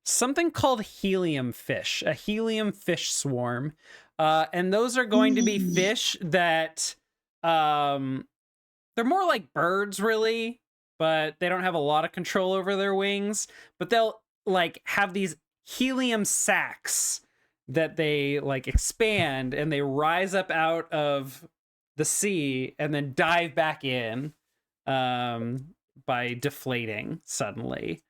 something called helium fish, a helium fish swarm. And those are going to be fish that they're more like birds, really, but they don't have a lot of control over their wings. But they'll like have these helium sacs that they like expand and they rise up out of the sea and then dive back in by deflating suddenly.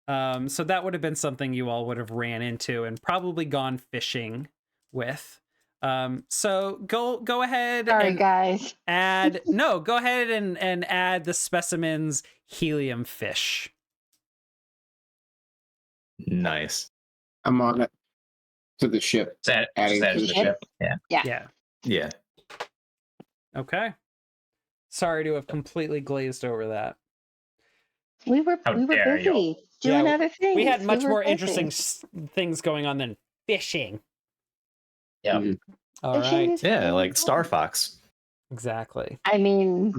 So that would have been something you all would have ran into and probably gone fishing with. So go ahead. Sorry, guys. Go ahead and add the specimen's helium fish. Nice. I'm on it. To the ship. Adding to the ship. Yeah. Okay. Sorry to have completely glazed over that. We were busy doing other things. We had much more interesting things going on than fishing. Yeah. All right. Yeah, like Star Fox. Exactly. I mean,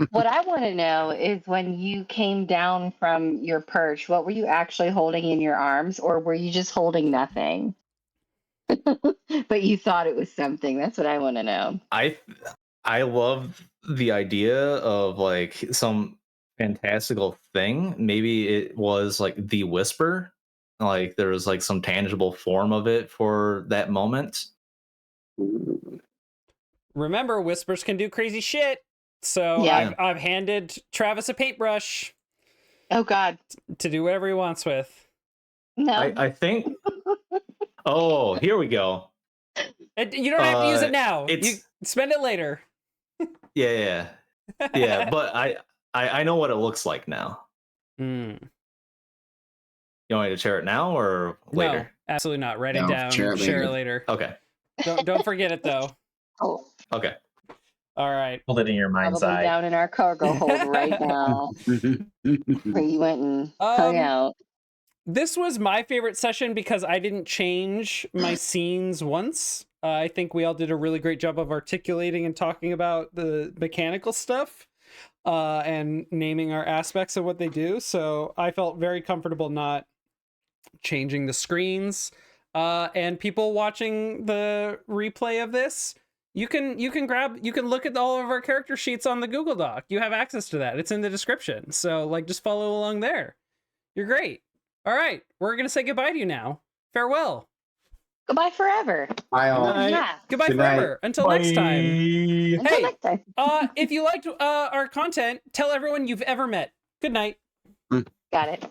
what I want to know is when you came down from your perch, what were you actually holding in your arms, or were you just holding nothing? But you thought it was something. That's what I want to know. I love the idea of like some fantastical thing. Maybe it was like the whisper, like there was like some tangible form of it for that moment. Remember, whispers can do crazy shit. So Yeah. I've handed Travis a paintbrush Oh God, to do whatever he wants with. no. I think. Oh, here we go. You don't have to use it now. You it's- spend it later. Yeah. But I know what it looks like now. Mm. You want me to share it now or later? No, absolutely not. Write it No, down. share it later. Okay. Don't forget it though. Oh, Okay. All right. Hold it in your mind's probably eye. down in our cargo hold right now, where you went and hung out. This was my favorite session because I didn't change my scenes once. I think we all did a really great job of articulating and talking about the mechanical stuff and naming our aspects of what they do. So I felt very comfortable not changing the screens. And people watching the replay of this, you can look at all of our character sheets on the Google Doc. You have access to that. It's in the description. So like just follow along there. You're great. All right, we're going to say goodbye to you now. Farewell. Goodbye forever. Bye all. Yeah. Goodbye Good night. forever. Until Bye. next time. Until Hey, next time. if you liked our content, tell everyone you've ever met. Good night. Got it.